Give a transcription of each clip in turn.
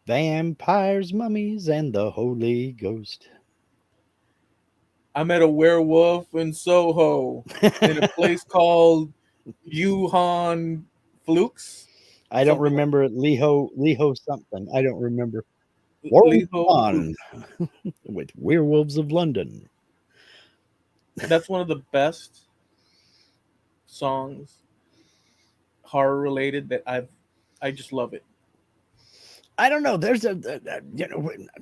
Vampires, mummies, and the Holy Ghost. I met a werewolf in Soho in a place called Yuhan Flukes, I don't something remember Leho something. I don't remember. like Warren Liho on Flukes. with Werewolves of London. That's one of the best songs, horror related, that I just love it. I don't know. There's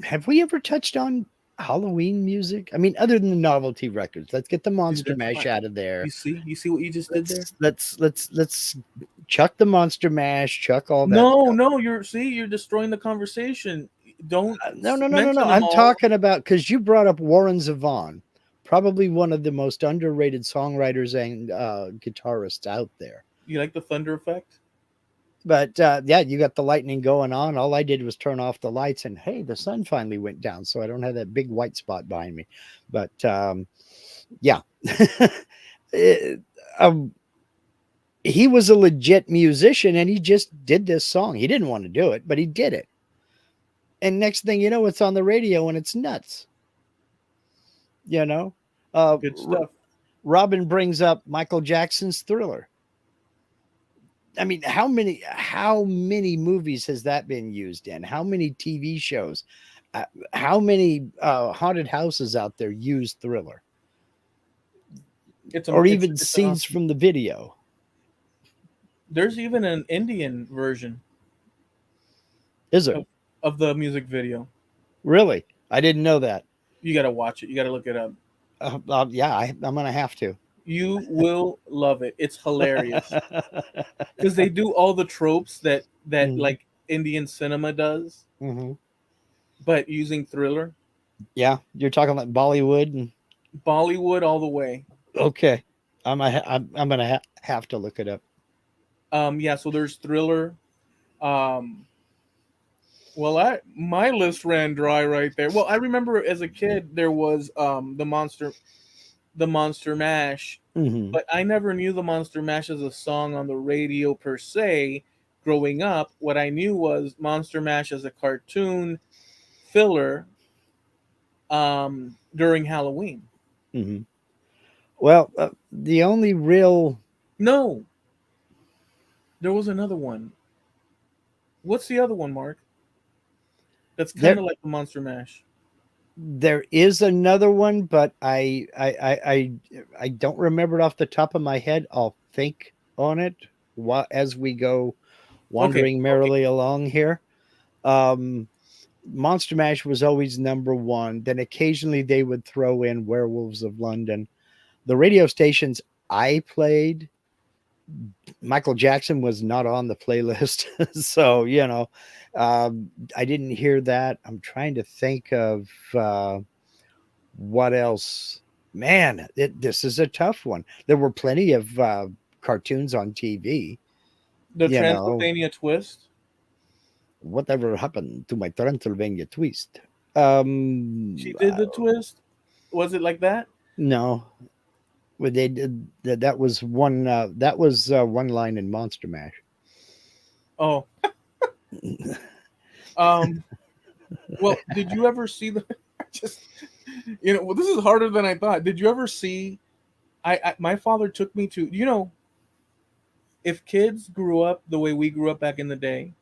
have we ever touched on Halloween music? I mean, other than the novelty records. Let's get the See, Monster that's Mash why. out of there. You see what you just did there? Let's chuck the Monster Mash, chuck all that No, stuff. no, you're destroying the conversation. Don't No. mention them I'm all. talking about because you brought up Warren Zevon, probably one of the most underrated songwriters and guitarists out there. You like the thunder effect? But yeah, you got the lightning going on. All I did was turn off the lights, and hey, the sun finally went down, so I don't have that big white spot behind me. But yeah, Eh, um, he was a legit musician, and he just did this song. He didn't want to do it, but he did it. And next thing you know, it's on the radio, and it's nuts. You know, uh, Good stuff. Robin brings up Michael Jackson's Thriller. I mean, how many movies has that been used in? How many TV shows? How many haunted houses out there use Thriller, It's a or it's even it's an scenes awesome. from the video? There's even an Indian version Is there of the music video. really? I didn't know that. You gotta watch it. You gotta look it up. Yeah, I'm gonna have to. You will love it. It's hilarious because they do all the tropes that Mhm, like Indian cinema does, mhm. but using Thriller, Yeah, you're talking like Bollywood, and Bollywood all the way. okay, I'm gonna have to look it up. Yeah. So there's Thriller. Um, well, I my list ran dry right there. Well, I remember as a kid there was the Monster Mash, Hmm. but I never knew the Monster Mash as a song on the radio per se. Growing up, what I knew was Monster Mash as a cartoon filler during Halloween. Hmm. Well, the only real No, there was another one. What's the other one, Mark? That's kind there of like the Monster Mash. there is another one, but I don't remember it off the top of my head. I'll think on it as we go Okay, wandering okay. merrily along here. Um, Monster Mash was always number one. Then occasionally they would throw in Werewolves of London. The radio stations I played, Michael Jackson was not on the playlist, so I didn't hear that. I'm trying to think of what else. Man, this is a tough one. There were plenty of cartoons on TV. The You know, Transylvania Twist. whatever happened to my Transylvania twist? She did the twist. Was it like that? No, well, they did that. That was one. That was one line in Monster Mash. Oh, um. Well, did you ever see the? Just well, this is harder than I thought. Did you ever see? My father took me to. If kids grew up the way we grew up back in the day,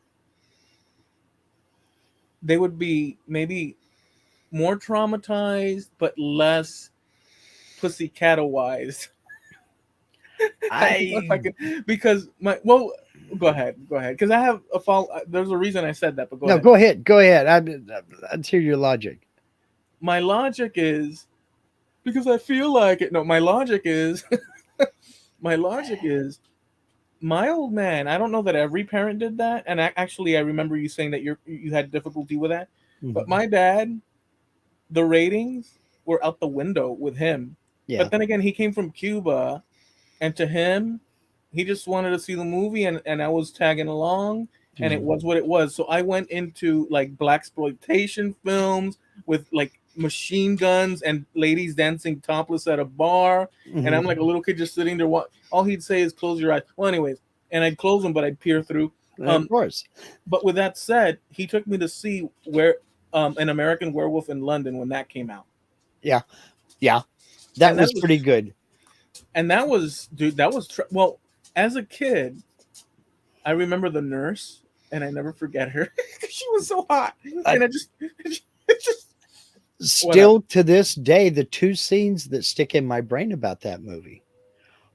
they would be maybe more traumatized, but less pussycat wise. I don't know if I I can because my well. Go ahead, because I have a fall. There's a reason I said that, but go no. ahead. Go ahead. Go ahead. Let's hear your logic. My logic is because I feel like it. No, my logic is my logic is my old man. I don't know that every parent did that, and actually, I remember you saying that you had difficulty with that. But Mhm. my dad, the ratings were out the window with him. Yeah. But then again, he came from Cuba, and to him, he just wanted to see the movie, and I was tagging along, and it Mhm. was what it was. So I went into like black exploitation films with like machine guns and ladies dancing topless at a bar, and I'm like Mhm. a little kid just sitting there. What all he'd say is close your eyes. Well, anyways, and I'd close them, but I'd peer through. Of Um, course. but with that said, he took me to see where an American Werewolf in London when that came out, Yeah. Yeah. That and was pretty good. that was dude, that was well. As a kid, I remember the nurse, and I never forget her. She was so hot, I, and I just, it just whatever. still to this day, the two scenes that stick in my brain about that movie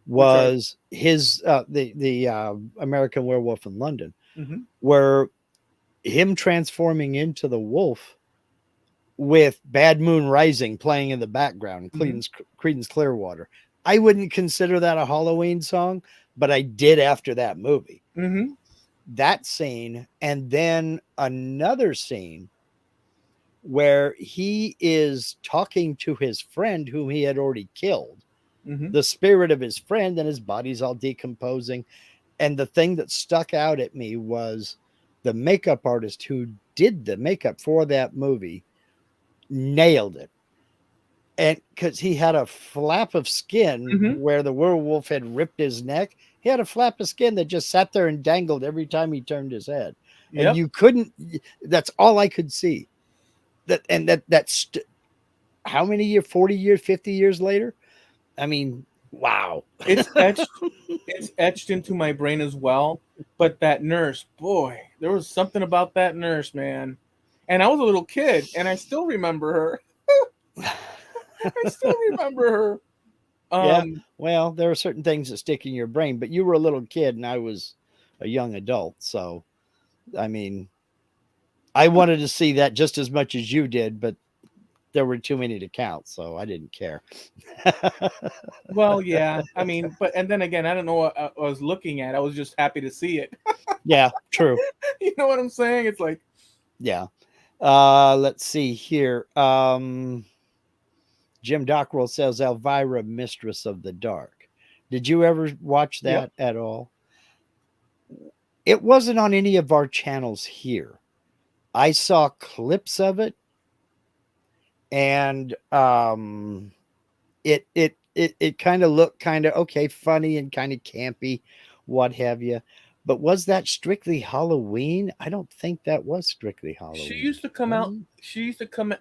Which are was his the American Werewolf in London, hmm where him transforming into the wolf with Bad Moon Rising playing in the background, hmm Creedence Clearwater. I wouldn't consider that a Halloween song, but I did after that movie. hmm That scene, and then another scene where he is talking to his friend whom he had already killed, hmm the spirit of his friend, and his body's all decomposing. And the thing that stuck out at me was the makeup artist who did the makeup for that movie nailed it. And because he had a flap of skin hmm where the werewolf had ripped his neck, he had a flap of skin that just sat there and dangled every time he turned his head. And Yep. you couldn't, that's all I could see. That's how many years, 40 years, 50 years later? I mean, wow. It's etched. It's etched into my brain as well. But that nurse, boy, there was something about that nurse, man. And I was a little kid, and I still remember her. I still remember her. Yeah. Um, Well, there are certain things that stick in your brain, but you were a little kid and I was a young adult. So, I mean, I wanted to see that just as much as you did, but there were too many to count. So I didn't care. well, yeah. I mean, but and then again, I don't know what I was looking at. I was just happy to see it. Yeah, true. You know what I'm saying? It's like, Yeah. Let's see here. Jim Dockrell says Elvira, Mistress of the Dark. Did you ever watch yep. that at all? It wasn't on any of our channels here. I saw clips of it, and it kind of looked kind of okay, funny and kind of campy, what have you. But was that strictly Halloween? I don't think that was strictly She Halloween. used to come Was out. it? She used to come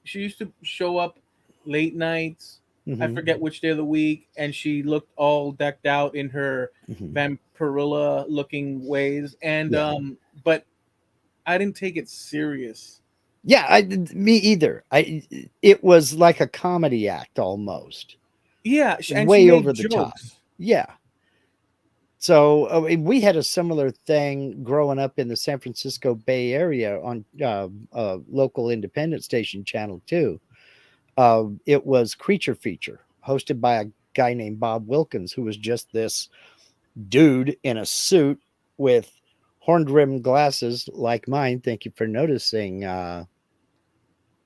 she used to show up late nights. I Mm-hmm. forget which day of the week, and she looked all decked out in her Mm-hmm. vampirilla looking ways. And Yeah. but I didn't take it serious. Yeah, me either. It was like a comedy act almost, Yeah, and she way over made the top. jokes. Yeah. So we had a similar thing growing up in the San Francisco Bay Area on local independent station Channel 2. It was Creature Feature, hosted by a guy named Bob Wilkins, who was just this dude in a suit with horned rimmed glasses like mine. Thank you for noticing,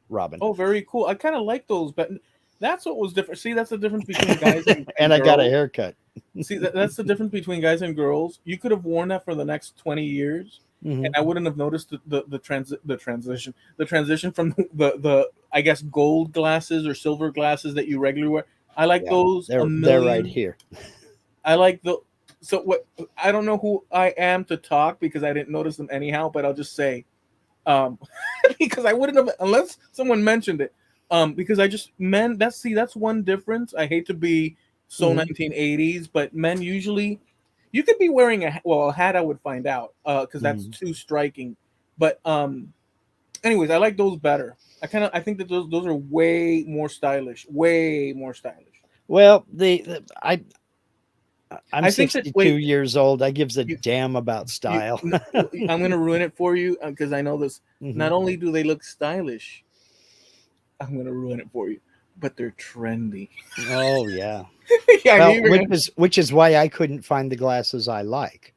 Robin. Oh, very cool. I kind of like those, but that's what was different. See, that's the difference between guys and And I got a girls. haircut. See, that's the difference between guys and girls. You could have worn that for the next 20 years, and Hmm. I wouldn't have noticed the transition from the I guess gold glasses or silver glasses that you regularly wear. I like Yeah, those a they're right million. here. I like the so what I don't know who I am to talk because I didn't notice them anyhow, but I'll just say um because I wouldn't have unless someone mentioned it. Because I just men that's one difference. I hate to be so Hmm. 1980s, but men usually you could be wearing a hat. I would find out because that's Hmm. too striking. But anyways, I like those better. I think that those are way more stylish. Well, I'm I think that 62 wait, years old. I gives a you damn about you style. I'm gonna ruin it for you because I know this. Hmm. Not only do they look stylish, I'm gonna ruin it for you, but they're trendy. Oh yeah. Yeah, I knew Well, you were gonna. which is why I couldn't find the glasses I like.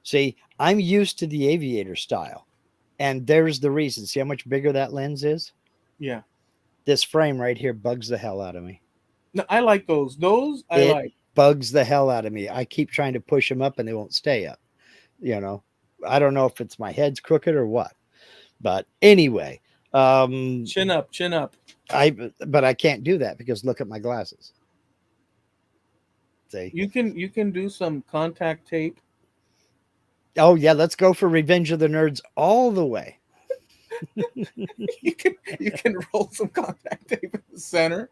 See, I'm used to the aviator style, and there's the reason. See how much bigger that lens is? Yeah, This frame right here bugs the hell out of me. no, I like those. Those I It like. bugs the hell out of me. I keep trying to push them up and they won't stay up. You know, I don't know if it's my head's crooked or what. But anyway, um, Chin up, chin up. I but I can't do that because look at my glasses. See? You can do some contact tape. Oh yeah, let's go for Revenge of the Nerds all the way. You can roll some contact tape in the center,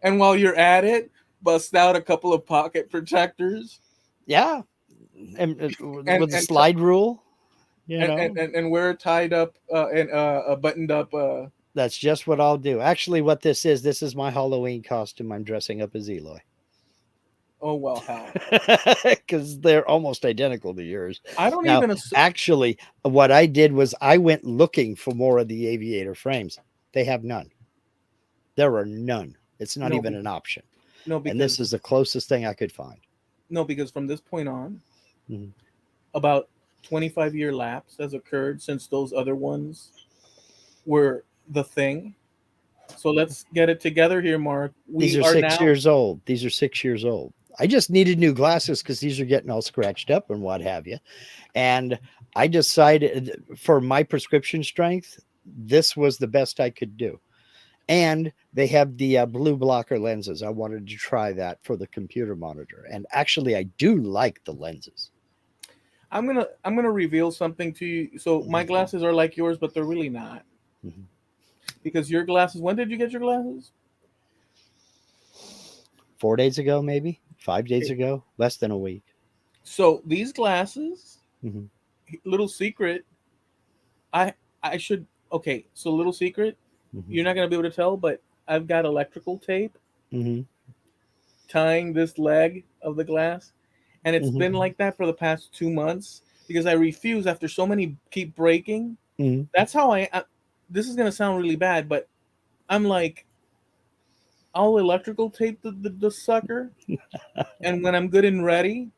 and while you're at it, bust out a couple of pocket protectors Yeah, and and with the slide rule, you and and, know, and, and wear tied up and a buttoned up. that's just what I'll do. Actually, what this is my Halloween costume. I'm dressing up as Eloy Oh well, hell. because they're almost identical to yours. I don't Now, even. actually, what I did was I went looking for more of the aviator frames. They have none. There are none. It's not No, even an option. no, And this because is the closest thing I could find. no, because from this point on, Mhm. about 25-year lapse has occurred since those other ones were the thing. So let's get it together here, Mark. These We are are 6 now. years old. These are 6 years old. I just needed new glasses because these are getting all scratched up and what have you. And I decided for my prescription strength, this was the best I could do. And they have the blue blocker lenses. I wanted to try that for the computer monitor. And actually, I do like the lenses. I'm gonna reveal something to you. So my Mhm, glasses are like yours, but they're really not. mhm. Because your glasses. When did you get your glasses? 4 days ago, maybe 5 days Okay. ago, less than a week. So these glasses, Hmm. little secret. I I should. Okay. So little secret. Hmm. You're not gonna be able to tell, but I've got electrical tape Hmm. tying this leg of the glass, and it's been Hmm. like that for the past 2 months because I refuse after so many keep breaking. Hmm. That's how this is gonna sound really bad, but I'm like, I'll electrical tape the sucker, and when I'm good and ready,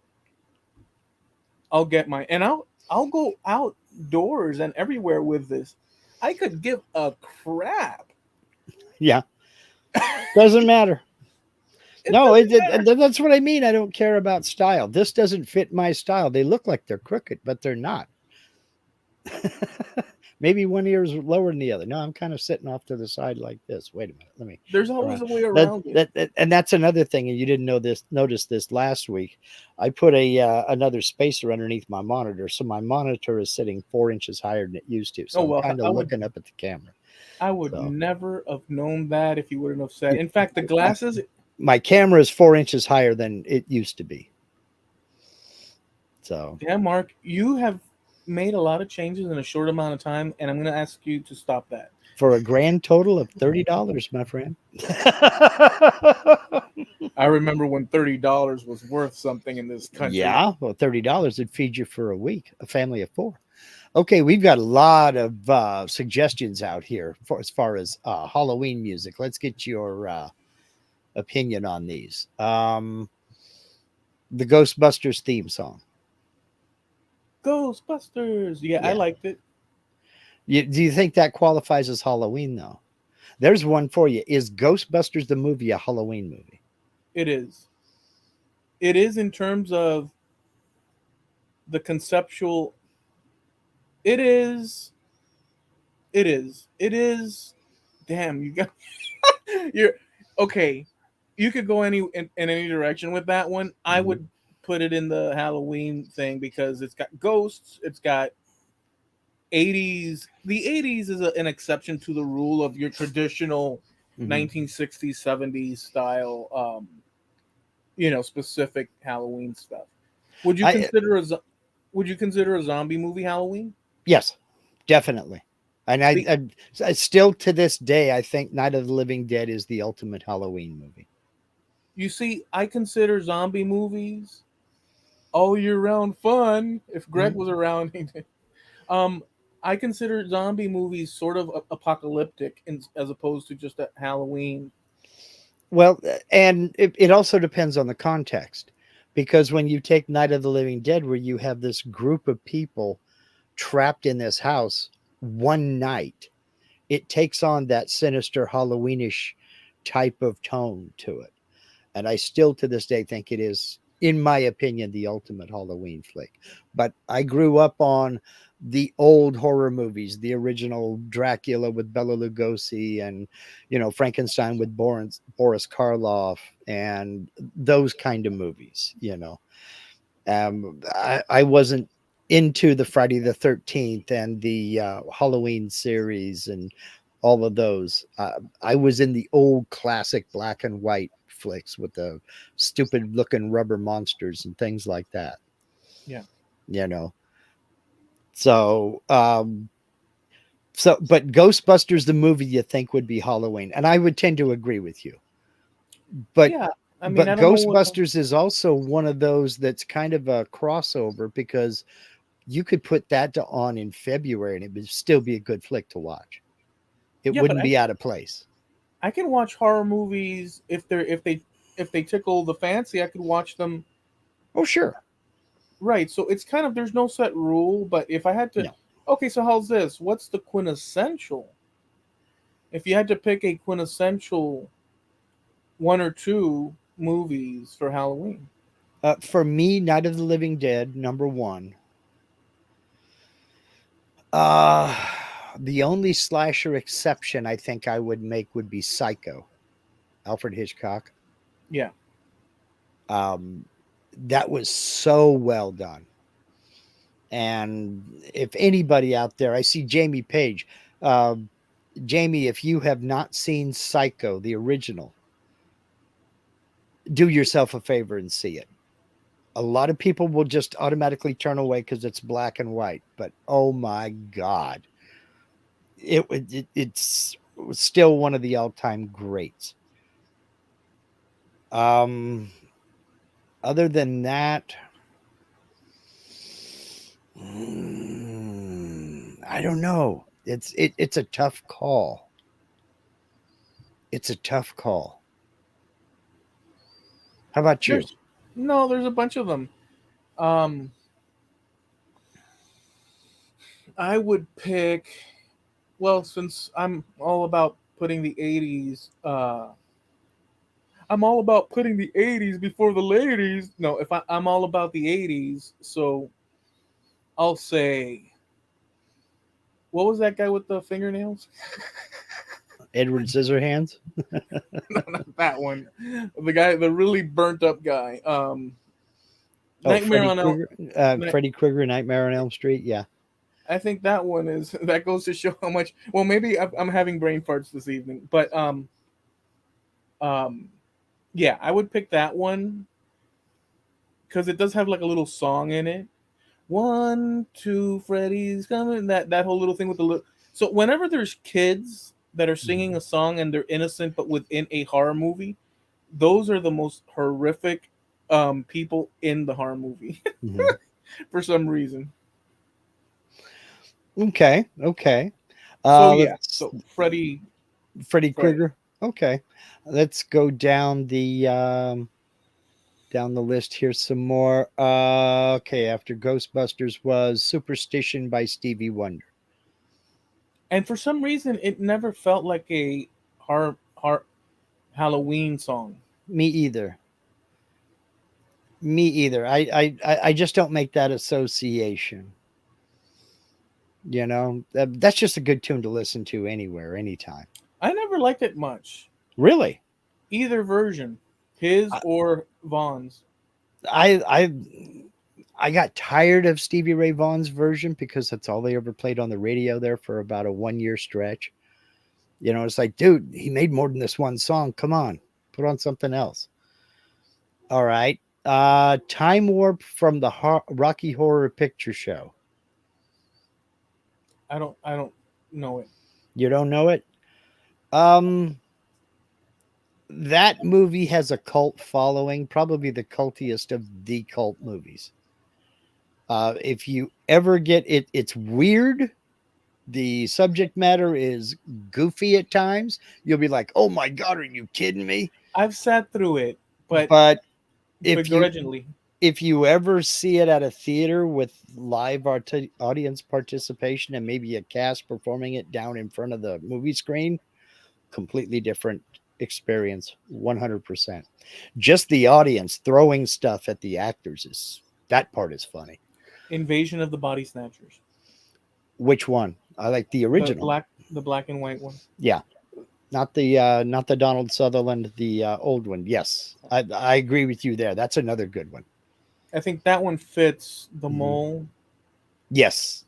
I'll get my and I'll go outdoors and everywhere with this. I could give a crap. Yeah, doesn't matter. It No, doesn't matter. that's what I mean. I don't care about style. This doesn't fit my style. They look like they're crooked, but they're not. Maybe one ear is lower than the other. No, I'm kind of sitting off to the side like this. Wait a minute. Let me There's turn always around. a way around it. And that's another thing. And you didn't know this. Notice this last week. I put a another spacer underneath my monitor, so my monitor is sitting 4 inches higher than it used to. So Oh I'm well, kind of looking up at the camera. I would So never have known that if you wouldn't have said. yeah, In fact, the glasses. my camera is 4 inches higher than it used to be. So Yeah, Mark, you have made a lot of changes in a short amount of time, and I'm going to ask you to stop that. for a grand total of $30, my friend. I remember when $30 was worth something in this country. Yeah, well, $30 would feed you for a week, a family of four. Okay, we've got a lot of suggestions out here for as far as Halloween music. Let's get your opinion on these. The Ghostbusters theme song. Ghostbusters. Yeah, I Yeah. liked it. Do you think that qualifies as Halloween though? There's one for you. Is Ghostbusters the movie a Halloween movie? It is. It is in terms of the conceptual. It is. It is. It is. Damn, you got. You're okay. You could go in any direction with that one. I Mhm. would put it in the Halloween thing because it's got ghosts. It's got 80s. The 80s is an exception to the rule of your traditional Mhm. 1960s, 70s style, specific Halloween stuff. Would you I consider a would you consider a zombie movie Halloween? Yes, definitely. And See, I still to this day, I think Night of the Living Dead is the ultimate Halloween movie. you see, I consider zombie movies all year round fun. If Greg Mhm. was around, um, I consider zombie movies sort of apocalyptic, as opposed to just a Halloween. Well, and it also depends on the context, because when you take Night of the Living Dead, where you have this group of people trapped in this house one night, it takes on that sinister Halloweenish type of tone to it. And I still to this day think it is, in my opinion, the ultimate Halloween flick. But I grew up on the old horror movies, the original Dracula with Bela Lugosi, and Frankenstein with Boris Karloff, and those kind of movies, you know. I wasn't into the Friday the 13th and the Halloween series and all of those. I was in the old classic black and white flicks with the stupid looking rubber monsters and things like that, Yeah. you know. So, but Ghostbusters, the movie, you think would be Halloween, and I would tend to agree with you. But Yeah. I mean, but I don't know what. Ghostbusters is also one of those that's kind of a crossover because you could put that on in February and it would still be a good flick to watch. It Yeah, but wouldn't be out of place. I can watch horror movies if they tickle the fancy. I could watch them. Oh, sure. Right. So it's kind of there's no set rule, but if I had to, No. okay, so how's this? What's the quintessential? If you had to pick a quintessential one or two movies for Halloween. For me, Night of the Living Dead, number one. Uh, the only slasher exception I think I would make would be Psycho, Alfred Hitchcock. Yeah. Um, that was so well done. And if anybody out there, I see Jamie Page. Um, Jamie, if you have not seen Psycho, the original, do yourself a favor and see it. A lot of people will just automatically turn away because it's black and white, but oh my God, it's still one of the all time greats. Um, Other than that, I don't know. It's a tough call. It's a tough call. How about you? There's no, there's a bunch of them. Um, I would pick. Well, since I'm all about putting the '80s, I'm all about putting the '80s before the ladies. No, if I'm all about the '80s, so I'll say, what was that guy with the fingernails? Edward Scissorhands? No, not that one. The guy, the really burnt up guy. Oh, Nightmare on Elm. Night, Freddy Krueger, Nightmare on Elm Street. Yeah. I think that one is that goes to show how much. Well, maybe I'm having brain farts this evening, but um, yeah, I would pick that one because it does have like a little song in it. One, two, Freddy's coming. That whole little thing with the little. So whenever there's kids that are singing Mhm. a song and they're innocent but within a horror movie, those are the most horrific people in the horror movie Mhm. for some reason. Okay. Okay. So yeah, Let's so Freddy Freddy. Krueger. Okay. Let's go down the list here some more. Okay, after Ghostbusters was Superstition by Stevie Wonder. And for some reason, it never felt like a horror Halloween song. Me either. Me either. I just don't make that association. You know, that's just a good tune to listen to anywhere, anytime. I never liked it much, Really, either version, his I or Vaughn's. I I I got tired of Stevie Ray Vaughan's version because that's all they ever played on the radio there for about a 1 year stretch. You know, it's like, dude, he made more than this one song. Come on, put on something else. All right. Time Warp from the Rocky Horror Picture Show. I don't know it. You don't know it? Um, that movie has a cult following, probably the cultiest of the cult movies. If you ever get it, it's weird. The subject matter is goofy at times. You'll be like, "Oh my god, are you kidding me?" I've sat through it, but But if you begrudgingly. if you ever see it at a theater with live audience participation and maybe a cast performing it down in front of the movie screen, completely different experience. 100%. Just the audience throwing stuff at the actors is that part is funny. Invasion of the Body Snatchers. Which one? I like the The original. black the black and white one. Yeah. Not the Donald Sutherland, the old one. Yes, I agree with you there. That's another good one. I think that one fits the Hmm. mole. Yes,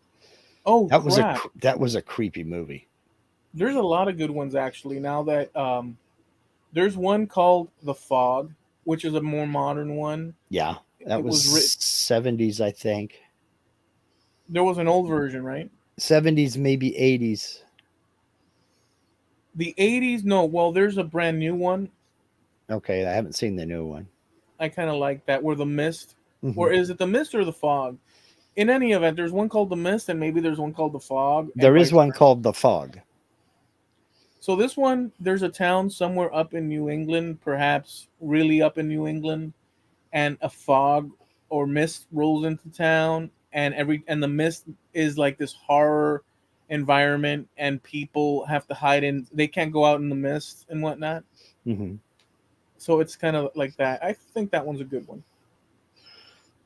Oh crap! that was a creepy movie. There's a lot of good ones actually. Now that there's one called The Fog, which is a more modern one. Yeah, that It was was written. 70s, I think. There was an old version, right? 70s, maybe 80s. The 80s. No, well, there's a brand new one. Okay, I haven't seen the new one. I kind of like that. Where the mist, Hmm. or is it the mist or the fog? In any event, there's one called the mist, and maybe there's one called the fog, and There is vice one versa. called The Fog. So this one, there's a town somewhere up in New England, perhaps really up in New England, and a fog or mist rolls into town, and the mist is like this horror environment, and people have to hide in. They can't go out in the mist and whatnot. Hmm. So it's kind of like that. I think that one's a good one.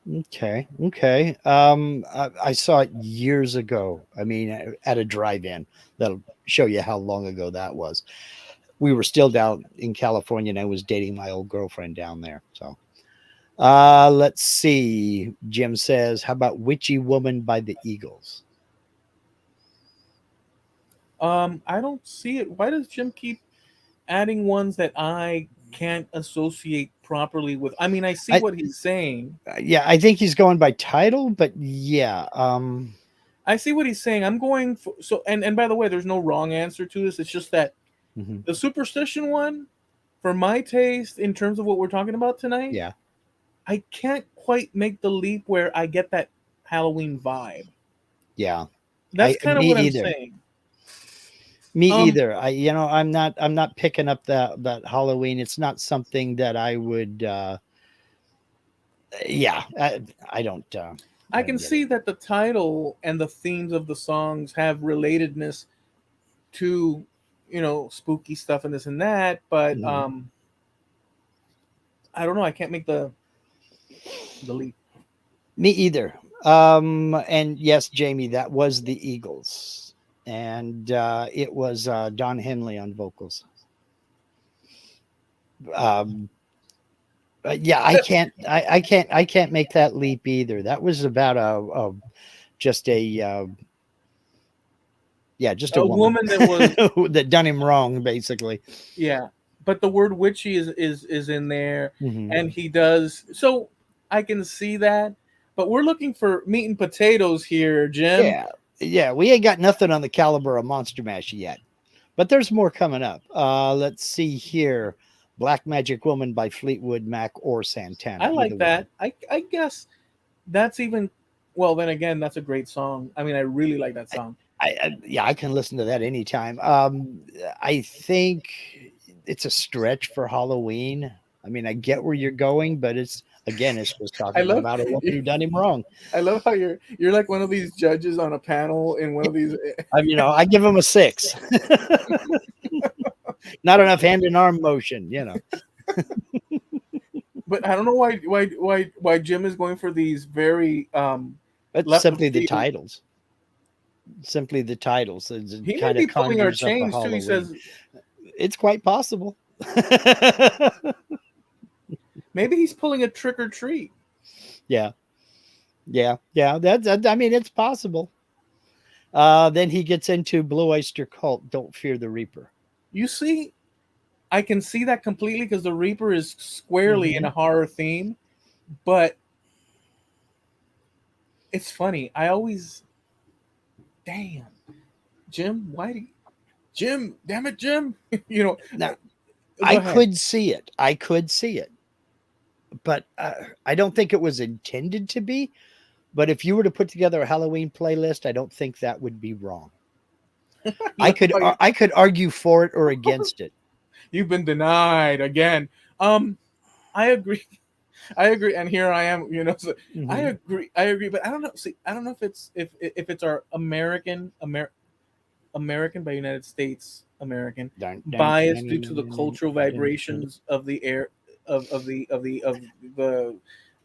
Okay, okay. I saw it years ago. I mean, at a drive-in. That'll show you how long ago that was. We were still down in California, and I was dating my old girlfriend down there. So, let's see. Jim says, "How about Witchy Woman by the Eagles?" I don't see it. Why does Jim keep adding ones that I can't associate properly with? I mean, I see I what he's saying. Yeah, I think he's going by title, but yeah. I see what he's saying. I'm going for so and by the way, there's no wrong answer to this. It's just that Mhm. the superstition one, for my taste, in terms of what we're talking about tonight, Yeah, I can't quite make the leap where I get that Halloween vibe. yeah. That's kind of Me what I'm either. saying. Me Um, either. I'm not picking up that Halloween. It's not something that I would. Yeah, I I can don't get it. see that the title and the themes of the songs have relatedness to, spooky stuff and this and that, but Mhm. I don't know. I can't make the leap. Me either. And yes, Jamie, that was the Eagles, and it was Don Henley on vocals. Um, yeah, I can't make that leap either. That was about a just a yeah, just a A woman woman that was, that done him wrong, basically. yeah, but the word witchy is in there, Hmm. and he does so. I can see that, but we're looking for meat and potatoes here, Jim. Yeah, yeah, we ain't got nothing on the caliber of Monster Mash yet, but there's more coming up. Let's see here. Black Magic Woman by Fleetwood Mac or I Santana, either like one. that. I guess that's even well. Then again, that's a great song. I mean, I really like that song. Yeah, I can listen to that anytime. I think it's a stretch for Halloween. I mean, I get where you're going, but it's just I talking love about a woman who done him wrong. I love how you're like one of these judges on a panel in one of these. I give him a 6. Not enough hand and arm motion. But I don't know why Jim is going for these very That's left of simply the field. titles. Simply the titles. It He may kind of be pulling our conjures up a chains too. He Halloween. says It's quite possible. maybe he's pulling a trick or treat. Yeah, yeah. I mean, it's possible. Then he gets into Blue Oyster Cult. Don't fear the Reaper. You see, I can see that completely because the Reaper is squarely in Hmm. a horror theme. But it's funny. I always, damn, Jim, why do you, Jim? Damn it, Jim. you know, Now, go I ahead. could see it. I could see it, but I don't think it was intended to be. But if you were to put together a Halloween playlist, I don't think that would be wrong. Love how I could argue for it or against it. you've been denied again. Um, I agree. I agree, and here I am. So I Hmm. agree. I agree, but I don't know. See, I don't know if it's our American by United States American Dun, dun, bias dun, due dun, to the dun, cultural dun, dun. vibrations of the air of the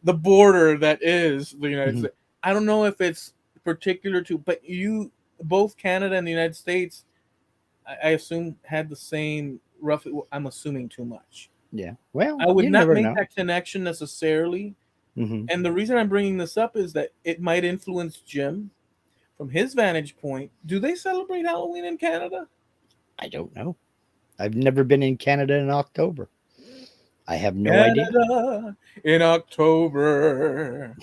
the border that is the United Mhm. States. I don't know if it's particular to, but you both Canada and the United States I assume had the same roughly. I'm assuming too much. Yeah. Well, I would you not never make know. that connection necessarily. Hmm. And the reason I'm bringing this up is that it might influence Jim from his vantage point. Do they celebrate Halloween in Canada? I don't know. I've never been in Canada in October. I have no idea. Canada in October.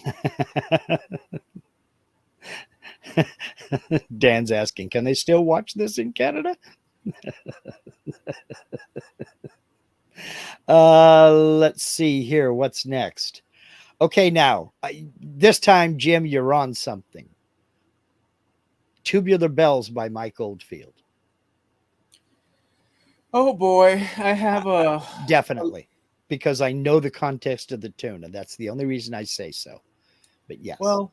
Dan's asking, can they still watch this in Canada? Let's see here. What's next? Okay, now, this time, Jim, you're on something. Tubular Bells by Mike Oldfield. Oh boy, I have a Definitely, because I know the context of the tune, and that's the only reason I say so. But yes. well,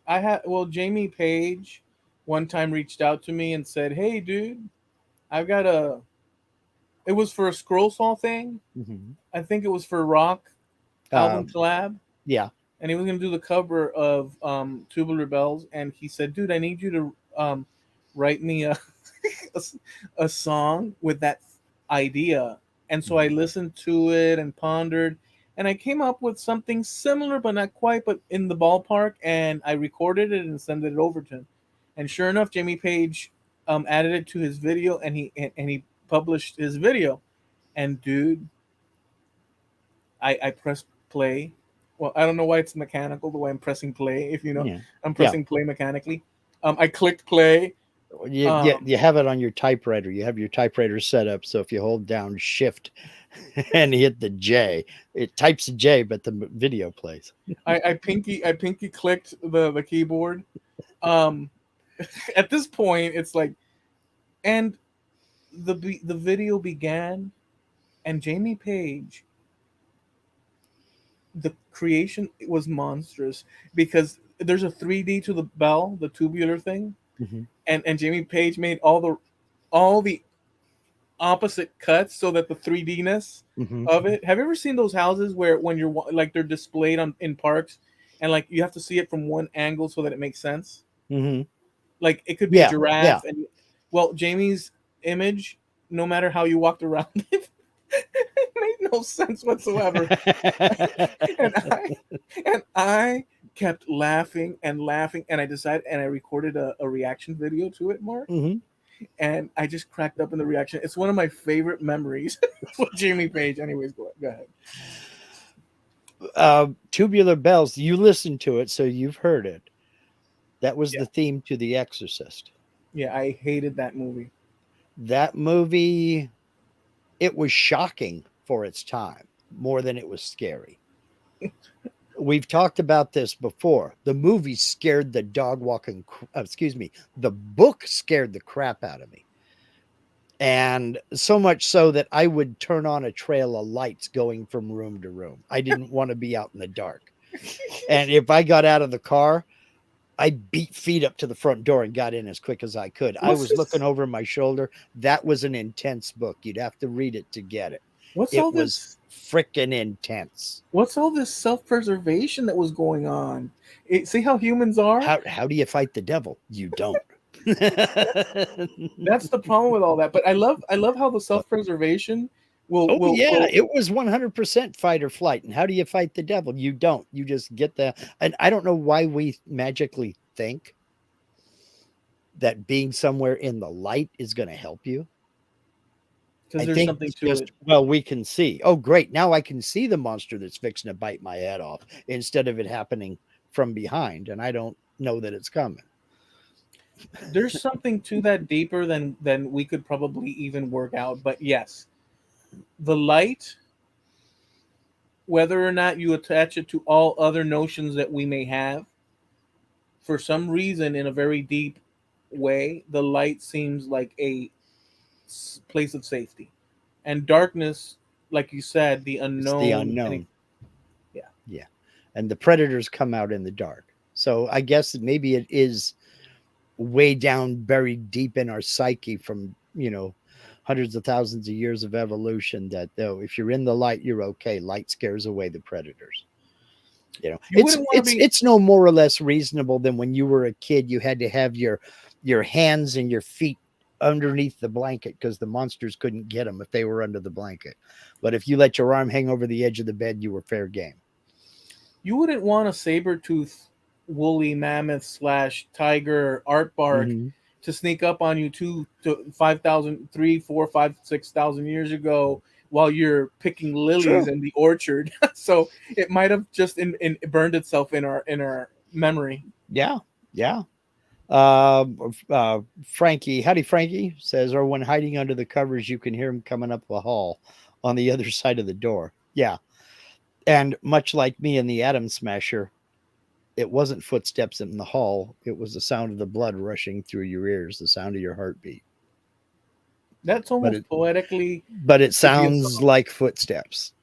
I had well Jamie Page one time reached out to me and said, "Hey, dude, I've got a." It was for a Scroll Saw thing. Hmm. I think it was for Rock album Um, collab, yeah. and he was gonna do the cover of Tubular Bells. And he said, "Dude, I need you to write me a, a song with that idea." And so I Mhm. listened to it and pondered, and I came up with something similar, but not quite, but in the ballpark. And I recorded it and sent it over to him. And sure enough, Jamie Page added it to his video, and he published his video. And dude, I pressed play. Well, I don't know why it's mechanical the way I'm pressing play. If you know, Yeah. I'm Yeah. pressing play mechanically. I clicked play. You have it on your typewriter. You have your typewriter set up so if you hold down Shift and hit the J, it types a J, but the video plays. I pinky clicked the keyboard. Um, at this point, it's like, and the video began, and Jamie Page, the creation was monstrous because there's a 3D to the bell, the tubular thing, Hmm. and Jamie Page made all the opposite cuts so that the 3D-ness Hmm. of it. Have you ever seen those houses where when you're like they're displayed on in parks and like you have to see it from one angle so that it makes sense? Hmm. Like it could be a Yeah. Yeah. giraffe and well, Jamie's image, no matter how you walked around it, it made no sense whatsoever. And I kept laughing and laughing and I decided and I recorded a reaction video to it, Mark, Hmm. and I just cracked up in the reaction. It's one of my favorite memories with Jamie Page. Anyways, go ahead. Tubular Bells. You listened to it, so you've heard it. That was Yeah, the theme to The Exorcist. yeah, I hated that movie. That movie, it was shocking for its time more than it was scary. We've talked about this before. The movie scared the dog walking, excuse me, the book scared the crap out of me. And so much so that I would turn on a trail of lights going from room to room. I didn't want to be out in the dark. And if I got out of the car, I beat feet up to the front door and got in as quick as I could. I What's was looking this? over my shoulder. That was an intense book. You'd have to read it to get it. What's It all was this? freaking intense. What's all this self-preservation that was going on? See how humans are. How do you fight the devil? You don't. That's the problem with all that. But I love how the self-preservation will Oh will yeah, will. it was 100% fight or flight. And how do you fight the devil? You don't. You just get the. And I don't know why we magically think that being somewhere in the light is going to help you. Because I there's think something it's to just, it. well, we can see. Oh, great. Now I can see the monster that's fixing to bite my head off instead of it happening from behind. And I don't know that it's coming. There's something to that deeper than we could probably even work out. But yes, the light, whether or not you attach it to all other notions that we may have, for some reason, in a very deep way, the light seems like a place of safety, and darkness, like you said, the It's the unknown. And unknown. yeah, Yeah. And the predators come out in the dark. So I guess maybe it is way down, buried deep in our psyche from, hundreds of thousands of years of evolution that though if you're in the light, you're okay. Light scares away the predators. you It's wouldn't want to it's be. it's no more or less reasonable than when you were a kid. You had to have your hands and your feet underneath the blanket because the monsters couldn't get them if they were under the blanket. But if you let your arm hang over the edge of the bed, you were fair game. You wouldn't want a saber tooth, woolly mammoth slash tiger aardvark Hmm. to sneak up on you 2 to 5,000, 3, 4, 5, 6,000 years ago while you're picking lilies True. in the orchard. So it might have just burned itself in our memory. Yeah. Yeah. Frankie, howdy, Frankie says, or when hiding under the covers, you can hear him coming up the hall on the other side of the door. Yeah. And much like me in the Atom Smasher, it wasn't footsteps in the hall. It was the sound of the blood rushing through your ears, the sound of your heartbeat. That's But almost it, poetically but it could be a sounds song. like footsteps.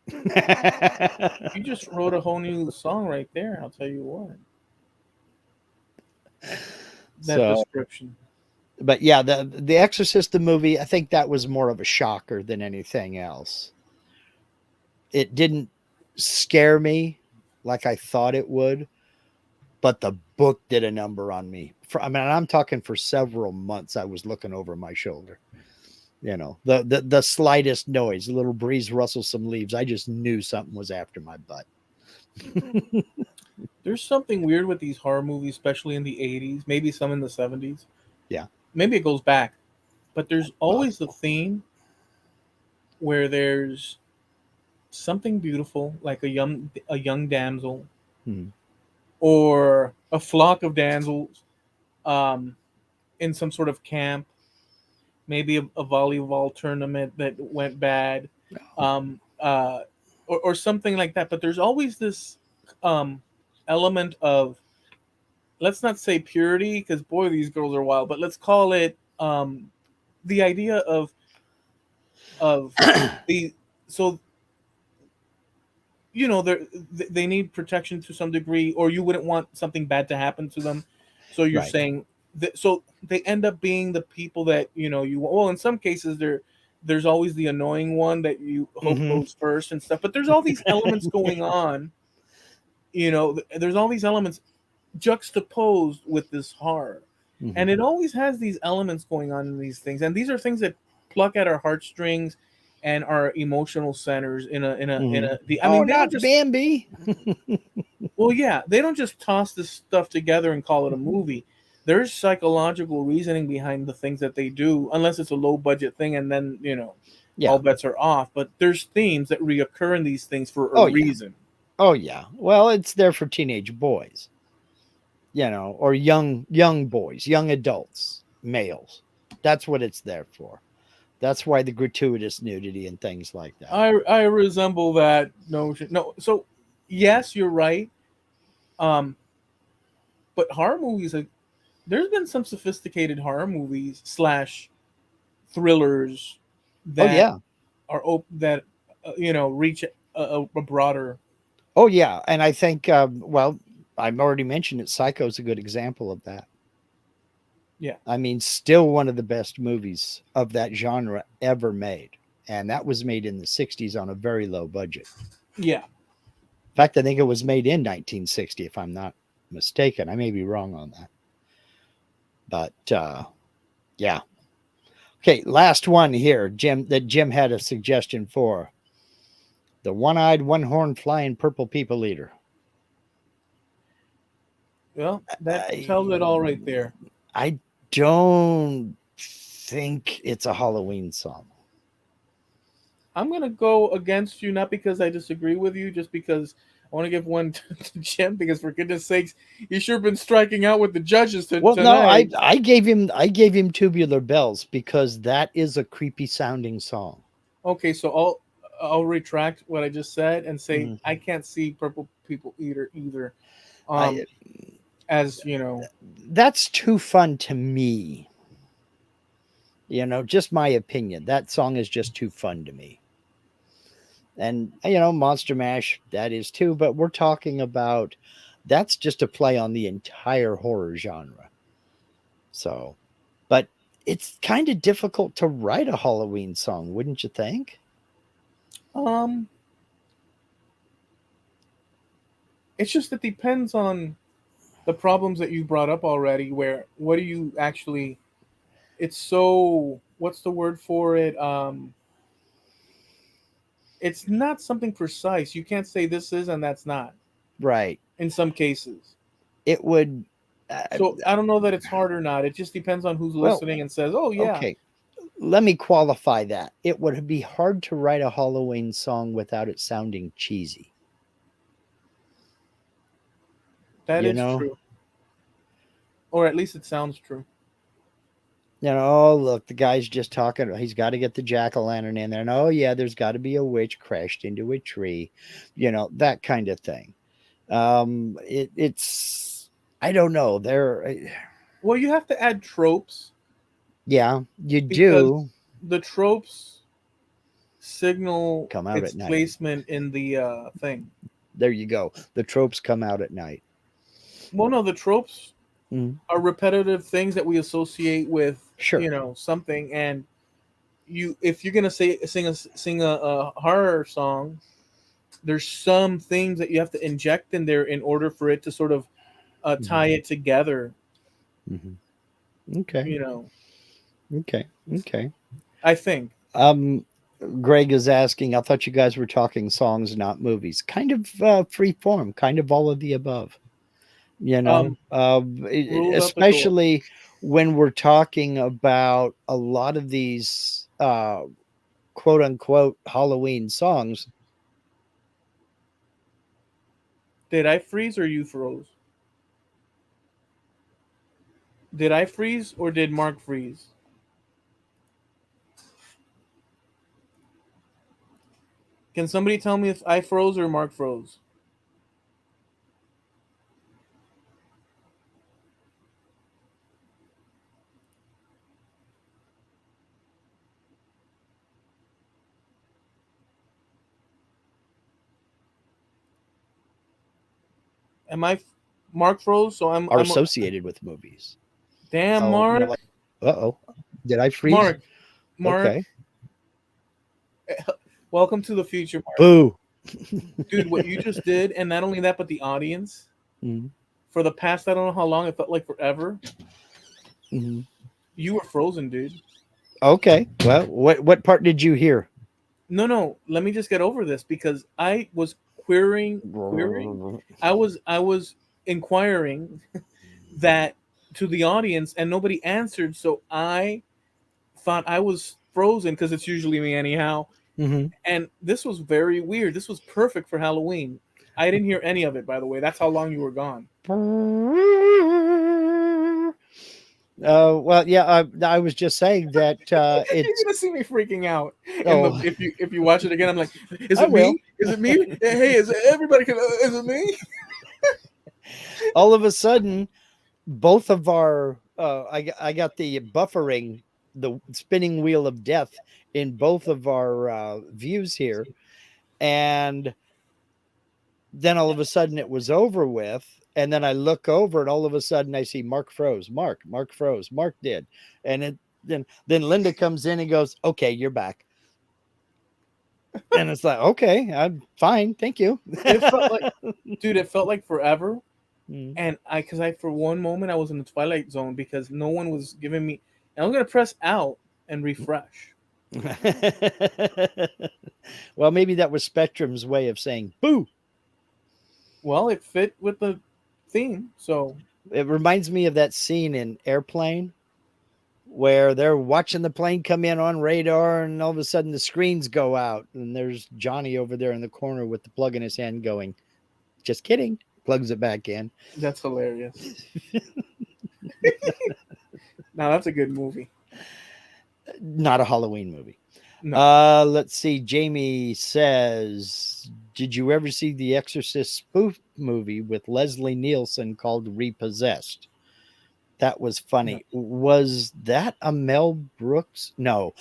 You just wrote a whole new song right there. I'll tell you what. That So, description. but yeah, the Exorcist the movie, I think that was more of a shocker than anything else. It didn't scare me like I thought it would, but the book did a number on me. I mean, I'm talking for several months. I was looking over my shoulder. You know, the slightest noise, a little breeze rustle some leaves, I just knew something was after my butt. There's something weird with these horror movies, especially in the 80s, maybe some in the 70s. Yeah, Maybe it goes back, but there's always the possible. theme where there's something beautiful, like a young damsel Hmm. or a flock of damsels um, in some sort of camp, maybe a volleyball tournament that went bad, Oh, um, uh, or something like that. But there's always this um, element of, let's not say purity, because boy, these girls are wild, but let's call it the idea of the so they need protection to some degree, or you wouldn't want something bad to happen to them. So you're right. saying that, so they end up being the people that you, well, in some cases there's always the annoying one that you hope Hmm. goes first and stuff, but there's all these elements going on. There's all these elements juxtaposed with this horror, Hmm. and it always has these elements going on in these things, and these are things that pluck at our heartstrings and our emotional centers in Hmm. a the I Oh, mean, they don't not just, Bambi. well, yeah, they don't just toss this stuff together and call it a movie. There's psychological reasoning behind the things that they do, unless it's a low budget thing, and then Yeah. all bets are off. But there's themes that reoccur in these things for a Oh yeah. reason. Oh yeah. Well, it's there for teenage boys, or young boys, young adults, males. That's what it's there for. That's why the gratuitous nudity and things like that. I resemble that notion. No, so yes, you're right. Um, but horror movies, like, there's been some sophisticated horror movies slash thrillers Oh that yeah. that reach a broader. Oh yeah. And I think well, I've already mentioned it. Psycho's a good example of that. Yeah, I mean, still one of the best movies of that genre ever made. And that was made in the 60s on a very low budget. yeah. In fact, I think it was made in 1960, if I'm not mistaken. I may be wrong on that. But yeah. Okay, last one here, Jim, that Jim had a suggestion for. The one eyed, one horned flying purple people eater. Well, that tells it all right I, there. I don't think it's a Halloween song. I'm gonna go against you, not because I disagree with you, just because I want to give one to Jim. Because for goodness sakes, you sure been striking out with the judges Well, no, I, tonight. I gave him I gave him Tubular Bells because that is a creepy sounding song. Okay, so I'll retract what I just said and say Mhm. I can't see Purple People Eater either. I Um, as you know, That's too fun to me. Just my opinion. That song is just too fun to me. And Monster Mash, that is too, but we're talking about that's just a play on the entire horror genre. So, but it's kind of difficult to write a Halloween song, wouldn't you think? um, it's just it depends on the problems that you brought up already. Where what do you actually? it's so, what's the word for it? It's not something precise. You can't say this is and that's not Right. in some cases. It would. Uh, So I don't know that it's hard or not. It just depends on who's well, listening and says, "Oh yeah, okay. Let me qualify that. It would be hard to write a Halloween song without it sounding cheesy. that You is know, true," or at least it sounds true. oh, look, the guy's just talking. He's got to get the jack o' lantern in there. And oh, yeah, there's got to be a witch crashed into a tree, that kind of thing. It's, I don't know. Well, you have to add tropes Yeah, you because do the tropes signal come out its at night. placement in the thing. There you go. The tropes come out at night. Well, no, the tropes Mm, are repetitive things that we associate with, sure. something. And you, if you're gonna sing a horror song, there's some things that you have to inject in there in order for it to sort of tie Hmm. it together. Hmm. Okay. You know, Okay. Okay. I think. Um, Greg is asking, I thought you guys were talking songs, not movies. Kind of free form, kind of all of the above, Um, Rules out the door. especially when we're talking about a lot of these quote unquote Halloween songs. Did I freeze or you froze? Did I freeze or did Mark freeze? Can somebody tell me if I froze or Mark froze? Am I? Mark froze, so I'm. Are I'm. associated with movies. Damn, Oh, Mark. like, uh-oh. Did I freeze? Mark. Mark. Okay. Welcome to the future, Mark. Boo. Dude, what you just did, and not only that, but the audience, Mhm, for the past, I don't know how long, it felt like forever. mhm. You were frozen, dude. Okay. Well, what part did you hear? No, no. Let me just get over this because I was querying. I was inquiring that to the audience, and nobody answered. So I thought I was frozen because it's usually me anyhow. Mhm. And this was very weird. This was perfect for Halloween. I didn't hear any of it, by the way. That's how long you were gone. Well, yeah, I was just saying that You're it's gonna see me freaking out. And the oh, if you watch it again, I'm like, is I it will. me? Is it me? Hey, is it everybody? Is it me? All of a sudden, both of our I got the buffering, the spinning wheel of death in both of our views here, and then all of a sudden it was over with. And then I look over, and all of a sudden I see Mark froze. Mark froze. Mark did, and then Linda comes in and goes, "Okay, you're back." And it's like, okay, I'm fine, thank you. It felt like, dude, it felt like forever. Mm. And because I, for one moment, I was in the twilight zone because no one was giving me. And I'm gonna press out and refresh. Well, maybe that was Spectrum's way of saying boo. Well, it fit with the theme, so It reminds me of that scene in Airplane where they're watching the plane come in on radar, and all of a sudden the screens go out, and there's Johnny over there in the corner with the plug in his hand going, just kidding, plugs it back in. that's hilarious. Now that's a good movie. Not a Halloween movie. No. Let's see. Jamie says, "Did you ever see the Exorcist spoof movie with Leslie Nielsen called Repossessed? That was No. funny. Was that a Mel Brooks? No,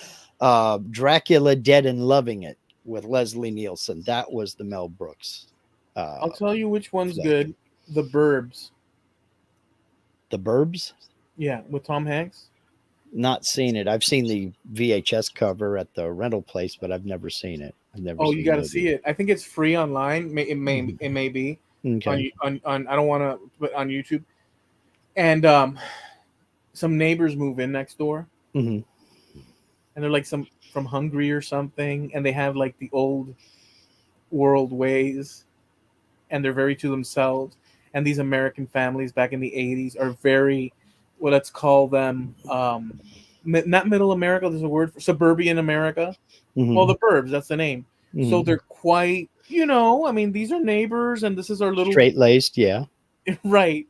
Dracula Dead and Loving It with Leslie Nielsen. That was the Mel Brooks I'll uh, tell you which one's flick. good. The Burbs. The Burbs. Yeah, with Tom Hanks. Not seen it. I've seen the VHS cover at the rental place, but I've never seen it. I've never Oh, you seen the got to movie. see it. I think it's free online. Mhm. It may be Okay. on. I don't want to put on YouTube. And some neighbors move in next door, Hmm. and they're like some from Hungary or something, and they have like the old world ways, and they're very to themselves. And these American families back in the '80s are very, well, let's call them not middle America. There's a word for suburban America. Well, Hmm. the burbs, that's the name. So Hmm. they're quite, I mean, these are neighbors, and this is our little Straight laced, yeah. right.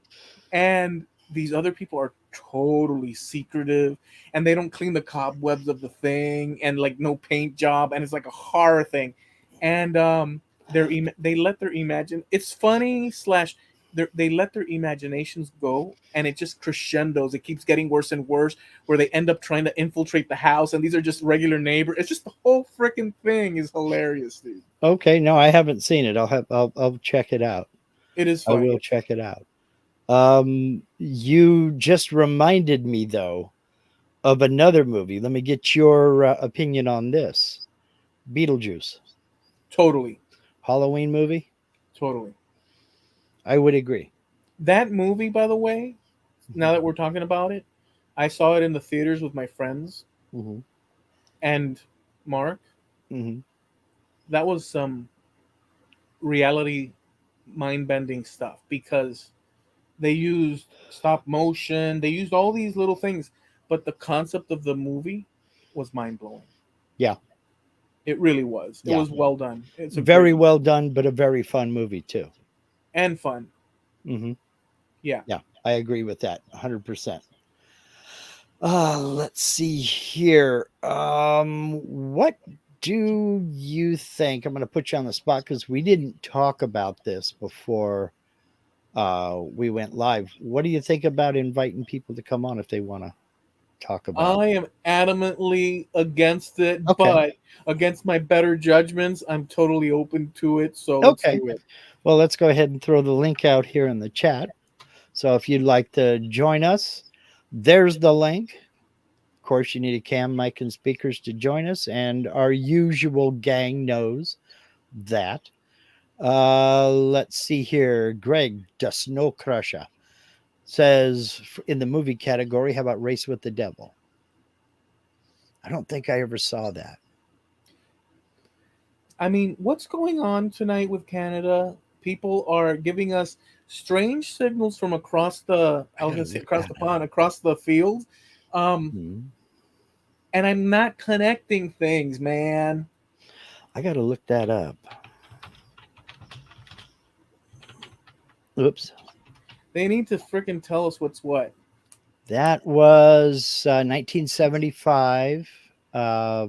And these other people are totally secretive, and they don't clean the cobwebs of the thing, and like no paint job, and it's like a horror thing. And they let their imagine. It's funny slash. They let their imaginations go, and it just crescendos. It keeps getting worse and worse, where they end up trying to infiltrate the house, and these are just regular neighbors. It's just the whole freaking thing is hilarious, dude. Okay, no, I haven't seen it. I'll check it out. It is I funny. will check it out. You just reminded me though of another movie. Let me get your opinion on this. Beetlejuice, Totally, Halloween movie. totally. I would agree. That movie, by the way, now that we're talking about it, I saw it in the theaters with my friends Hmm. and Mark. Hmm. That was some reality mind bending stuff because they used stop motion, they used all these little things, but the concept of the movie was mind blowing. Yeah, It really was. It yeah. was well done. It's a great Very well done, but a very fun movie too. and fun. Hmm. Yeah. Yeah, I agree with that 100%. Let's see here. What do you think? I'm going to put you on the spot because we didn't talk about this before we went live. What do you think about inviting people to come on if they want to talk about I am adamantly against it, it? Okay. but against my better judgments, I'm totally open to it. So let's Okay. do it. Well, let's go ahead and throw the link out here in the chat. So if you'd like to join us, there's the link. Of course, you need a cam, mic, and speakers to join us, and our usual gang knows that. Let's see here. Greg, the Snow Crusher, says in the movie category, how about Race with the Devil? I don't think I ever saw that. I mean, what's going on tonight with Canada? People are giving us strange signals from across the, I I was gotta gonna say look across that the up. pond, across the field. Um, Hmm. and I'm not connecting things, man. I gotta look that up. Oops. They need to freaking tell us what's what. That was 1975. Uh,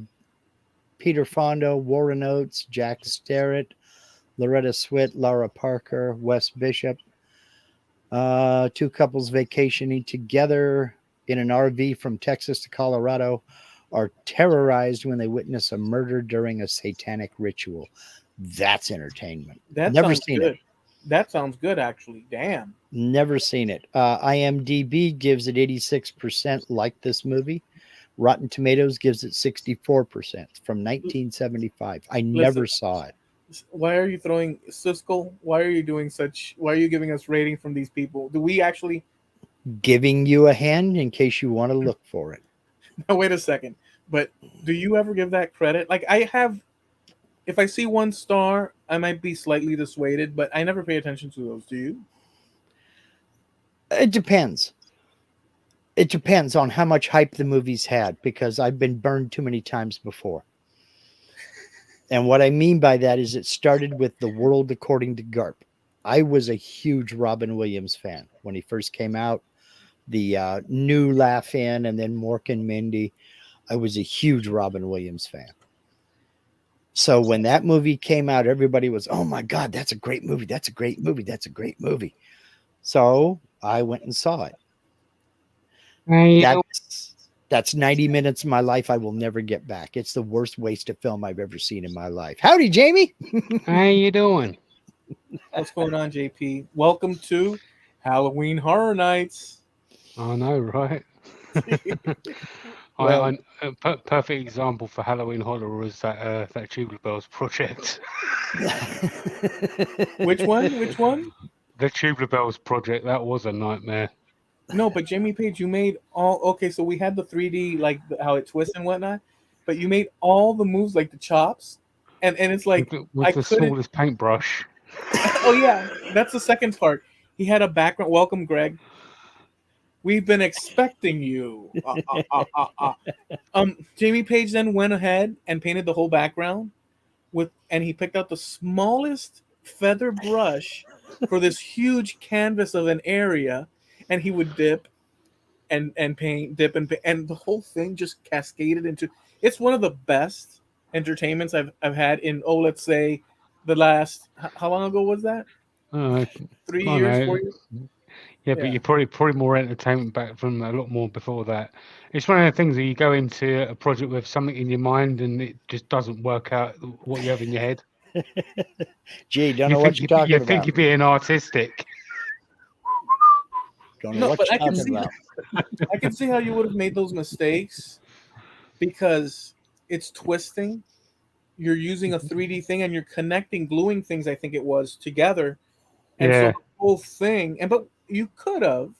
Peter Fonda, Warren Oates, Jack Starrett, Loretta Swit, Laura Parker, Wes Bishop. Two couples vacationing together in an RV from Texas to Colorado are terrorized when they witness a murder during a satanic ritual. That's entertainment. That Never sounds seen it. good. That sounds good, actually. Damn. Never seen it. IMDb gives it 86% like this movie. Rotten Tomatoes gives it 64% from 1975. I Listen, never saw it. why are you throwing Siskel? Why are you doing such? Why are you giving us rating from these people? Do we actually? Giving you a hand in case you want to look for it. Now, wait a second. But do you ever give that credit? Like I have, if I see 1 star, I might be slightly dissuaded, but I never pay attention to those. Do you? It depends. It depends on how much hype the movie's had because I've been burned too many times before. And what I mean by that is it started with The World According to Garp. I was a huge Robin Williams fan when he first came out. The new Laugh In and then Mork and Mindy. I was a huge Robin Williams fan. So when that movie came out, everybody was, oh my God, that's a great movie. That's a great movie. That's a great movie. So I went and saw it. How you doing? That's 90 minutes of my life I will never get back. It's the worst waste of film I've ever seen in my life. Howdy, Jamie. How you doing? What's going on, JP? Welcome to Halloween Horror Nights. I know, right? Well, Perfect example for Halloween horror was that Tubular Bells project. Which one? Which one? The Tubular Bells project, that was a nightmare. No, but Jamie Page, you made all okay. So we had the 3D, like how it twists and whatnot, but you made all the moves like the chops, and it's like with I the couldn't. smallest paintbrush. Oh yeah, that's the second part. He had a background. Welcome, Greg. We've been expecting you. Jamie Page then went ahead and painted the whole background and he picked out the smallest feather brush for this huge canvas of an area, and he would dip and paint, dip and paint, and the whole thing just cascaded into. It's one of the best entertainments I've had in let's say the last how long ago was that? Uh, 3 years, I 4 years? know. Yeah, but Yeah. you're probably more entertainment back from a lot more before that. It's one of the things that you go into a project with something in your mind and it just doesn't work out what you have in your head. Gee, don't know what you're You talking think about. you're being artistic. Don't know No, what but you're talking about. I can see how you would have made those mistakes because it's twisting. You're using a 3D thing and you're connecting, gluing things. I think it was together, and so Yeah, the whole thing. But you could have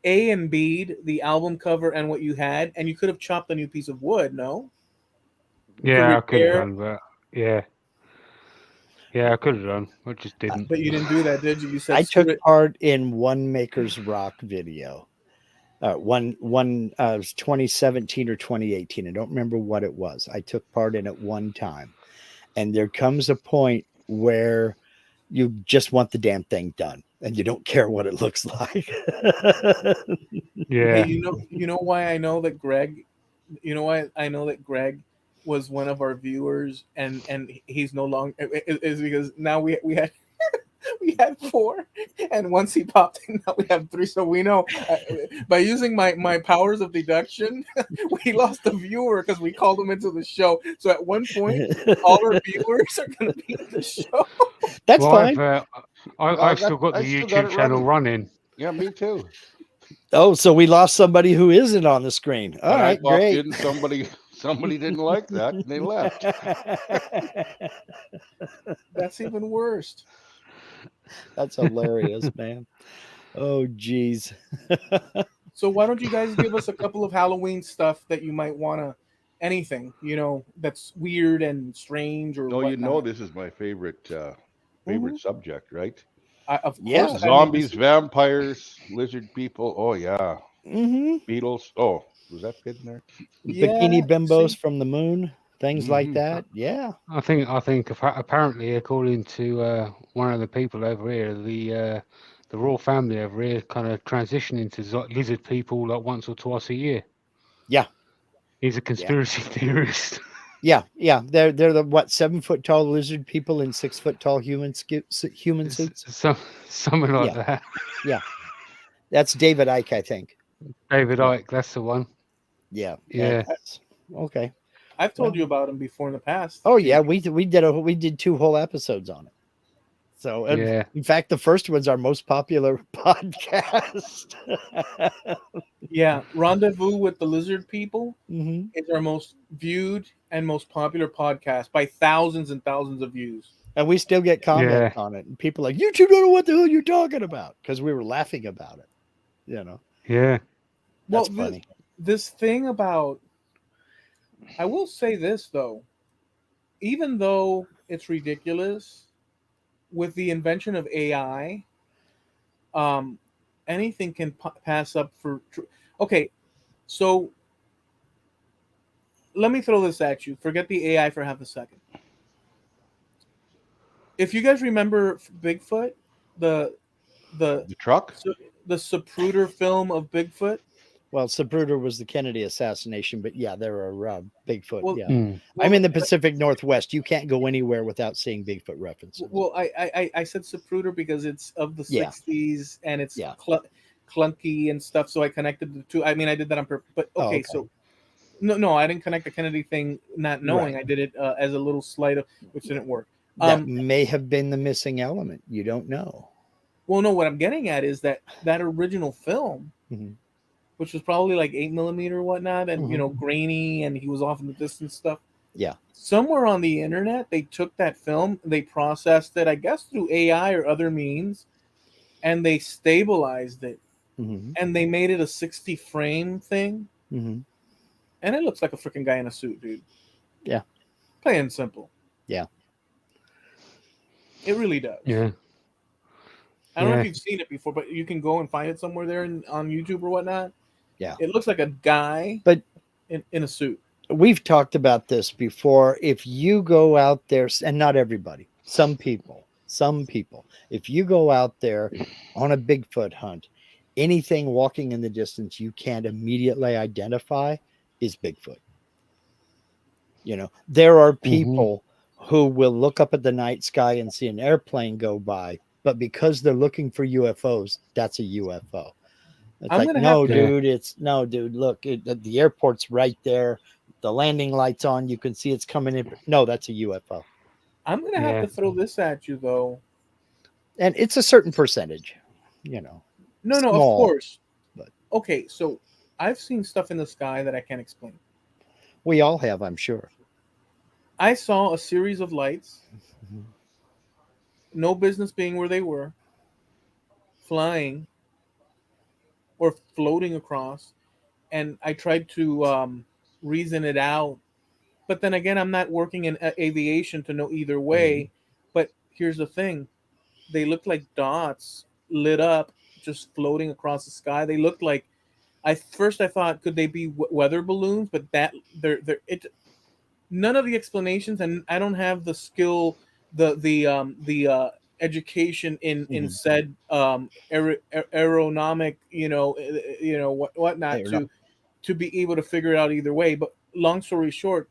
A and B'd the album cover and what you had, and you could have chopped a new piece of wood. No, to yeah, I could have repair. done that. Yeah, I could have done. I just didn't. But you didn't do that, did you? You said I took screw it. part in one Maker's Rock video. One it was 2017 or 2018. I don't remember what it was. I took part in it one time, and there comes a point where you just want the damn thing done, and you don't care what it looks like. Hey, Yeah, you know why I know that Greg. You know why I know that Greg was one of our viewers, and he's no longer is because now we had we had four, and once he popped in, now we have three. So we know by using my powers of deduction, we lost a viewer because we called him into the show. So at one point, all our viewers are going to be in the show. That's well, fine. I've still got I the still got YouTube it channel running. running. Yeah, me too. Oh, so we lost somebody who isn't on the screen. All When I right, popped great. in, somebody didn't like that and they left. That's even worse. That's hilarious, man. Oh, geez. So why don't you guys give us a couple of Halloween stuff that you might want to, anything that's weird and strange or No, you know whatnot. this is my favorite Mhm. subject, right? Of course, Yeah. I mean, Zombies, vampires, lizard people. Oh yeah, Hmm. beetles. Oh, was that fit in there? yeah. Bikini bimbos See, from the moon, things like Hmm. that. Yeah. I think apparently, according to one of the people over here, the royal family over here kind of transition into lizard people like once or twice a year. Yeah. He's a Yeah. conspiracy theorist. Yeah. Yeah. They're the what 7 foot tall lizard people in 6 foot tall human suits. Something like Yeah. that. Yeah. That's David Icke, I think. David Yeah. Icke, that's the one. Yeah. Yeah, That's okay. I've told Well. you about him before in the past. Oh JP. yeah, we did 2 whole episodes on it. So yeah. in fact, the first one's our most popular podcast. Yeah, Rendezvous with the Lizard People Hmm. is our most viewed and most popular podcast by thousands and thousands of views. And we still get comments Yeah, on it, and people are like, "You two don't know what the hell you're talking about," because we were laughing about it. You know, yeah. that's Well, funny. this thing about, I will say this though, even though it's ridiculous, with the invention of AI, um, anything can pass up for. Okay, so let me throw this at you. Forget the AI for half a second. If you guys remember Bigfoot, the the The truck. the Zapruder film of Bigfoot. Well, Zapruder was the Kennedy assassination, but yeah, there are Bigfoot. Well, Yeah, Mm. I'm in well, the Pacific Northwest. You can't go anywhere without seeing Bigfoot references. well, I said Zapruder because it's of the Yeah, '60s and it's yeah. clunky and stuff. So I connected the two. I mean, I did that on purpose. But Oh, okay, okay. so no, I didn't connect the Kennedy thing not knowing. Right. I did it as a little slight of which didn't work. That may have been the missing element. You don't know. Well, no, what I'm getting at is that original film, Mhm. which was probably like 8mm or whatnot, and Mhm. grainy, and he was off in the distance stuff. Yeah. Somewhere on the internet, they took that film, they processed it, I guess through AI or other means, and they stabilized it. Mm-hmm. and they made it a 60 frame thing, Mm-hmm. and it looks like a freaking guy in a suit, dude. Yeah. Plain and simple. Yeah. It really does. Yeah. I don't know if Yeah. you've seen it before, but you can go and find it somewhere there on YouTube or whatnot. Yeah. It looks like a guy But in a suit. we've talked about this before. If you go out there, and not everybody, some people, if you go out there on a Bigfoot hunt, anything walking in the distance you can't immediately identify is Bigfoot. You know, there are people who will look up at the night sky and see an airplane go by, but because they're looking for UFOs, that's a UFO. It's I'm like, gonna have no, to. Yeah. dude, no, dude, look, the airport's right there. The landing light's on. You can see it's coming in. No, that's a UFO. I'm gonna have Yeah. to throw this at you though. And it's a certain percentage, you know, No, no, of small, course. but Okay, so I've seen stuff in the sky that I can't explain. we all have, I'm sure. I saw a series of lights, Mhm. no business being where they were, flying or floating across, and I tried to reason it out. But then again, I'm not working in aviation to know either way. But here's the thing: they looked like dots lit up, just floating across the sky. They looked like I thought could they be weather balloons, but that they're it none of the explanations, and I don't have the skill, the education in Mhm. said aeronomic, whatnot They're not to be able to figure it out either way. But long story short,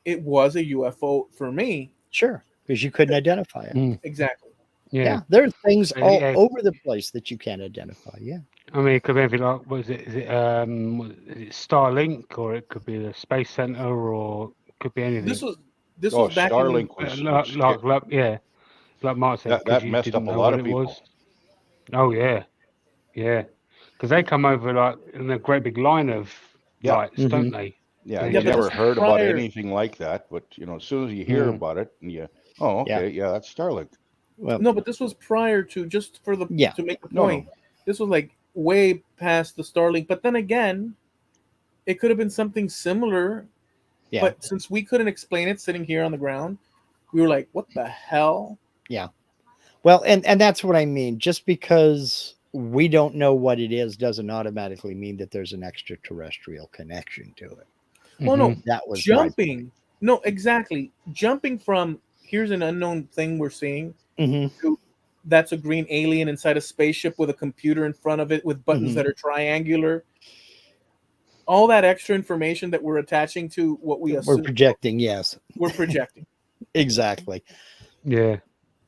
it was a UFO for me. sure because you couldn't identify it. Mm. Exactly. Yeah. Yeah, there's things all Yeah. over the place that you can't identify. Yeah. I mean, it could be anything like, what is it? Is it Starlink, or it could be the Space Center, or it could be anything. This was this Oh, was back in Starlink was Yeah, like Mark said, that because that you messed didn't up a know lot what of it people. was. Oh yeah, yeah, because they come over like in a great big line of Yeah. lights, don't they? Yeah, They you Yeah, but just- never this was heard about prior. anything like that, but as soon as you hear Mm. about it, and oh, Yeah. okay, yeah, that's Starlink. Well, No, but this was prior to, just for the Yeah. to make the No, point. no. This was like way past the Starlink. But then again, it could have been something similar. yeah. But since we couldn't explain it sitting here on the ground, we were like, "What the hell?" Yeah. Well, and that's what I mean. Just because we don't know what it is doesn't automatically mean that there's an extraterrestrial connection to it. Well, no, Mhm. That was my point. jumping. No, exactly. Jumping from here's an unknown thing we're seeing Mhm. to that's a green alien inside a spaceship with a computer in front of it with buttons Mhm. that are triangular. All that extra information that we're attaching to what we We're assume projecting, yes, we're projecting. exactly. Yeah,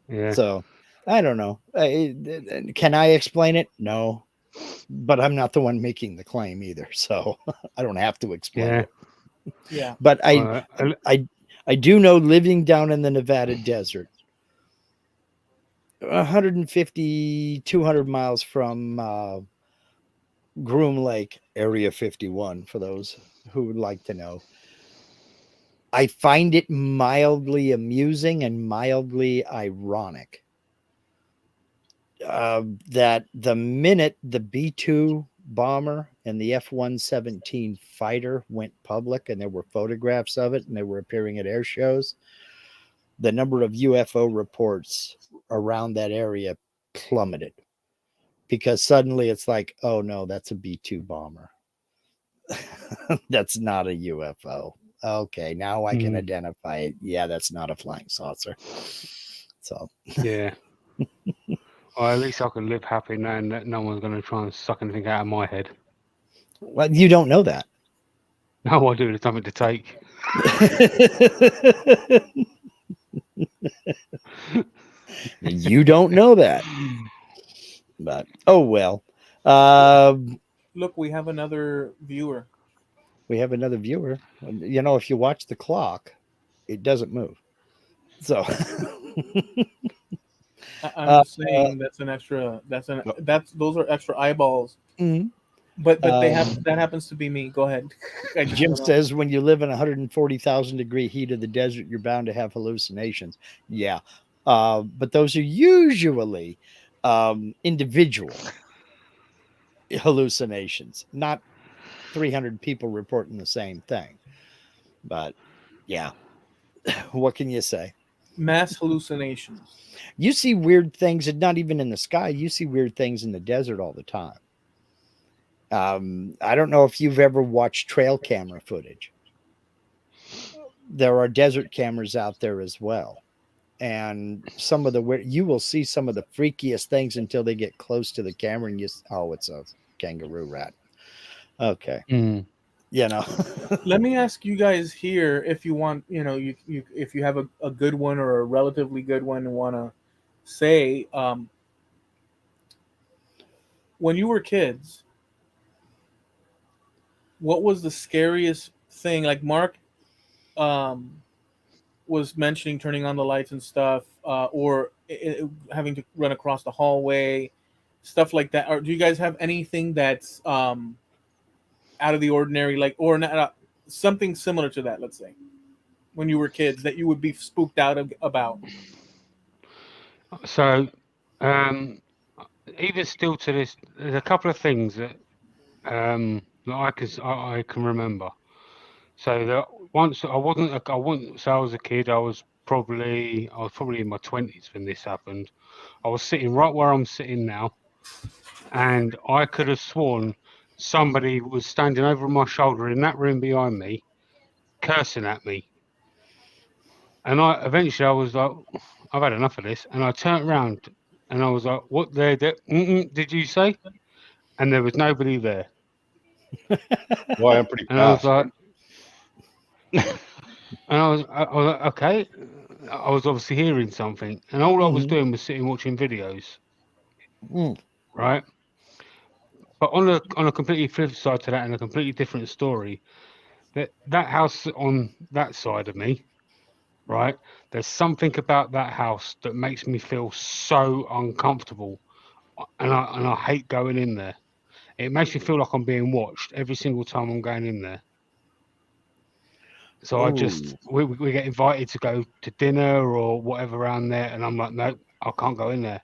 yeah, So I don't know. Can I explain it? No, but I'm not the one making the claim either, so I don't have to explain yeah. it. Yeah. But Well, I do know, living down in the Nevada desert, 150, 200 miles from Groom Lake, Area 51, for those who would like to know. I find it mildly amusing and mildly ironic that the minute the B-2 bomber and the F-117 fighter went public and there were photographs of it and they were appearing at air shows, the number of UFO reports around that area plummeted because suddenly it's like, oh no, that's a B-2 bomber. That's not a UFO. Okay, now I can identify it. Yeah, that's not a flying saucer. So, yeah. Well, at least I can live happy knowing that no one's going to try and suck anything out of my head. well, you don't know that. No, I do. There's something to take. You don't know that. But, oh well. Look, we have another viewer. We have another viewer. You know, if you watch the clock, it doesn't move. So, I'm just saying that's an extra. Those are extra eyeballs. mhm. But they have that happens to be me. Go ahead. I just Jim wanna- says when you live in 140,000 degree heat of the desert, you're bound to have hallucinations. Yeah. But those are usually individual. hallucinations, not 300 people reporting the same thing. But yeah, what can you say? Mass hallucinations. You see weird things, and not even in the sky. You see weird things in the desert all the time. I don't know if you've ever watched trail camera footage. There are desert cameras out there as well. And some of the you will see some of the freakiest things until they get close to the camera and oh, it's a kangaroo rat. Okay. Mm. You know. Let me ask you guys here if you want, you if you have a good one or a relatively good one and want to say, when you were kids, what was the scariest thing? Like Mark um, was mentioning turning on the lights and stuff, or having to run across the hallway, stuff like that. Or do you guys have anything that's out of the ordinary, like, or not, something similar to that? Let's say when you were kids that you would be spooked out about. So, um, even still to this, there's a couple of things that I can remember. So that once I wasn't. So I was a kid. I was probably in my 20s when this happened. I was sitting right where I'm sitting now, and I could have sworn somebody was standing over my shoulder in that room behind me, cursing at me. And I was like, I've had enough of this, and I turned around and I was like, what did you say? And there was nobody there. Boy, I'm pretty And I was fast. like, I was like, okay. I was obviously hearing something, and all I was Mhm. doing was sitting watching videos, Mm. right? But on a completely flip side to that, and a completely different story, that house on that side of me, right? There's something about that house that makes me feel so uncomfortable, and I hate going in there. It makes me feel like I'm being watched every single time I'm going in there. So Oh, we get invited to go to dinner or whatever around there, and I'm like, no, I can't go in there.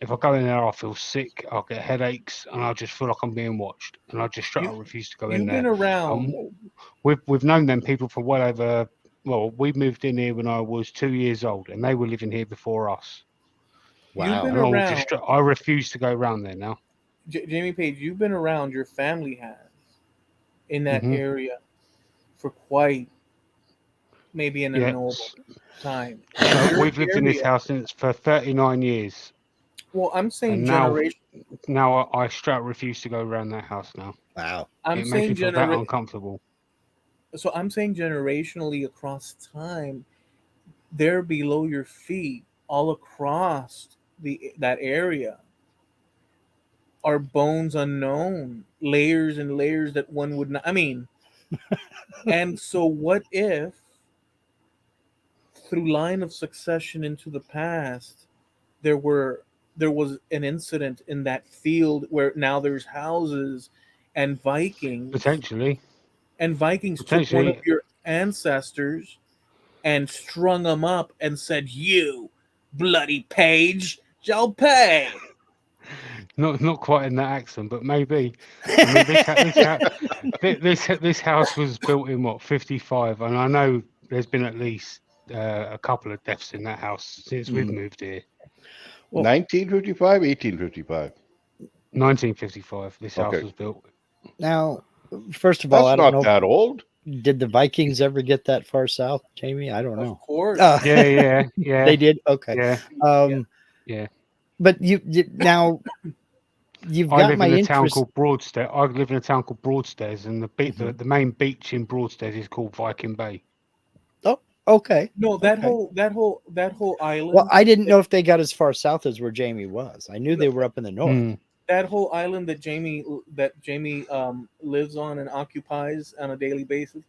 If I go in there, I'll feel sick, I'll get headaches, and I'll just feel like I'm being watched, and I just straight You up refuse to go in you've there. been around. We've known them people for well over. Well, we moved in here when I was 2 years old, and they were living here before us. You've been wow. And around. I refuse to go around there now. Jamie Page. You've been around. Your family has in that Hmm. area for quite maybe an Yeah. unknowable time, and So your we've lived in this area. house since for 39 years, Well, I'm saying and now generation. I straight up refuse to go around that house now. Wow. I'm It makes me saying feel that uncomfortable. So I'm saying generationally across time, they're below your feet, all across that area, are bones unknown, layers and layers that one would not. I mean, and so what if through line of succession into the past, there were there was an incident in that field where now there's houses, and Potentially, Vikings took one of potentially, your ancestors and strung them up and said, "You bloody page shall pay." not quite in that accent, but maybe. I mean, this house was built in what 55, and I know there's been at least a couple of deaths in that house since we've Mhm. moved here. Well, 1955, 1855. 1955, this house Okay, was built. now, first of all, that's I don't not know. that old. Did the Vikings ever get that far south, Jamie? I don't Of know. course. Yeah, They did. Okay. yeah, Yeah. Um, yeah. but now you've I got live my in a town interest. called Broadstairs. I live in a town called Broadstairs, and Mhm. the main beach in Broadstairs is called Viking Bay. Oh, okay. No, Okay. that whole Well, island, I didn't know if they got as far south as where Jamie was. I knew no, they were up in the north. Mm. that whole island that Jamie lives on and occupies on a daily basis,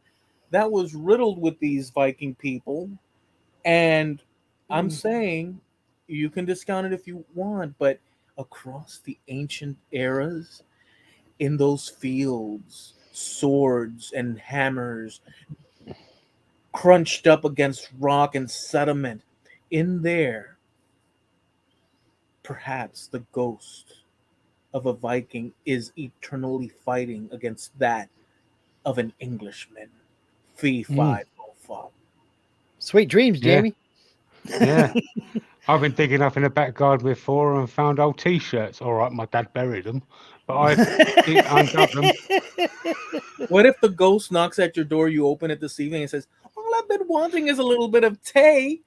that was riddled with these Viking people. And I'm Mm. saying you can discount it if you want, but across the ancient eras, in those fields, swords and hammers crunched up against rock and sediment, in there, perhaps the ghost of a Viking is eternally fighting against that of an Englishman. Fee fi fo fum. Sweet dreams, Yeah. Jamie. Yeah. I've been digging up in the back garden before and found old T-shirts. All right, my dad buried them, but I undug them. What if the ghost knocks at your door, you open it this evening and says, "All I've been wanting is a little bit of tea.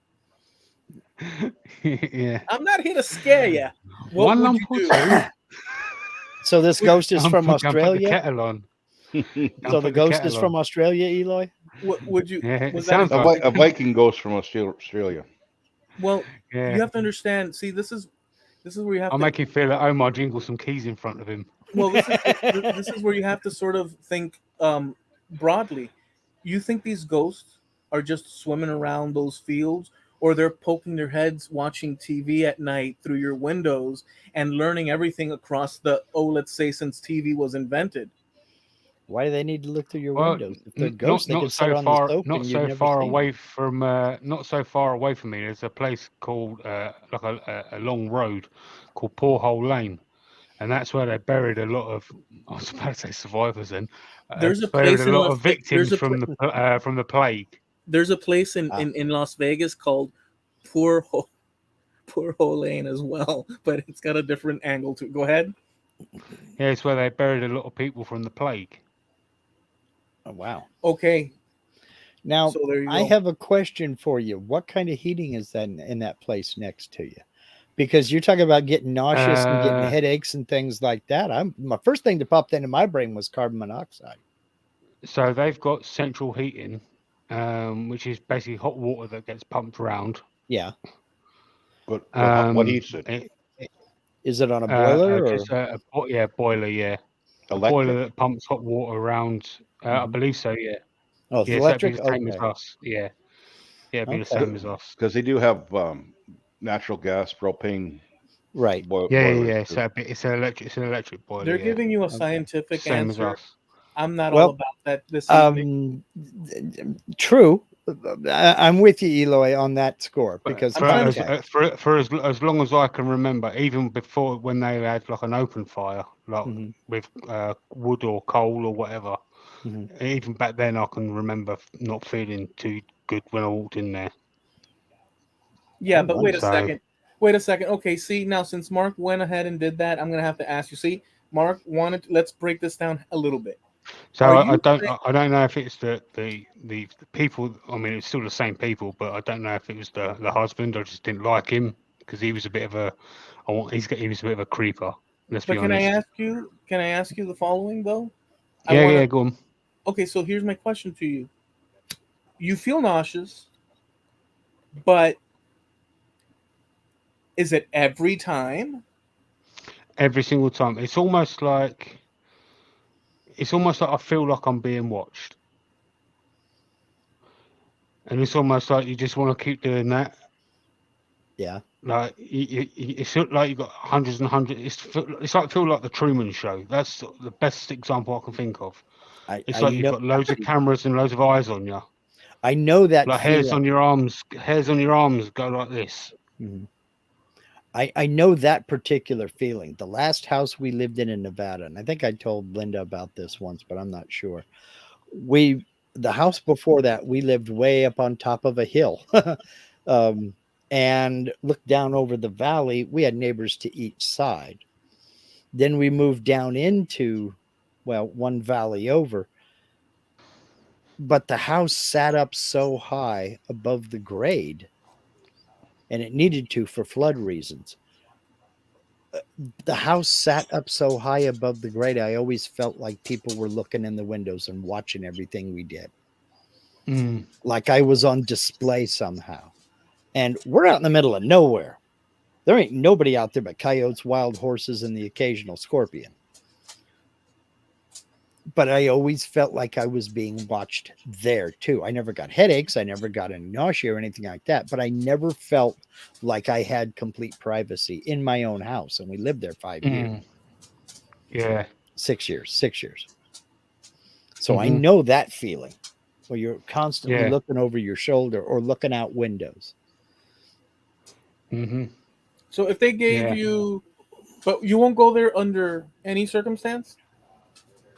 Yeah. I'm not here to scare you." What One would lump you or do? two. So this ghost is from Go and put the Australia. kettle on. Go So and the put the ghost is kettle from on. Australia, Eloy. What would you? Yeah, it Was that sounds a, like. A Viking ghost from Australia. well? Yeah. You have to understand. See, this is where you have I'll to. make him feel at home. I'll jingle some keys in front of him. Well, this is where you have to sort of think broadly. You think these ghosts are just swimming around those fields, or they're poking their heads watching TV at night through your windows and learning everything across the, oh, let's say, since TV was invented. Why do they need to look through your Well, windows? If they're ghosts, they can sit on the sofa not and you'd so never far see them. away from, not so far away from me. There's a place called like a long road called Porthole Lane, and that's where they buried a lot of. I was about to say survivors. Then There's a buried place a in lot Las of Vegas. victims from the plague. There's a place in, Ah. in Las Vegas called Poor Ho- Poor Hole Lane as well, but it's got a different angle to it. Go ahead. Yeah, it's where they buried a lot of people from the plague. Oh, wow. Okay, Now, so there you I go. have a question for you. What kind of heating is that in that place next to you? Because you're talking about getting nauseous and getting headaches and things like that. My first thing that popped into my brain was carbon monoxide. So they've got central heating, which is basically hot water that gets pumped around. Yeah. But what heats it? Is it on a boiler or Just a boiler, yeah. A Electric? boiler that pumps hot water around. I believe so, yeah. oh, it's Yeah, so it'd be electric? the same Okay. as us. Yeah, it'd be the Okay. same as us. Because they do have natural gas, propane Right. Yeah. boilers. So it's an electric boiler. They're Yeah, giving you a Okay. scientific same as answer. us. I'm not Well, all about that this evening. True. I'm with you, Eloy, on that score But because I'm trying contact. for as long as I can remember, even before when they had like an open fire, like Mhm, with wood or coal or whatever, mhm. even back then I can remember not feeling too good when I walked in there. Yeah, Oh, but wait a So second. Wait a second. Okay, see, now since Mark went ahead and did that, I'm going to have to ask you. See, Mark wanted, let's break this down a little bit. Are I you don't saying, I don't know if it's the people. I mean, it's still the same people, but I don't know if it was the husband. I just didn't like him because he was a bit of a. He was a bit of a creeper. Let's be but can I honest. ask you, the following though? I Yeah, want yeah, to, go on. okay, so here's my question to you. You feel nauseous, but is it every time? Every single time, it's almost like I feel like I'm being watched, and it's almost like you just want to keep doing that. Yeah. Like it's like you got hundreds and hundreds. It's like feel like the Truman Show. That's the best example I can think of. It's I like you've know got loads of cameras and loads of eyes on you. I know that Like hairs on feeling. your arms. Hairs on your arms go like this. Mhm. I know that particular feeling. The last house we lived in Nevada, and I think I told Linda about this once, but I'm not sure. The house before that, we lived way up on top of a hill. um, and looked down over the valley. We had neighbors to each side. Then we moved down into, well, one valley over, but the house sat up so high above the grade, and it needed to for flood reasons. The house sat up so high above the grade, I always felt like people were looking in the windows and watching everything we did. Mm. Like I was on display somehow. And we're out in the middle of nowhere. There ain't nobody out there but coyotes, wild horses, and the occasional scorpion. But I always felt like I was being watched there too. I never got headaches. I never got any nausea or anything like that. But I never felt like I had complete privacy in my own house. And we lived there 5 years. Yeah. 6 years. 6 years. So I Mhm. know that feeling where you're constantly Yeah. looking over your shoulder or looking out windows. Hmm. So if they gave Yeah. you But you won't go there under any circumstance?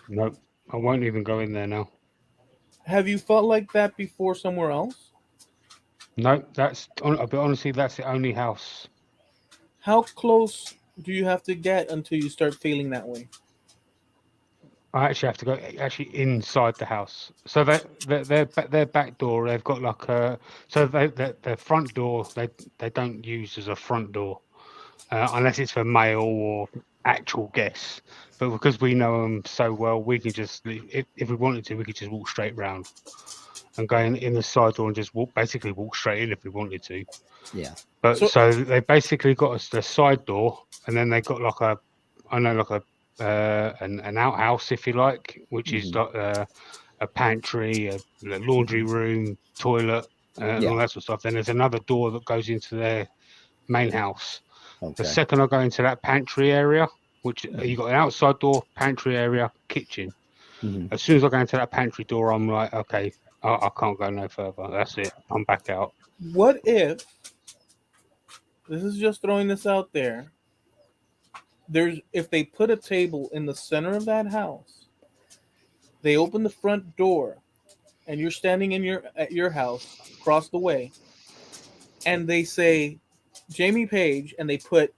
No, I won't even go in there now. Have you felt like that before somewhere else? No, but honestly, that's the only house. How close do you have to get until you start feeling that way? I actually have to go actually inside the house. So their back door, they've got like a so their front door they don't use as a front door unless it's for mail or actual guests. But because we know them so well, we can just if we wanted to, we could just walk straight round and go in the side door and just basically walk straight in if we wanted to. Yeah. But So so they basically got us the side door, and then they got like an outhouse, if you like, which is Mhm. like a pantry, a laundry room, toilet, and all Yeah. that sort of stuff. Then there's another door that goes into their main house. The Okay. second I go into that pantry area, which Mhm. you got an outside door, pantry area, kitchen. Mhm. As soon as I go into that pantry door, I'm like, okay, I can't go no further. That's it. I'm back out. what if, this is just throwing this out there, there's if they put a table in the center of that house, they open the front door, and you're standing in your at your house across the way, and they say Jamie Page, and they put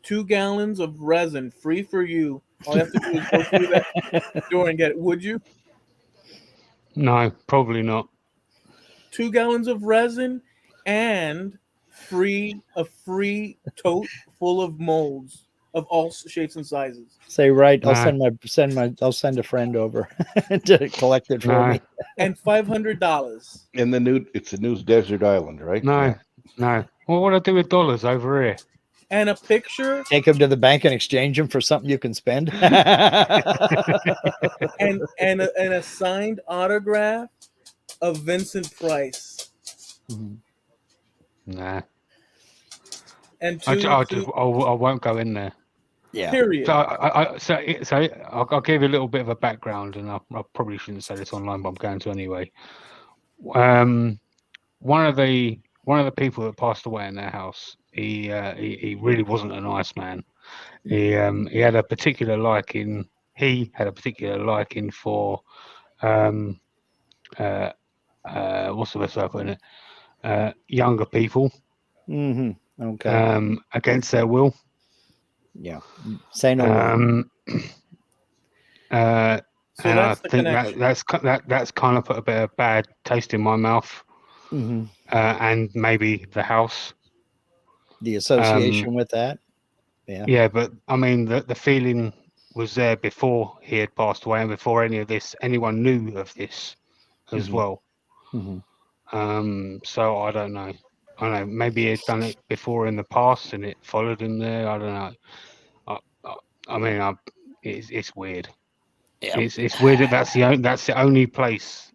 2 gallons of resin free for you. All you have to do is go through that door and get it. Would you? No, probably not. 2 gallons of resin and a free tote full of molds of all shapes and sizes. Say right. I'll No, I'll send a friend over to collect it for no, me. And $500. It's the new desert island, right? no, Yeah. no. Well, what do I do with dollars over here? And a picture Take them to the bank and exchange them for something you can spend. and a signed autograph of Vincent Price. Mhm. Nah, And I won't go in there. Yeah. period. So I'll give you a little bit of a background, and I probably shouldn't say this online, but I'm going to anyway. One of the people that passed away in their house, he really wasn't a nice man. He had a particular liking. He had a particular liking for what's the best way of putting it? Younger people Hmm. Okay. against their will. Yeah. Say no more. So And I that's the think connection. that's kind of put a bit of bad taste in my mouth, Hmm. and maybe the house. The association with that. Yeah. Yeah, but I mean the feeling was there before he had passed away and before anyone knew of this as Hmm. well. Hmm. So I don't know. I don't know. Maybe he'd done it before in the past and it followed him there. I don't know. I mean, it's weird. Yeah. It's weird that that's the only place.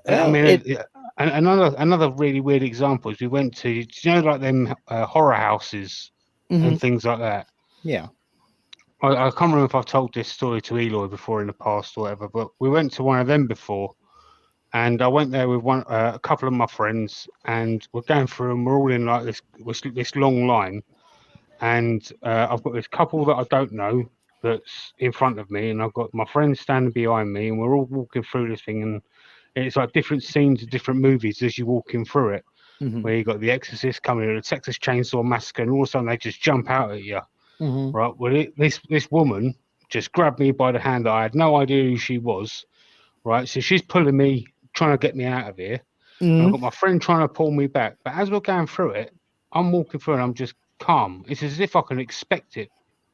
I Well, mean, another really weird example is we went to, do you know, like them horror houses mhm. and things like that. Yeah. I can't remember if I've told this story to Eloy before in the past or whatever, but we went to one of them before, and I went there with a couple of my friends, and we're going through, and we're all in like this long line, and I've got this couple that I don't know that's in front of me, and I've got my friends standing behind me, and we're all walking through this thing, and it's like different scenes of different movies as you're walking through it, Hmm. where you got The Exorcist coming, or the Texas Chainsaw Massacre, and all of a sudden they just jump out at you. Hmm. Right. Well, this woman just grabbed me by the hand. I had no idea who she was. Right. So she's pulling me, trying to get me out of here. And I've Hmm. got my friend trying to pull me back. But as we're going through it, I'm walking through and I'm just calm. It's as if I can expect it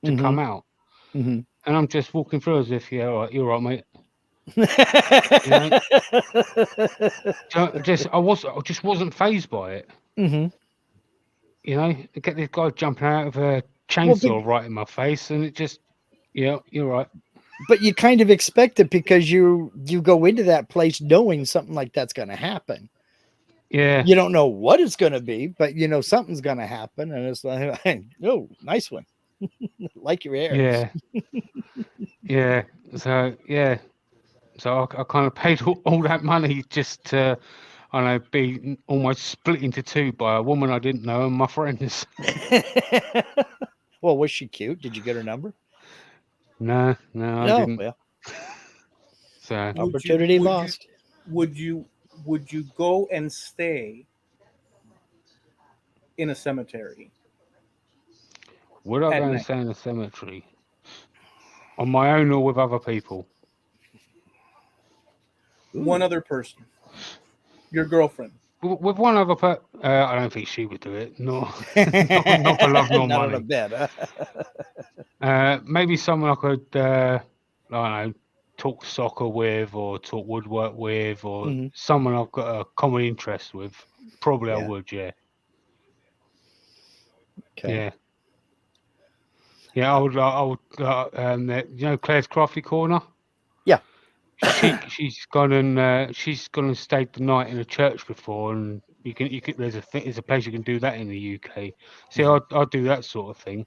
to Hmm. come out. Hmm. And I'm just walking through as if, yeah, all right, you're right, mate. You know, I just wasn't phased by it. Hmm. You know, I get this guy jumping out of a Well, chainsaw right in my face, and it just, yeah, you're right. but you kind of expect it because you go into that place knowing something like that's going to happen. Yeah. You don't know what it's going to be, but you know something's going to happen, and it's like, oh, nice one, like your hair. Yeah. Yeah. So yeah. So I kind of paid all that money just to, I don't know, be almost split into two by a woman I didn't know and my friends. Well, was she cute? Did you get her number? No, I No. didn't. Well, So opportunity lost. would you would you go and stay in a cemetery would I at go and night? stay in a cemetery on my own or with other people? One Ooh. other person, your girlfriend. With one other I don't think she would do it. No, not for love nor Not on a money. bed. Maybe someone I could, I don't know, talk soccer with or talk woodwork with, or Mhm. someone I've got a common interest with. Probably I Yeah. would, yeah. Okay. Yeah. Yeah, I would. You know, Claire's Crafty Corner. Yeah. She's gone and stayed the night in a church before, and you can there's a place you can do that in the UK. See, Mhm. I'll do that sort of thing.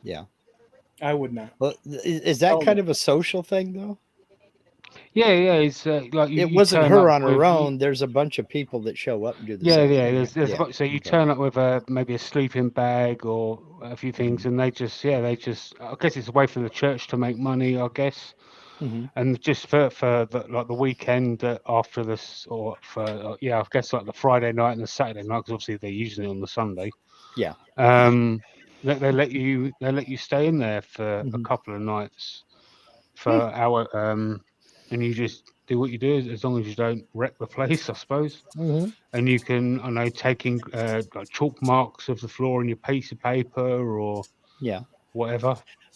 Yeah. I would not. Well, is that Hell kind no. of a social thing though? Yeah, it's like It you wasn't turn her up on her with own. There's a bunch of people that show up and do the yeah, same thing. there's Yeah. so you Okay. turn up with maybe a sleeping bag or a few things, Mhm. and they just I guess it's a way for the church to make money, I guess. Mhm. And just for the weekend after this, or for I guess like the Friday night and the Saturday night, because obviously they're using it on the Sunday. Yeah. They let you stay in there for a Mhm. couple of nights for Hmm. hour, and you just do what you do as long as you don't wreck the place, I suppose. Mhm. And you can, I know, taking like chalk marks of the floor on your piece of paper or Yeah. whatever,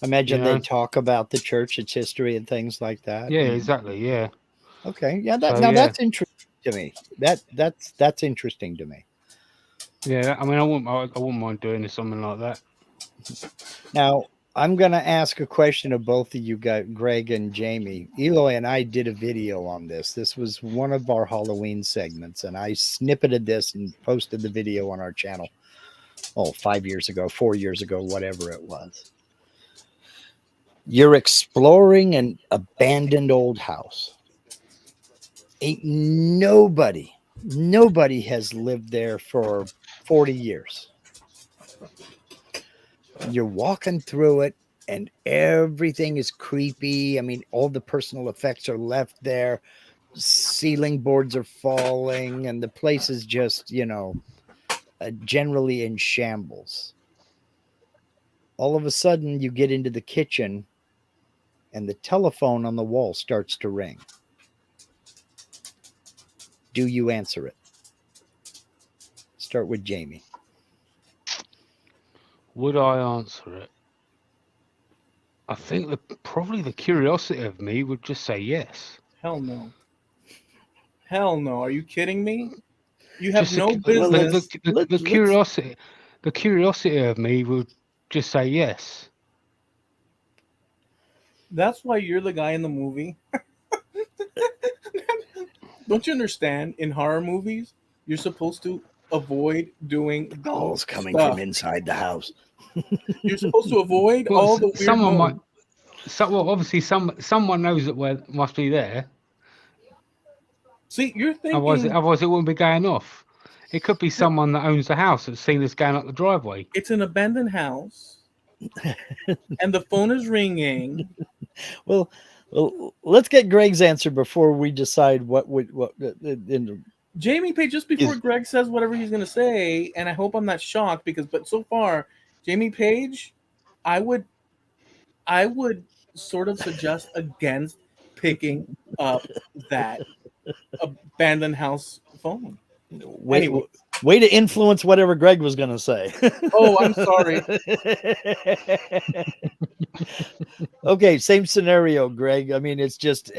you Imagine they know. talk about the church, its history, and things like that. Yeah, And exactly. Yeah. okay, yeah. That So now yeah. that's interesting to me. That's interesting to me. Yeah, I mean, I wouldn't mind doing something like that. Now, I'm going to ask a question of both of you guys, Greg and Jamie. Eloy and I did a video on this. This was one of our Halloween segments, and I snippeted this and posted the video on our channel. Oh, 5 years ago, 4 years ago, whatever it was. You're exploring an abandoned old house. Ain't nobody has lived there for 40 years. You're walking through it and everything is creepy. I mean, all the personal effects are left there. Ceiling boards are falling and the place is just, generally in shambles. All of a sudden, you get into the kitchen and the telephone on the wall starts to ring. Do you answer it? Start with Jamie. Would I answer it? I think probably the curiosity of me would just say yes. Hell no. Hell no. Are you kidding me? You have Just no Well, business. let's the curiosity of me would just say yes. That's why you're the guy in the movie. Don't you understand? In horror movies, you're supposed to avoid doing dumb calls coming from stuff. inside the house. You're supposed to avoid Well, all the weird someone might. noise. Well, obviously, someone knows that must be there. See, you're thinking Otherwise, it wouldn't be going off. It could be someone that owns the house that's seen us going up the driveway. it's an abandoned house and the phone is ringing. Well, let's get Greg's answer before we decide what Jamie Page, just before is. Greg says whatever he's going to say, and I hope I'm not shocked but so far, Jamie Page, I would I would sort of suggest against picking up that abandoned house phone. Wait, Anyway, way to influence whatever Greg was going to say. oh, I'm sorry. Okay, same scenario, Greg. I mean, it's just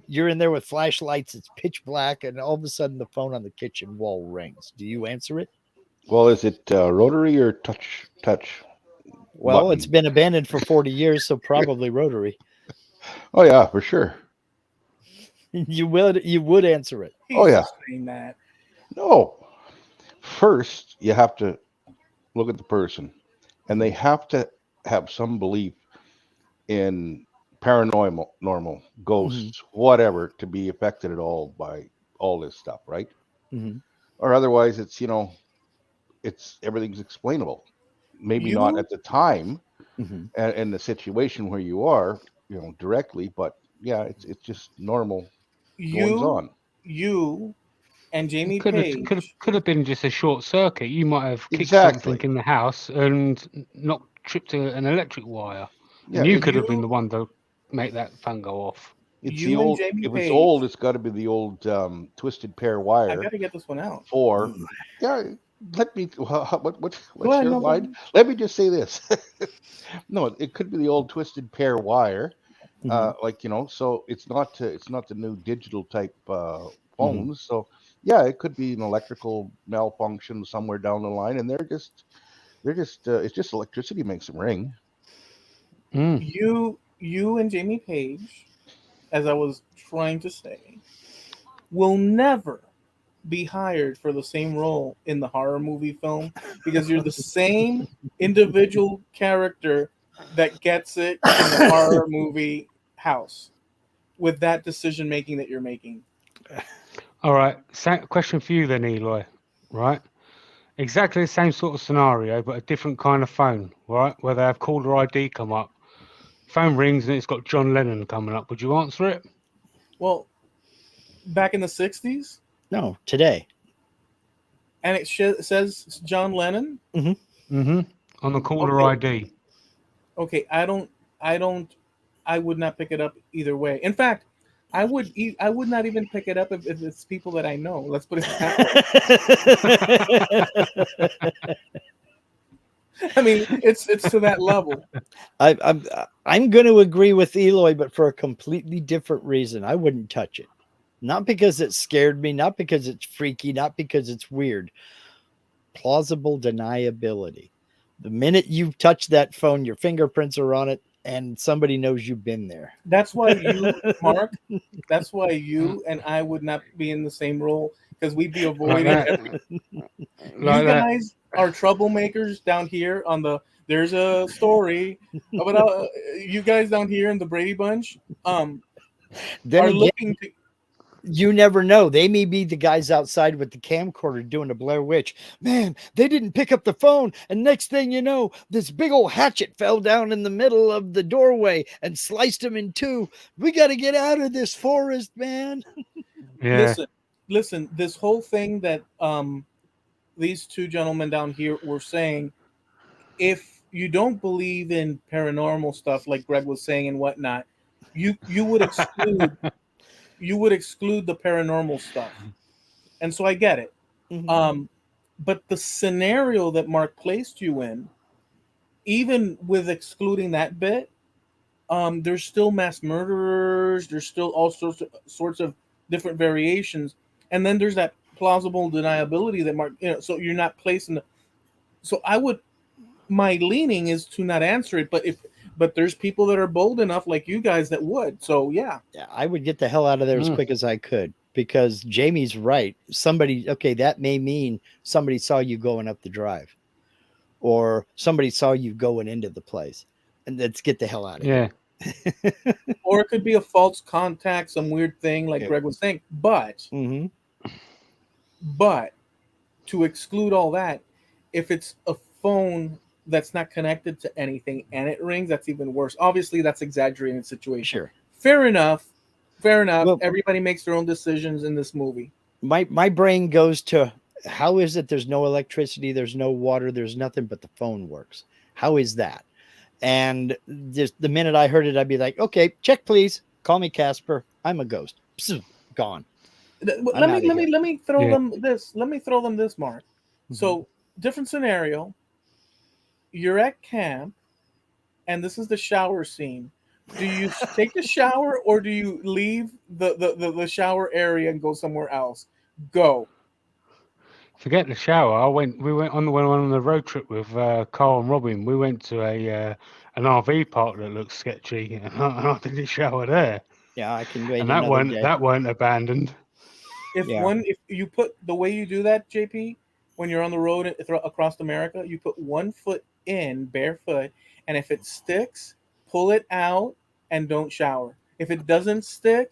you're in there with flashlights, it's pitch black, and all of a sudden the phone on the kitchen wall rings. Do you answer it? Well, is it rotary or touch Well, it's button? been abandoned for 40 years, so probably rotary. Oh yeah, for sure. You would answer it. He's Oh yeah. just saying that. No. First, you have to look at the person, and they have to have some belief in normal ghosts, whatever, to be affected at all by all this stuff, right? Mm-hmm. Or otherwise, it's everything's explainable. Maybe not You at the time, Mhm. and the situation where you are, directly. But yeah, it's just normal goings You, on. you, and It Jamie could Page. have been just a short circuit. You might have kicked something Exactly. in the house and not tripped an electric wire, Yeah, and you could have been You, the one to make that fan go off. it's the you and old. Jamie If it's old, Page. it's got to be the old twisted pair I got wire to get this one out. for. Yeah, let me. Go What's ahead, your no, go line? ahead. Let me just say this. No, it could be the old twisted pair wire, Mhm. So it's not the new digital type Mhm. phones. So yeah, it could be an electrical malfunction somewhere down the line, and they're just it's just electricity makes them ring. Mm. You and Jamie Page, as I was trying to say, will never be hired for the same role in the horror movie film because you're the same individual character that gets it in the horror movie house with that decision making that you're making. All right. Question for you then, Eloy. Right. Exactly the same sort of scenario, but a different kind of phone. Right, where they have caller ID come up. Phone rings and it's got John Lennon coming up. Would you answer it? Well, back in the 60s, No, today. and it says John Lennon. Mhm. Mm-hmm. On the caller Okay, ID. okay, I don't, I would not pick it up either way. In fact, I would not even pick it up if it's people that I know. Let's put it that way. I mean, it's to that level. I'm going to agree with Eloy, but for a completely different reason. I wouldn't touch it. Not because it scared me, not because it's freaky, not because it's weird. Plausible deniability. The minute you touch that phone, your fingerprints are on it, and somebody knows you've been there. That's why you, Mark. That's why Mm, you and I would not be in the same role because we'd be like avoiding that. every. You Like that. guys are troublemakers down here on the. There's a story about you guys down here in the Brady Bunch. Then Are again, looking to. you never know. They may be the guys outside with the camcorder doing a Blair Witch. Man, they didn't pick up the phone. And next thing you know, this big old hatchet fell down in the middle of the doorway and sliced him in two. We got to get out of this forest, man. Yeah. Listen, listen. This whole thing that these two gentlemen down here were saying, if you don't believe in paranormal stuff like Greg was saying and whatnot, you would exclude the paranormal stuff. And so I get it. Mhm. Um, but the scenario that Mark placed you in, even with excluding that bit, there's still mass murderers. There's still all sorts of different variations, and then there's that plausible deniability that Mark. So you're not placing. So I would. My leaning is to not answer it, but there's people that are bold enough, like you guys, that would. So yeah, Yeah, I would get the hell out of there as Mm. quick as I could because Jamie's right. Somebody, okay, that may mean somebody saw you going up the drive or somebody saw you going into the place. And let's get the hell out of Yeah. here. or it could be a false contact, some weird thing, like Yeah. Greg was saying. Mm-hmm. But to exclude all that, if it's a phone that's not connected to anything and it rings, that's even worse. Obviously, that's exaggerating the situation. Sure. Fair enough. Fair enough. Well, Everybody makes their own decisions in this movie. my brain goes to how is it there's no electricity, there's no water, there's nothing, but the phone works. How is that? And just the minute I heard it, I'd be like, okay, check please. Call me Casper. I'm a ghost. Psst, gone. I'm Let me out of here. throw Yeah. them this. Let me throw them this, Mark. Mhm. So different scenario. You're at camp, and this is the shower scene. Do you take the shower or do you leave the shower area and go somewhere else? Go. Forget the shower. We went on the road trip with Carl and Robin. We went to an RV park that looked sketchy, and I didn't shower there. Yeah, I can wait And that another weren't day. that weren't abandoned. Yeah. If you put the way you do that, JP, when you're on the road across America, you put one foot in barefoot, and if it sticks, pull it out and don't shower. If it doesn't stick,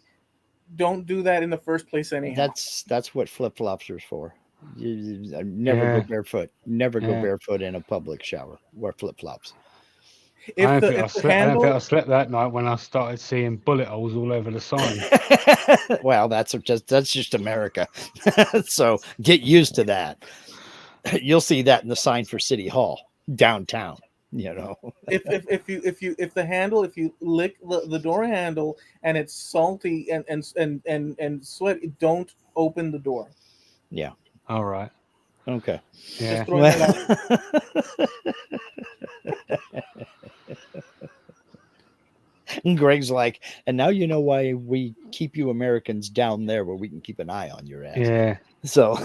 don't do that in the first place anyhow. That's what flip flops are for. Never go Yeah, barefoot. Never go yeah. barefoot in a public shower. Wear flip flops. I don't think If the I don't think I handle, slept that night when I started seeing bullet holes all over the sign. Well, that's just America. So get used to that. You'll see that in the sign for City Hall downtown. You know. if the handle, if you lick the door handle and it's salty and sweat, don't open the door. Yeah. All right. Okay. Just Yeah. throwing Well, that out. Greg's like, and now you know why we keep you Americans down there where we can keep an eye on your ass. Yeah. So,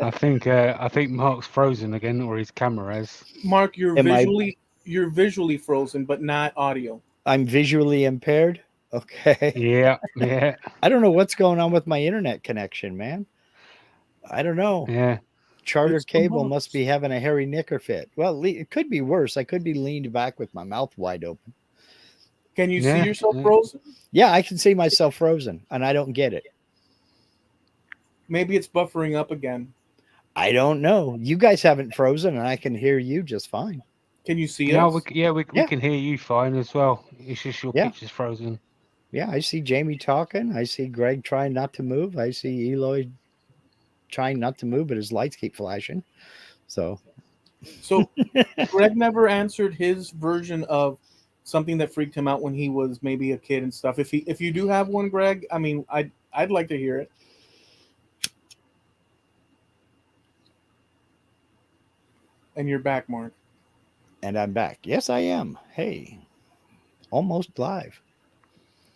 I think Mark's frozen again, or his camera has. Mark, am I? you're visually frozen, but not audio. I'm visually impaired. Okay. Yeah. Yeah. I don't know what's going on with my internet connection, man. I don't know. Yeah. Charter It's the cable must box. be having a hairy knicker fit. Well, it could be worse. I could be leaned back with my mouth wide open. Can you see Yeah. yourself Yeah. frozen? Yeah, I can see myself frozen, and I don't get it. Maybe it's buffering up again. I don't know. You guys haven't frozen, and I can hear you just fine. Can you see No, us? we Yeah, can hear you fine as well. It's just your yeah, picture's frozen. yeah. I see Jamie talking. I see Greg trying not to move. I see Eloy trying not to move, but his lights keep flashing. So, So Greg never answered his version of something that freaked him out when he was maybe a kid and stuff. If you do have one, Greg, I mean, I'd like to hear it. And you're back, Mark. and I'm back. Yes, I am. Hey, almost live.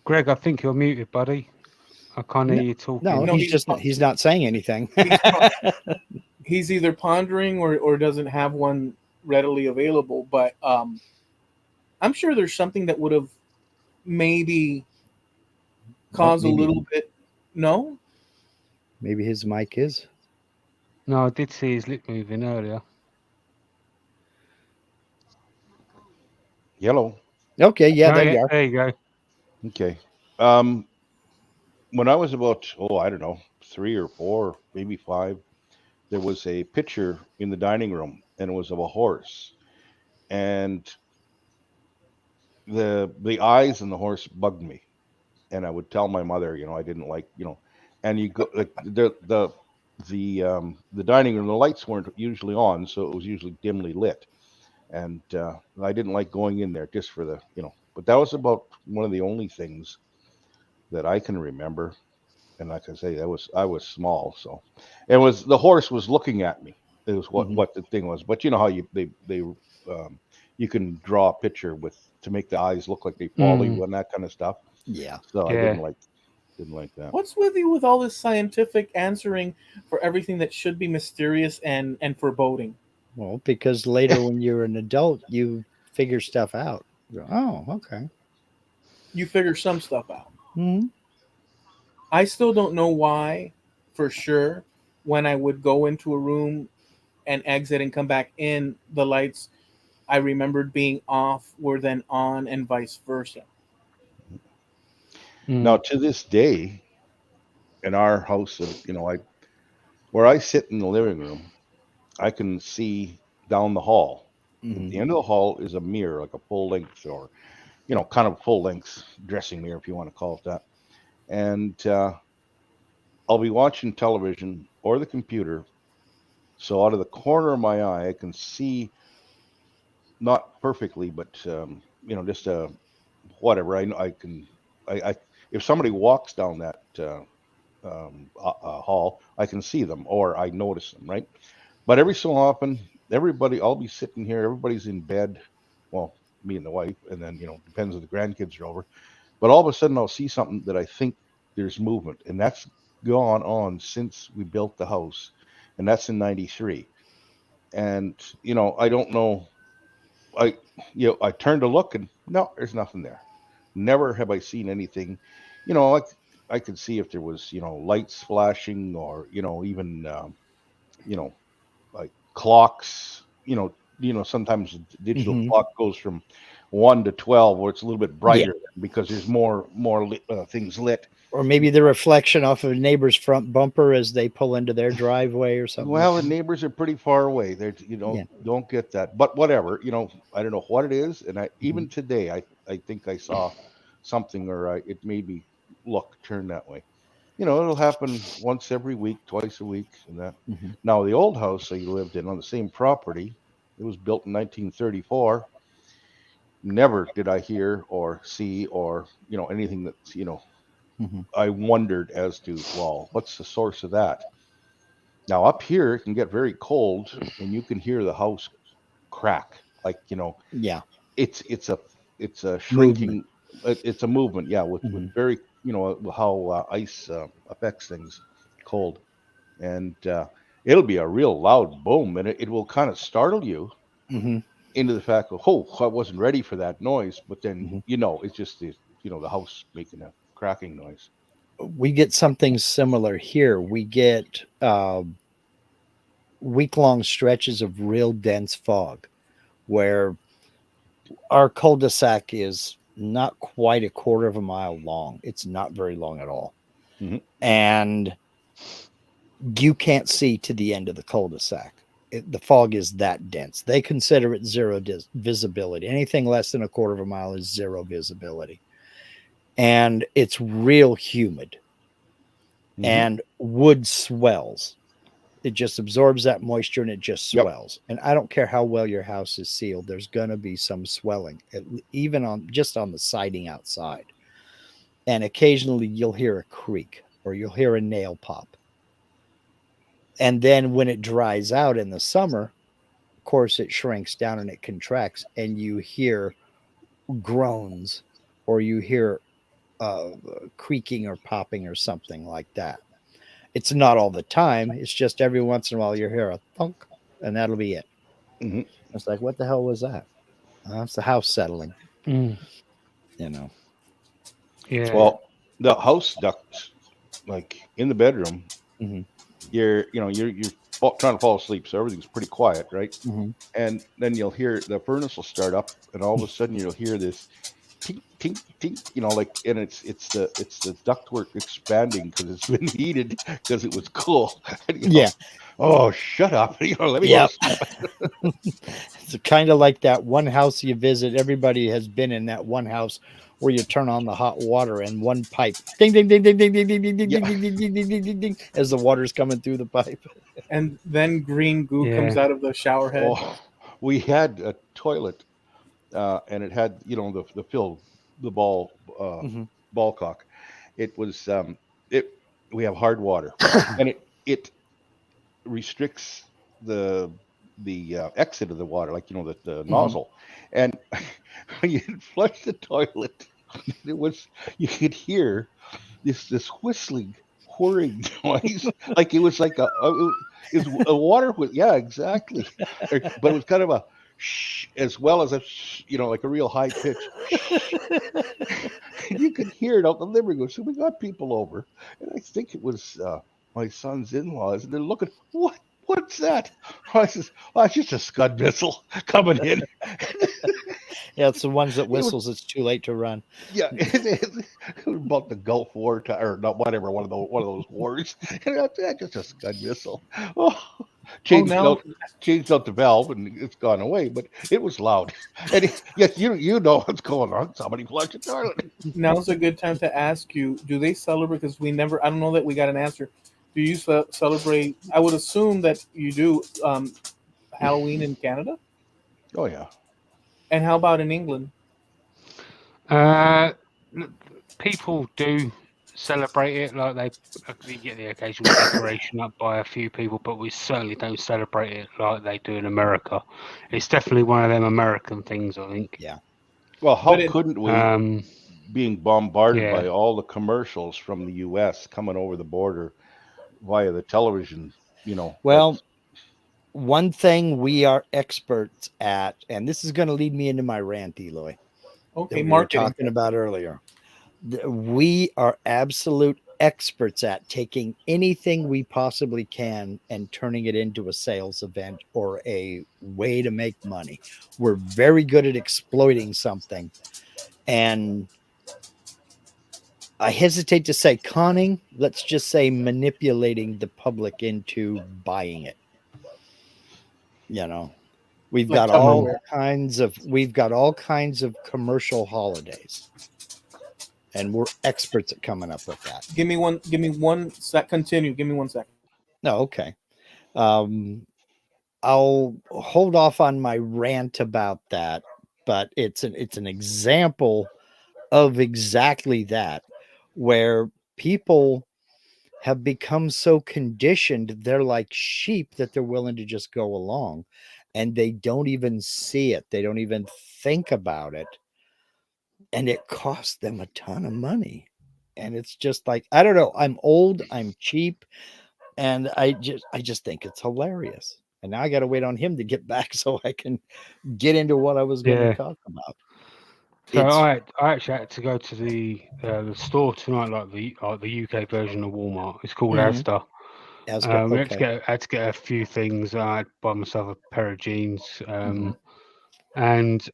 Greg, I think you're muted, buddy. I can't hear No, you no, talking. No, he's not saying anything. he's he's either pondering or doesn't have one readily available. But I'm sure there's something that would have maybe Oh, caused a little bit. No, maybe his mic is. No, I did see his lip moving earlier. Yellow. Okay, yeah, Oh there yeah, you are. there you go. Okay. Um, when I was about, I don't know, 3 or 4, maybe 5, there was a picture in the dining room, and it was of a horse, and the eyes in the horse bugged me, and I would tell my mother, I didn't like, and you go like the dining room, the lights weren't usually on, so it was usually dimly lit, and I didn't like going in there just for but that was about one of the only things that I can remember. And like I say, that was I was small, so it was the horse was looking at me. It was Mhm. what the thing was. But you know how they you can draw a picture with to make the eyes look like they follow Mm, you and that kind of stuff. Yeah. So I yeah. didn't like that. what's with you with all this scientific answering for everything that should be mysterious and foreboding? Well, because later when you're an adult, you figure stuff out. You go, oh, okay. You figure some stuff out. Hmm. I still don't know why, for sure. When I would go into a room and exit and come back in, the lights I remembered being off were then on, and vice versa. Now Mm, to this day, in our house, I where I sit in the living room, I can see down the hall. At Hmm. the end of the hall is a mirror, like a full length or kind of full length dressing mirror, if you want to call it that. And I'll be watching television or the computer. So out of the corner of my eye, I can see not perfectly, but just whatever. I can. I if somebody walks down that hall, I can see them or I notice them, right? But every so often, I'll be sitting here. Everybody's in bed. Well, me and the wife, and then depends if the grandkids are over. But all of a sudden, I'll see something that I think there's movement, and that's gone on since we built the house, and that's in '93. And I don't know. I I turned to look, and no, there's nothing there. Never have I seen anything. Like I could see if there was lights flashing, or even you know like clocks. Sometimes the digital Hmm. clock goes from 1 to 12 where it's a little bit Yeah. brighter because there's more things lit. Or maybe the reflection off of a neighbor's front bumper as they pull into their driveway or something. Well, the neighbors are pretty far away. They're Yeah. don't get that. But whatever, I don't know what it is. And Mhm. even today, I think I saw something, or it made me turn that way. It'll happen once every week, twice a week, and that. Mhm. Now, the old house I lived in on the same property, it was built in 1934. Never did I hear or see or anything that's Mhm. I wondered as to, well, what's the source of that? Now up here it can get very cold and you can hear the house crack. Like, Yeah. it's a Movement. shrinking, it's a movement, yeah, with Mhm. very, how ice affects things cold. And it'll be a real loud boom, and it will kind of startle you Mhm. into the fact of, oh, I wasn't ready for that noise. But then, Mhm. it's just the house making a cracking noise. We get something similar here. We get week-long stretches of real dense fog where our cul-de-sac is not quite a quarter of a mile long. It's not very long at all. Hmm. And you can't see to the end of the cul-de-sac. The fog is that dense. They consider it zero visibility. Anything less than a quarter of a mile is zero visibility. And it's real humid. Hmm. And wood swells. It just absorbs that moisture and it just Yep. swells. And I don't care how well your house is sealed, there's going to be some swelling, even on just on the siding outside. And occasionally you'll hear a creak or you'll hear a nail pop. And then when it dries out in the summer, of course, it shrinks down and it contracts, and you hear groans or you hear uh, creaking or popping or something like that. It's not all the time. It's just every once in a while you hear a thunk, and that'll be it. Hmm. It's like, what the hell was that? That's the house settling, Mm. you know. Yeah. Well, the house ducts, like in the bedroom, Hmm. you're trying to fall asleep, so everything's pretty quiet, right? Hmm. And then you'll hear the furnace will start up, and all of a sudden you'll hear this tink tink tink, like, and it's the ductwork expanding because it's been heated because it was cool. And Yeah. oh, shut up, let me go to Yep. sleep. It's kind of like that one house you visit. Everybody has been in that one house where you turn on the hot water and one pipe ding ding ding ding ding ding ding ding ding Yeah. ding ding ding ding ding ding ding as the water's coming through the pipe. And then green goo Yeah. comes out of the shower head. Oh, we had a toilet, and it had the fill, the Mm-hmm. ball cock. It was it we have hard water, and it restricts the exit of the water, like the Mm-hmm. nozzle. And when you flush the toilet, it was you could hear this whistling, whirring noise, like it was like it was a water yeah, exactly. But it was kind of a shh, as well as a shh, like a real high pitch shh. And you could hear it out the living room. So we got people over, and I think it was my son's in-laws, and they're looking, what's that? I says, oh, it's just a Scud missile coming in. Yeah, it's the ones that It was, whistles. It's too late to run. yeah, it was about the Gulf War or not, whatever, one of those wars. And that's just a Scud missile. Oh, Oh, changed now out changed out the valve, and it's gone away, but it was loud. And yes, you know what's going on. Somebody flushed the toilet. now's a good time to ask you: do they celebrate? Because we never. I don't know that we got an answer. Do you celebrate? I would assume that you do. Halloween in Canada, Oh yeah. and how about in England? Uh, l- People do celebrate it, like you get the occasional decoration up by a few people, but we certainly don't celebrate it like they do in America. It's definitely one of them American things, I think. Yeah. Well, But how it, couldn't we, Um, being bombarded yeah, by all the commercials from the U.S. coming over the border via the television? Well, That's one thing we are experts at, and this is going to lead me into my rant, Eloy, that okay, we were marketing. talking about earlier. We are absolute experts at taking anything we possibly can and turning it into a sales event or a way to make money. We're very good at exploiting something. And I hesitate to say conning, let's just say manipulating the public into buying it. You know, we've Like got all Tupperware. kinds of commercial holidays, and we're experts at coming up with that. Give me one. Give me one sec. Continue. Give me 1 second. No, okay. Um, I'll hold off on my rant about that, but it's an example of exactly that, where people have become so conditioned they're like sheep that they're willing to just go along, and they don't even see it, they don't even think about it, and it costs them a ton of money. And it's just like, I don't know, I'm old, I'm cheap, and I just think it's hilarious. And now I got to wait on him to get back so I can get into what I was going to Yeah. talk about. So It's I actually had to go to the store tonight, like the UK version of Walmart. It's called Mhm. Asda. Asda. We had to Okay. get a few things. I had to buy myself a pair of jeans, Mhm. and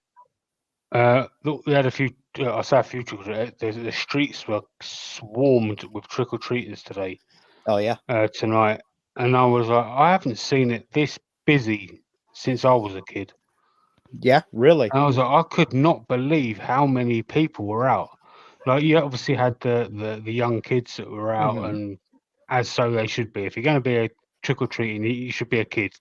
look, we had a few. I say a few trickle. The streets were swarmed with trick or treaters today, Oh yeah. tonight, and I was like, I haven't seen it this busy since I was a kid. Yeah. Really. And I was like, I could not believe how many people were out. Like, you obviously had the young kids that were out, Mhm. and as so they should be. If you're going to be a trick or treating, you should be a kid.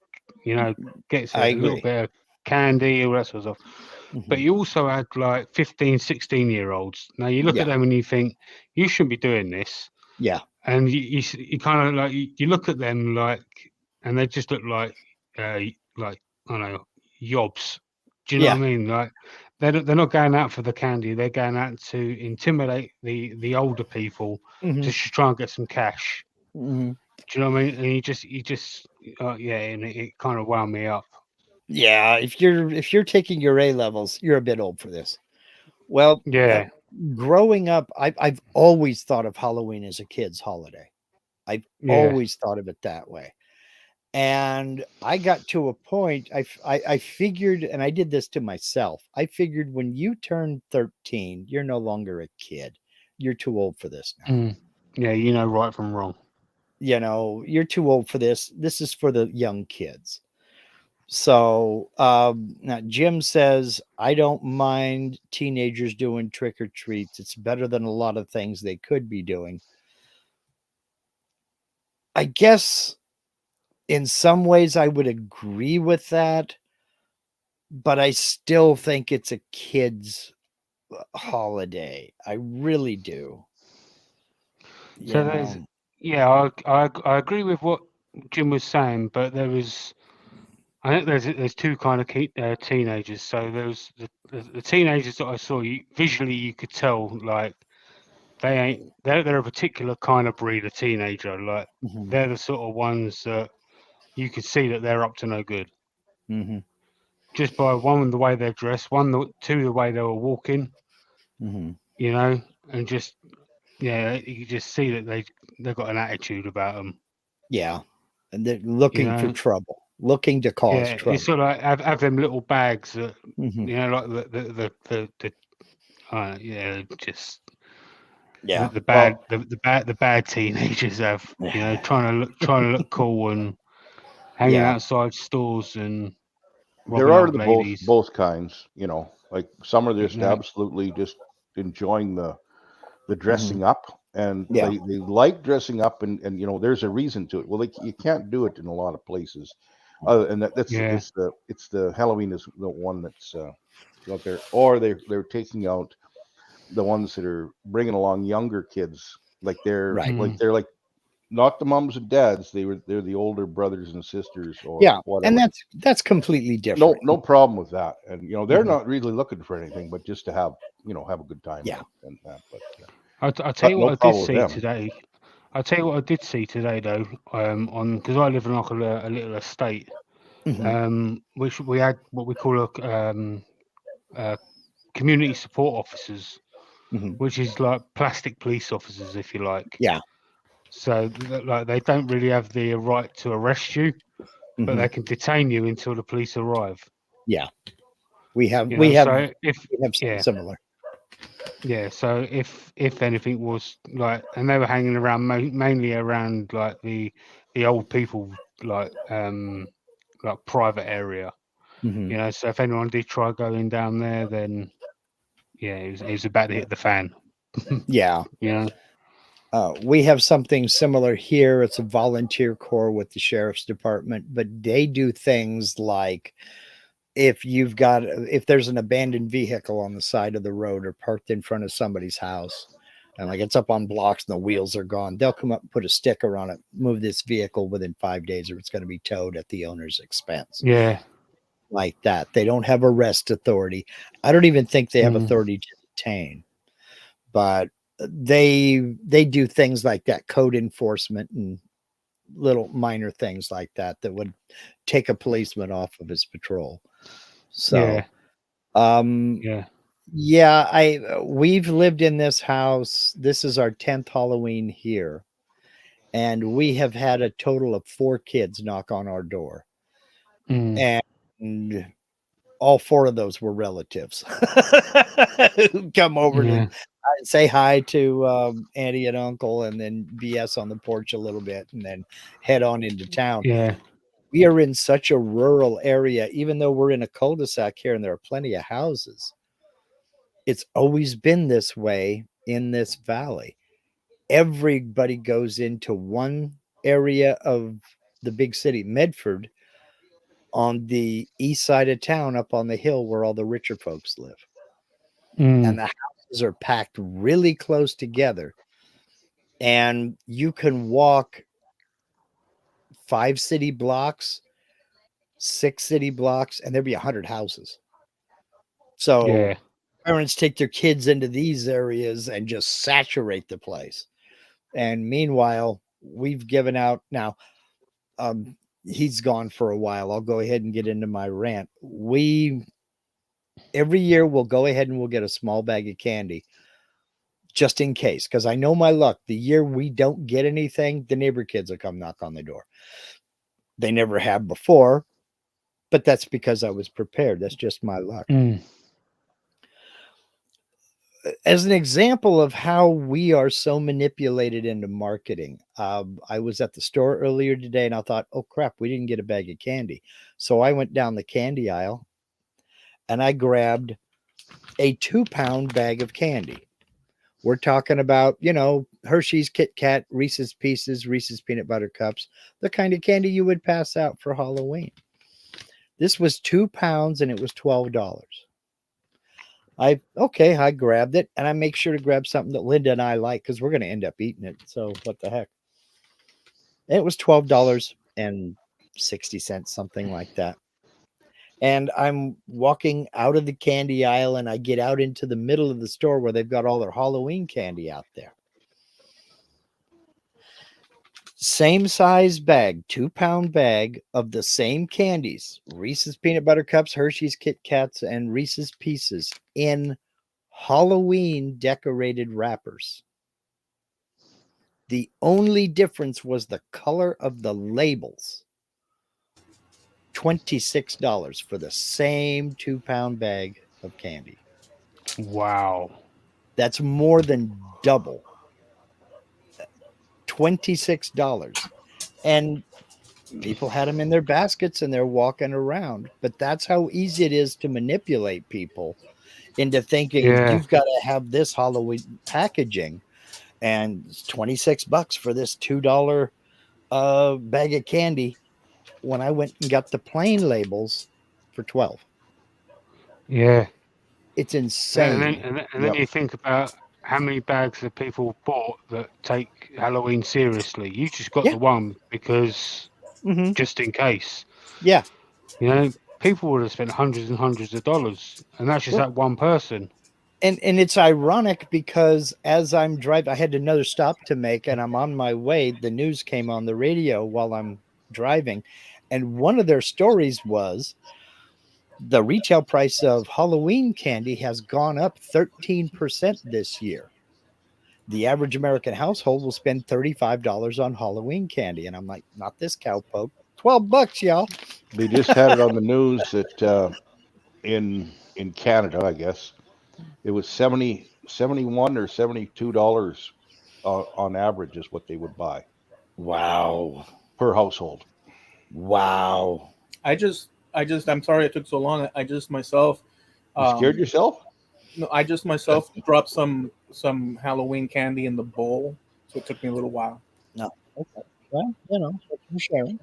You know, gets I a little agree. bit of candy, all that sort of stuff. But Mhm. you also had like 15, 16-year-olds. Now you look at Yeah. them and you think, you shouldn't be doing this. Yeah. And you kind of like, you look at them like, and they just look like, I don't know, yobs. Do you know Yeah. what I mean? Like, they're not going out for the candy. They're going out to intimidate the older people to Mhm. just try and get some cash. Mhm. Do you know what I mean? And you just yeah, and it kind of wound me up. Yeah. If you're taking your A levels, you're a bit old for this. Well, Yeah. growing up, I've always thought of Halloween as a kid's holiday. I've Yeah. always thought of it that way. And I got to a point, I figured, and I did this to myself. I figured when you turn 13, you're no longer a kid. You're too old for this now. Mm. Yeah, you know right from wrong. You're too old for this. This is for the young kids. So now Jim says, I don't mind teenagers doing trick or treats. It's better than a lot of things they could be doing. I guess in some ways I would agree with that, but I still think it's a kid's holiday. I really do. You So there's, know. yeah, I agree with what Jim was saying, but I think there's two kind of teenagers. So there was the teenagers that I saw. Visually, you could tell like they're a particular kind of breed of teenager. Like, Mhm, they're the sort of ones that you could see that they're up to no good mhm, just by one, the way they're dressed, two, the way they were walking. mhm. You know, and just, yeah, you could just see that they've got an attitude about them. Yeah. And they're You looking for know, trouble, looking to cause yeah, it's trouble. sort of like have them little bags that, Mhm. like the yeah, just Yeah. bad Well, the bad teenagers have, trying to look cool and hanging yeah. outside stores and There robbing are old the both ladies. both kinds, you know. Like some are You just know, absolutely just enjoying the Mhm. dressing up, and Yeah. they like dressing up, and you know there's a reason to it. Well, you can't do it in a lot of places, and that's yeah, it's the Halloween is the one that's out there, or they're taking out the ones that are bringing along younger kids, Right. mm, they're like not the moms and dads, they're the older brothers and sisters or Yeah. And whatever. that's completely No, different. no problem with that. And you know, they're Mhm. not really looking for anything, but just to have, you know, have a good time Yeah. and that. I'll tell But you no what I did problem with see them. today. I'll tell you what I did see today though, on, because I live in like a little estate, Mhm. which we had what we call a community support officers, Mhm. which is like plastic police officers, if you like. Yeah. So like they don't really have the right to arrest you, but they can detain you until the police arrive. Yeah, we have You we know, have so if we have something yeah, similar. yeah. So if anything was like, and they were hanging around mainly around like the old people like private area. Mhm. You know, so if anyone did try going down there, then yeah, it was about to hit the fan. Yeah. You know. We have something similar here. It's a volunteer corps with the sheriff's department, but they do things like if there's an abandoned vehicle on the side of the road or parked in front of somebody's house, and like it's up on blocks and the wheels are gone, they'll come up and put a sticker on it, move this vehicle within 5 days or it's going to be towed at the owner's expense. Yeah. Like that. They don't have arrest authority. I don't even think they have Mm. authority to detain, but they do things like that, code enforcement and little minor things like that that would take a policeman off of his patrol. So, Yeah. um, Yeah. yeah, we've lived in this house. This is our 10th Halloween here, and we have had a total of 4 kids knock on our door, Mm. and all 4 of those were relatives who come over to Yeah. say hi to auntie and uncle, and then BS on the porch a little bit, and then head on into town. Yeah. We are in such a rural area, even though we're in a cul-de-sac here and there are plenty of houses. It's always been this way in this valley. Everybody goes into one area of the big city, Medford, on the east side of town, up on the hill where all the richer folks live. And Mm. the houses are packed really close together. And you can walk 5 city blocks, 6 city blocks, and there'd be 100 houses. So Yeah. parents take their kids into these areas and just saturate the place. And meanwhile, we've given out now. He's gone for a while. I'll go ahead and get into my rant. We every year we'll go ahead and we'll get a small bag of candy just in case, because I know my luck. The year we don't get anything, the neighbor kids will come knock on the door. They never have before, but that's because I was prepared. That's just my luck. Mm. As an example of how we are so manipulated into marketing, I was at the store earlier today and I thought, oh crap, we didn't get a bag of candy. So I went down the candy aisle and I grabbed a 2-pound bag of candy. We're talking about, Hershey's, Kit Kat, Reese's Pieces, Reese's Peanut Butter Cups, the kind of candy you would pass out for Halloween. This was 2 pounds and it was $12. I grabbed it and I make sure to grab something that Linda and I like because we're going to end up eating it. So what the heck? And it was $12.60, something like that. And I'm walking out of the candy aisle and I get out into the middle of the store where they've got all their Halloween candy out there. Same size bag, 2-pound bag of the same candies, Reese's Peanut Butter Cups, Hershey's Kit Kats, and Reese's Pieces in Halloween decorated wrappers. The only difference was the color of the labels. $26 for the same 2-pound bag of candy. Wow. That's more than double. $26. And people had them in their baskets and they're walking around. But that's how easy it is to manipulate people into thinking Yeah. you've got to have this Halloween packaging. And it's $26 for this $2 bag of candy when I went and got the plain labels for $12. Yeah. It's And then insane. and then you think about how many bags have people bought that take Halloween seriously. You just got Yeah. the one because Mm-hmm. just in case. Yeah. You know, people would have spent hundreds and hundreds of dollars, and that's just Well, that one person. And it's ironic because as I'm driving, I had another stop to make and I'm on my way. The news came on the radio while I'm driving. And one of their stories was the retail price of Halloween candy has gone up 13% this year. The average American household will spend $35 on Halloween candy. And I'm like, not this cowpoke. $12, y'all. They just had it on the news that in Canada, I guess it was 71 or $72 on average is what they would buy Wow. per household. Wow. I'm sorry it took so long. I just myself, You scared yourself? no, I just myself dropped some Halloween candy in the bowl, so it took me a little while. No. Okay. Well, I'm sharing.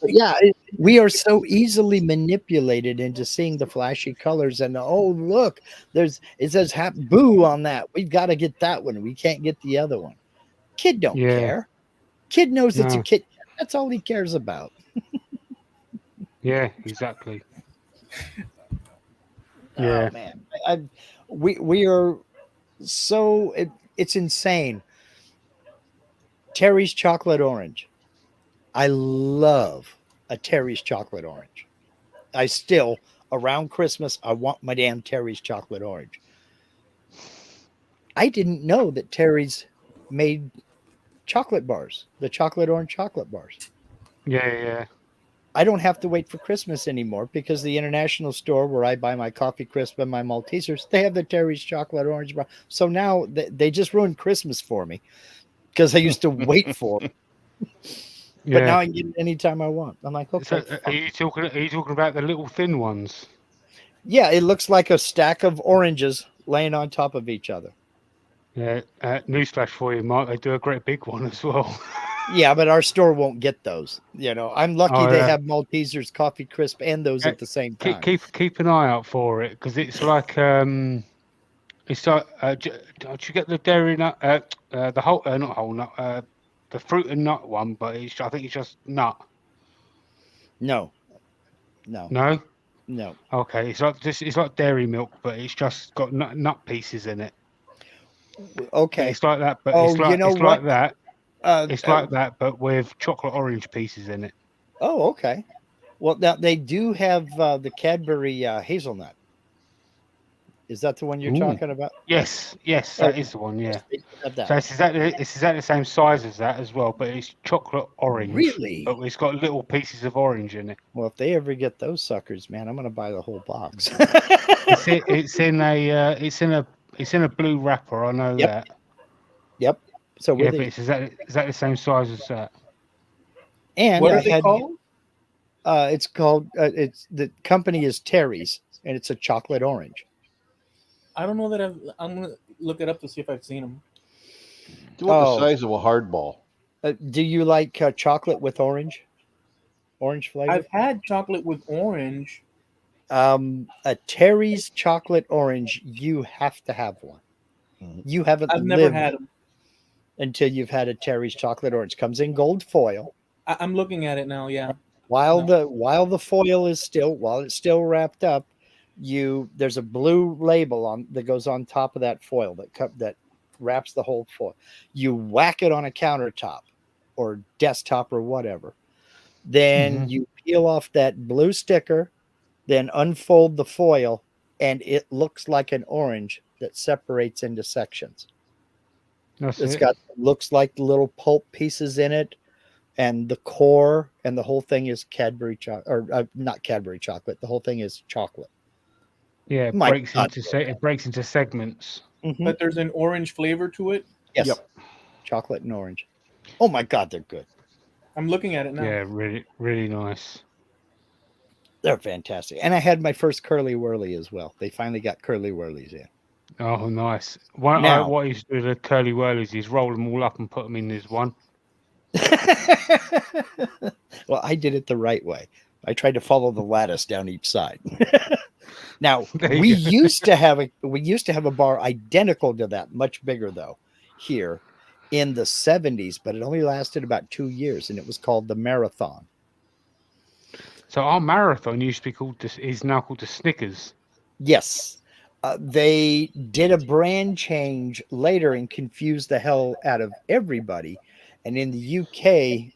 But yeah, we are so easily manipulated into seeing the flashy colors and oh look, it says boo on that. We've got to get that one. We can't get the other one. Kid don't Yeah. care. Kid knows it's a No. Kit Kat. That's all he cares about. Yeah, exactly. Oh Yeah. man, we are so it's insane. Terry's chocolate orange. I love a Terry's chocolate orange. I still around Christmas I want my damn Terry's chocolate orange. I didn't know that Terry's made chocolate bars, the chocolate orange chocolate bars. Yeah. I don't have to wait for Christmas anymore because the international store where I buy my coffee crisp and my Maltesers, they have the Terry's chocolate orange bar. So now they just ruined Christmas for me because I used to wait for it. But now Yeah. I can get it anytime I want. I'm like, So, okay, are fine. you talking? Are you talking about the little thin ones? Yeah, it looks like a stack of oranges laying on top of each other. Yeah. Newsflash for you, Mark. They do a great big one as well. Yeah, but our store won't get those. I'm lucky Oh they yeah. have Maltesers, coffee crisp, and those Uh, at the same Keep time. keep keep an eye out for it because it's like it's like don't you get the dairy nut the whole not whole nut the fruit and nut one, but I think it's just nut. No, no, No. no. Okay, it's like dairy milk, but it's just got nut pieces in it. But Okay. it's like that. But Oh, you know it's what? like that. Uh, It's uh, like that, but with chocolate orange pieces in it. oh, okay. Well, now they do have the Cadbury hazelnut. Is that the one you're Ooh. talking about? Yes, that Okay. is the one. Yeah. Yes, they do have that So one. it's exactly the same size as that as well, but it's chocolate orange, Really? but it's got little pieces of orange in it. Well, if they ever get those suckers, man, I'm gonna buy the whole box. It's in a blue wrapper. I know Yep. that. Yep. So Yeah, with but it, it's exactly the same size as that. and What I is it had called? it's called it's the company is Terry's, and it's a chocolate orange. I don't know that I'm gonna look it up to see if I've seen them. It's about the Oh, size of a hard ball. do you like chocolate with orange flavor? I've had chocolate with orange. A Terry's chocolate orange, you have to have one. Mhm. You haven't I've never lived had them. until you've had a Terry's chocolate orange. Comes in gold foil. I'm looking at it now. Yeah. While No. the foil is still while it's still wrapped up, there's a blue label on that goes on top of that foil that wraps the whole foil. You whack it on a countertop or desktop or whatever. Then Mhm. you peel off that blue sticker, then unfold the foil, and it looks like an orange that separates into sections. That's It's it. got looks like little pulp pieces in it, and the core and the whole thing is Cadbury chocolate, or not Cadbury chocolate. The whole thing is chocolate. Yeah, My God. it breaks into segments. Mhm. But there's an orange flavor to it. Yes, Yep. chocolate and orange. Oh my God, they're good. I'm looking at it now. Yeah, really nice. They're fantastic. And I had my first curly whirly as well. They finally got curly whirlies in. Oh, nice. Now, What I used to do with the curly whirlies is roll them all up and put them in this one. well, I did it the right way. I tried to follow the lattice down each side. Now, There you go. we used to have a bar identical to that, much bigger though, here in the 70s, but it only lasted about 2 years and it was called the Marathon. So our marathon used to be is now called the Snickers. Yes. They did a brand change later and confused the hell out of everybody. And in the UK,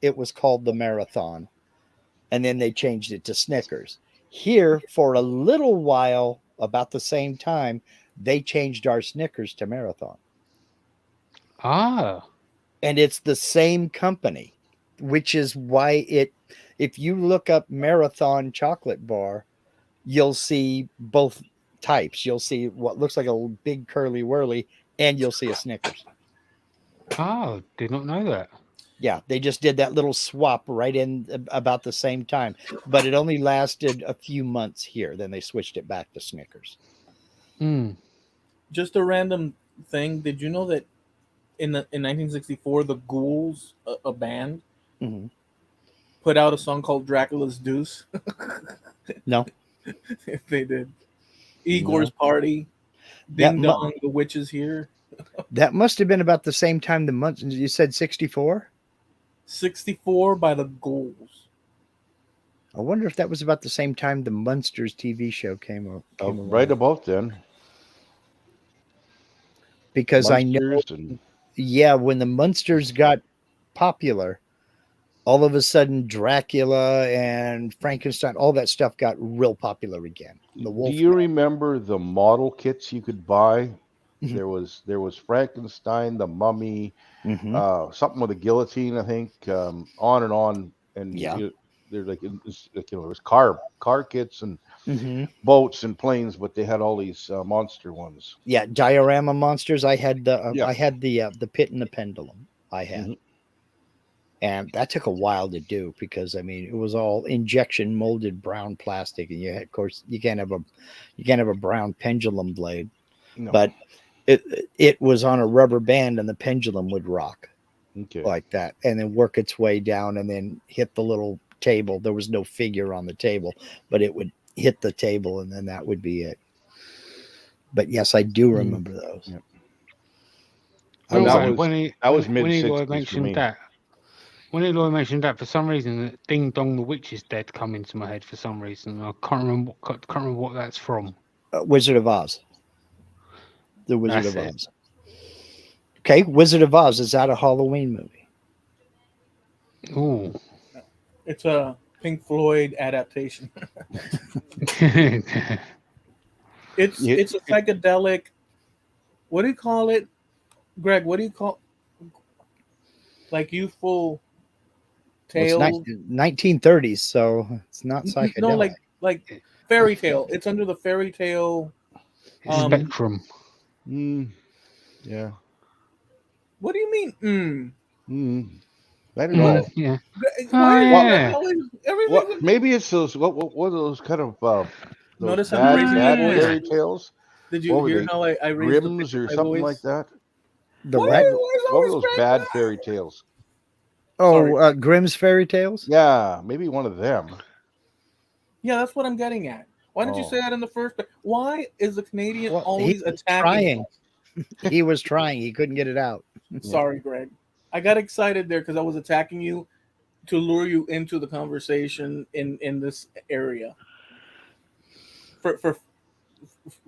it was called the Marathon. And then they changed it to Snickers. Here, for a little while, about the same time, they changed our Snickers to Marathon. Ah, and it's the same company, which is why if you look up Marathon chocolate bar, you'll see both types. You'll see what looks like a big curly whirly, and you'll see a Snickers. oh, did not know that. Yeah, they just did that little swap right in about the same time, but it only lasted a few months here. Then they switched it back to Snickers. Hmm. Just a random thing. Did you know that in 1964, the Ghouls, a band, Mhm. put out a song called Dracula's Deuce? No, They did. Igor's Party, that Ding Dong, the Witch is Here. that must have been about the same time the month. You said 64. 64 by the Ghouls. I wonder if that was about the same time the Munsters TV show came along. Right about then. Because I know, Monsters and yeah, when the Munsters got popular, all of a sudden Dracula and Frankenstein, all that stuff got real popular again. The do Wolf. you remember the model kits you could buy? Mhm. There was Frankenstein, the Mummy, Mm-hmm. something with a guillotine, I think, on and on, and Yeah. they're like there was car kits and Mm-hmm. boats and planes, but they had all these monster ones. Yeah, diorama monsters. I had the Yeah. the pit and the pendulum. I had, Mhm. and that took a while to do because I mean it was all injection molded brown plastic, and of course you can't have a brown pendulum blade, No. but it was on a rubber band, and the pendulum would rock Okay. like that, and then work its way down, and then hit the little table. There was no figure on the table, but it would hit the table, and then that would be it. But yes, I do remember those. Yep. I And was that Also, was when that was when mid Eloy '60s for mentioned me. that, for some reason, Ding Dong the Witch is Dead come into my head for some reason. I can't remember what that's from. Wizard of Oz. The Wizard That's of it. Oz. Okay, Wizard of Oz is that a Halloween movie? Ooh. It's a Pink Floyd adaptation. It's Yeah, it's a psychedelic. What do you call it, Greg? What do you call like youthful Well, it's tales? 1930s, so it's not No, psychedelic. like fairy tale. It's under the fairy tale. Spectrum. yeah. What do you mean? I don't know. Yeah. Why is Oh, that yeah. always everything's What? Maybe it's those. What are those kind of those Notice I'm raising my bad voice. fairy tales? Did What you were hear they? how I raised the pitch Grimm's of or my something voice? like that. The Why what? is What were always those Greg bad like fairy that? tales? Oh, Sorry. Grimm's fairy tales. Yeah, maybe one of them. Yeah, that's what I'm getting at. Why didn't you say Oh. that in the first place? Why is the Canadian Well, he always was attacking trying. us? He was trying. He couldn't get it out. Sorry, Greg. I got excited there because I was attacking you to lure you into the conversation in this area for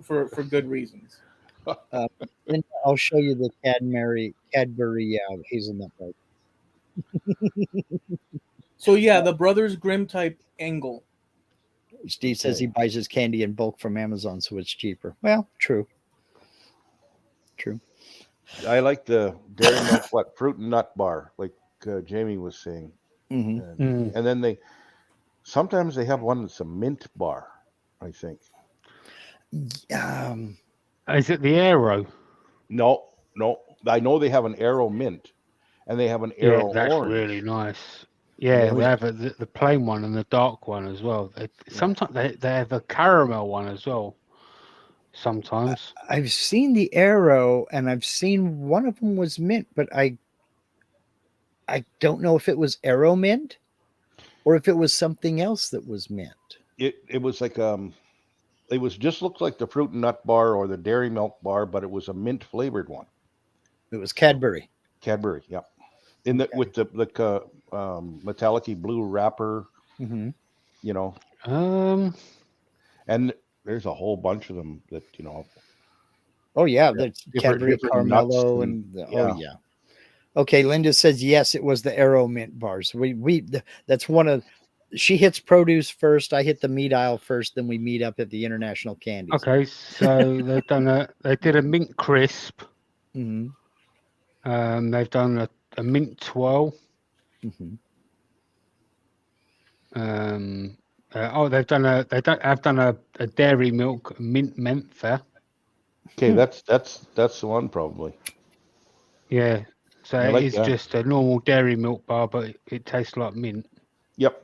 for for good reasons. Linda, I'll show you the Cadbury hazelnut bar. So yeah, the Brothers Grimm type angle. Steve says he Okay. buys his candy in bulk from Amazon, so it's cheaper. Well, true. I like the Dairy Milk fruit and nut bar, like Jamie was saying, Hmm. and then they sometimes they have one that's a mint bar. I think. Um, Is it the Aero? No, I know they have an Arrow mint, and they have an Yeah, Arrow that's orange. really nice. And Yeah, then they they- have the plain one and the dark one as well. Sometimes they have a caramel one as well. Sometimes. I've seen the Arrow, and I've seen one of them was mint, but I don't know if it was Arrow mint or if it was something else that was mint. it was like it was just looked like the fruit and nut bar or the Dairy Milk bar, but it was a mint flavored one. It was Cadbury. Cadbury, yeah. In the with the metallic blue wrapper, Hmm. you know, Um, and there's a whole bunch of them that Oh yeah, that's Cadbury different nuts Carmelo and- oh yeah. Okay, Linda says yes, it was the Arrow mint bars. That's one of she hits produce first. I hit the meat aisle first. Then we meet up at the International Candies. okay, so they did a mint crisp, Hmm. They've done a mint twirl. Mm-hmm. They've done a dairy milk mint mentha. Okay, that's the one probably. Yeah, so I like it's that. just a normal dairy milk bar, but it tastes like mint. Yep.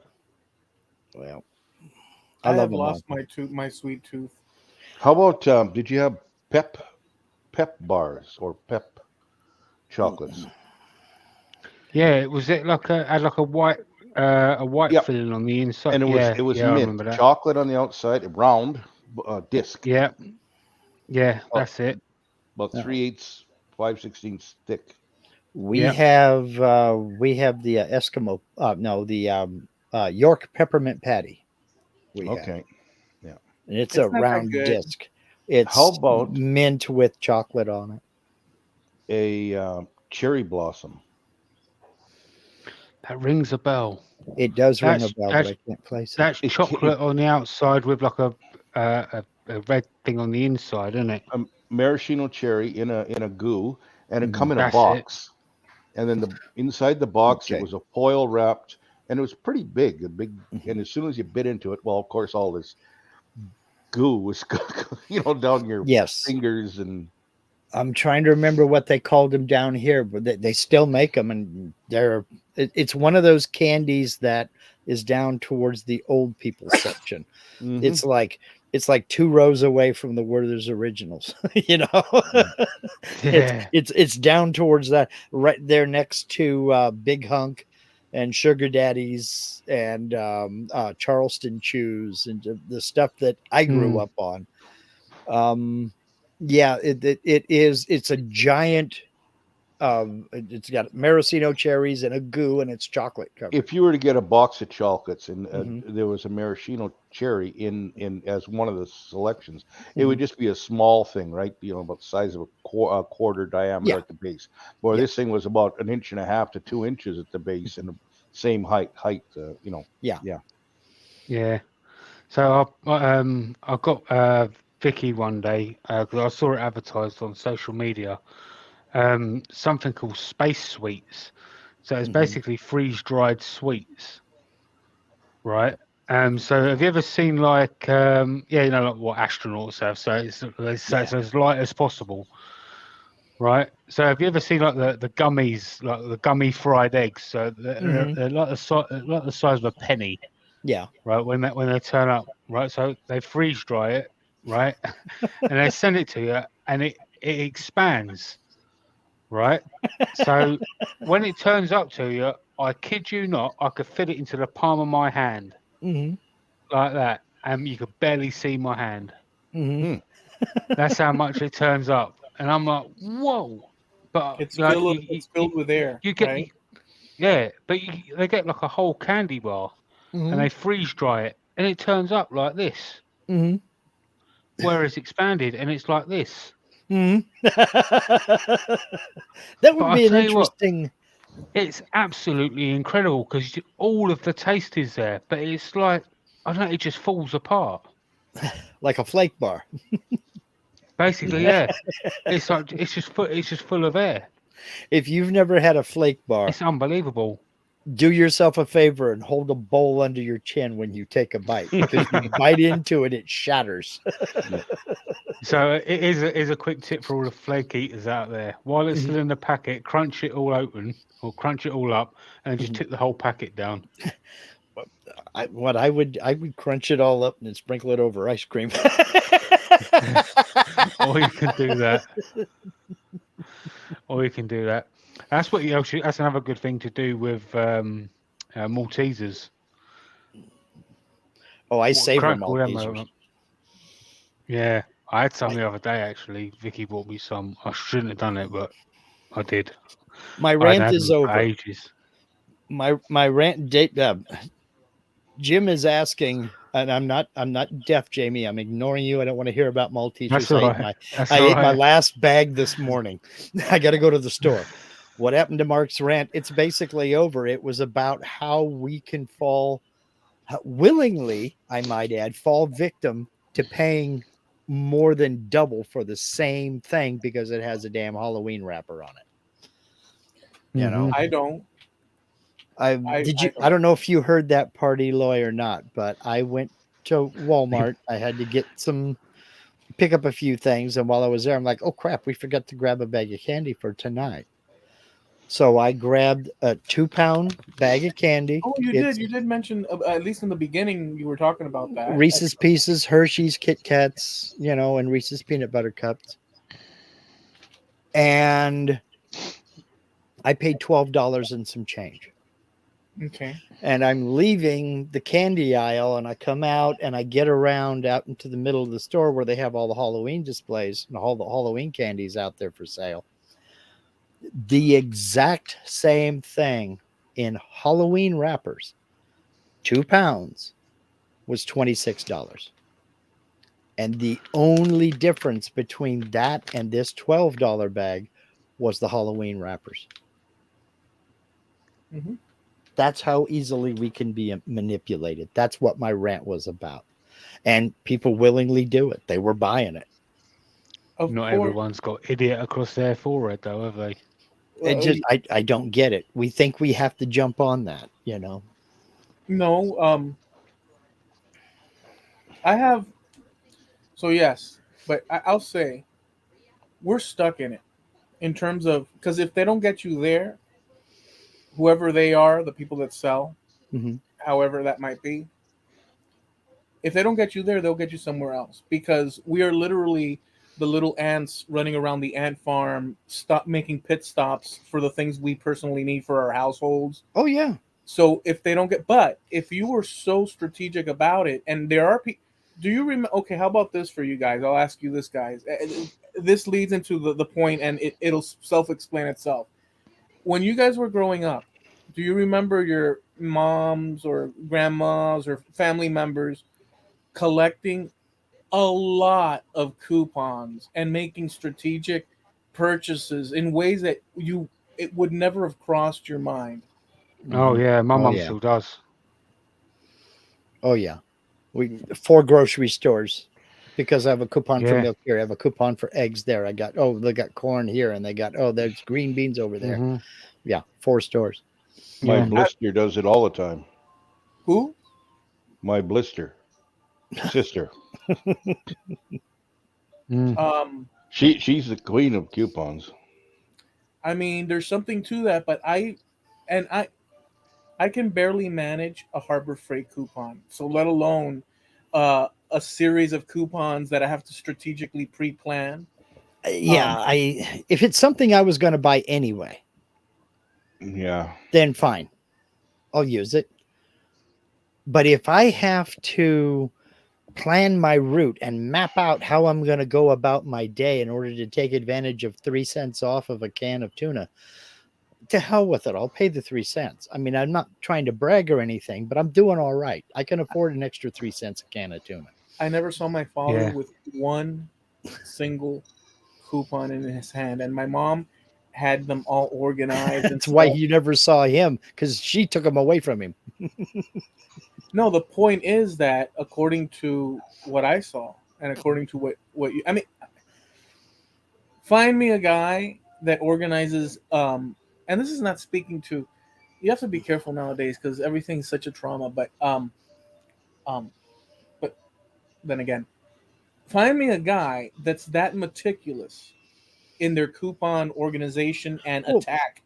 Well, I love have them all. lost my sweet tooth. How about did you have pep bars or pep chocolates? Yeah, it had like a white Yep. filling on the inside. And Yeah, it was yeah, I mint remember that. chocolate on the outside, a round disc, Yeah, yeah, about, that's it. about Yeah. 3/8, 5/16 thick. We Yep. have the Eskimo. No, the York peppermint patty. We have, Okay. Yeah. and it's a It's not that round good. disc. It's How about mint with chocolate on it. a cherry blossom? That rings a bell. It does ring a That's bell, but I can't place it. that's It, chocolate on the outside with like a red thing on the inside, isn't it? a maraschino cherry in a goo, and it Mhm. come in a That's it. box. And then inside the box, it Okay. was a foil wrapped, and it was pretty big. Mhm. And as soon as you bit into it, well, of course, all this goo was, down your Yes, fingers, and I'm trying to remember what they called them down here, but they still make them, and it's one of those candies that is down towards the old people section. Mhm. It's like 2 rows away from the Werther's Originals, Yeah. It's down towards that, right there next to Big Hunk and Sugar Daddies and Charleston Chews and the stuff that I grew up on. Yeah, it's a giant. It's got maraschino cherries and a goo, and it's chocolate covered. if you were to get a box of chocolates and Mhm. there was a maraschino cherry in as one of the selections, it would Mhm. just be a small thing, right? About the size of a quarter diameter Yeah. at the base. Or Yeah. this thing was about 1.5 to 2 inches at the base and the same height. Yeah. Yeah. Yeah. So I got Vicky one day because I saw it advertised on social media. Something called space sweets. So it's Mhm. basically freeze dried sweets, right? So have you ever seen like like what astronauts have? So it's as light as possible, right? So have you ever seen like the gummies, like the gummy fried eggs? So Mhm. they're like the size of a penny, Yeah. right? When they turn up, right? So they freeze dry it, right? And they send it to you, and it expands, right? So when it turns up to you, I kid you not, I could fit it into the palm of my hand Mhm. like that, and you could barely see my hand. Mhm. Hmm. That's how much it turns up, and I'm like, whoa! But It's like filled with air, you get right? yeah, but they get like a whole candy bar, and Mhm. they freeze dry it, and it turns up like this. Mhm. Where it's expanded, and it's like this. Mhm. That But would I be an tell you what, interesting, it's absolutely incredible because all of the taste is there, but it's like I don't know, it just falls apart. like a flake bar. Basically, yeah, it's like it's just full of air. If you've never had a flake bar, It's unbelievable. do yourself a favor and hold a bowl under your chin when you take a bite, because you bite into it, it shatters. So it is a quick tip for all the flake eaters out there. While it's still in the packet, crunch it all open or crunch it all up, and just tip the whole packet down. I would crunch it all up and then sprinkle it over ice cream. Or you can do that. Or you can do that. That's what you actually. That's another good thing to do with Maltesers. Oh, I savor Crackle them Maltesers. over. Yeah, I had some the other day actually. Vicky bought me some. I shouldn't have done it, but I did. My I rant hadn't is had them for over. ages. My rant date. Jim is asking, and I'm not deaf, Jamie. I'm ignoring you. I don't want to hear about Maltesers. That's all right. I ate my last bag this morning. I got to go to the store. What happened to Mark's rant? It's basically over. It was about how we can willingly, I might add, fall victim to paying more than double for the same thing because it has a damn Halloween wrapper on it. You know, Mhm. I don't. I I I don't. don't know if you heard that party Loy or not, but I went to Walmart. I had to get some pick up a few things, and while I was there, I'm like, oh crap, we forgot to grab a bag of candy for tonight. So I grabbed a 2 pound bag of candy. Oh, you did. It's You did mention at least in the beginning you were talking about that. Reese's Pieces, Hershey's, Kit Kats, you know, and Reese's peanut butter cups. And I paid $12 and some change. Okay. And I'm leaving the candy aisle, and I come out and I get around out into the middle of the store where they have all the Halloween displays and all the Halloween candies out there for sale. The exact same thing in Halloween wrappers, 2 pounds, was $26. And the only difference between that and this $12 bag was the Halloween wrappers. Hmm. That's how easily we can be manipulated. That's what my rant was about. And people willingly do it. They were buying it. Of Not course. everyone's got idiot across their forehead, though, have they? It just I don't get it. We think we have to jump on that, you know. No. I have. So yes, but I'll say we're stuck in it in terms of because if they don't get you there, whoever they are, the people that sell, Mm-hmm. however that might be, if they don't get you there, they'll get you somewhere else because we are literally the little ants running around the ant farm, stop making pit stops for the things we personally need for our households. Oh yeah. So if they don't get, but if you were so strategic about it, and there are people, do you remember? Okay, how about this for you guys? I'll ask you this, guys. This leads into the point, and it'll self-explain itself. When you guys were growing up, do you remember your moms or grandmas or family members collecting a lot of coupons and making strategic purchases in ways that you it would never have crossed your mind? Oh Mm-hmm. yeah, my Oh mum yeah. still does. Oh yeah. We 4 grocery stores because I have a coupon for Yeah. milk here. I have a coupon for eggs there. I got they got corn here, and they got there's green beans over there. Mhm. Yeah, 4 stores. My Yeah. blister does it all the time. Who? My blister sister. Mm. Um, She's the queen of coupons. I mean, there's something to that, but and I can barely manage a Harbor Freight coupon. So let alone a series of coupons that I have to strategically pre-plan. Yeah, Um, I if it's something I was going to buy anyway, Yeah. then fine, I'll use it. But if I have to plan my route and map out how I'm going to go about my day in order to take advantage of 3 cents off of a can of tuna, to hell with it. I'll pay the 3 cents. I mean, I'm not trying to brag or anything, but I'm doing all right. I can afford an extra 3 cents a can of tuna. I never saw my father Yeah. with one single coupon in his hand, and my mom had them all organized and That's why stuff. you never saw him, because she took them away from him. No, the point is that according to what I saw, and according to what you, I mean, find me a guy that organizes. And this is not speaking to. You have to be careful nowadays because everything's such a trauma. Um, but then again, find me a guy that's that meticulous in their coupon organization and Well, attack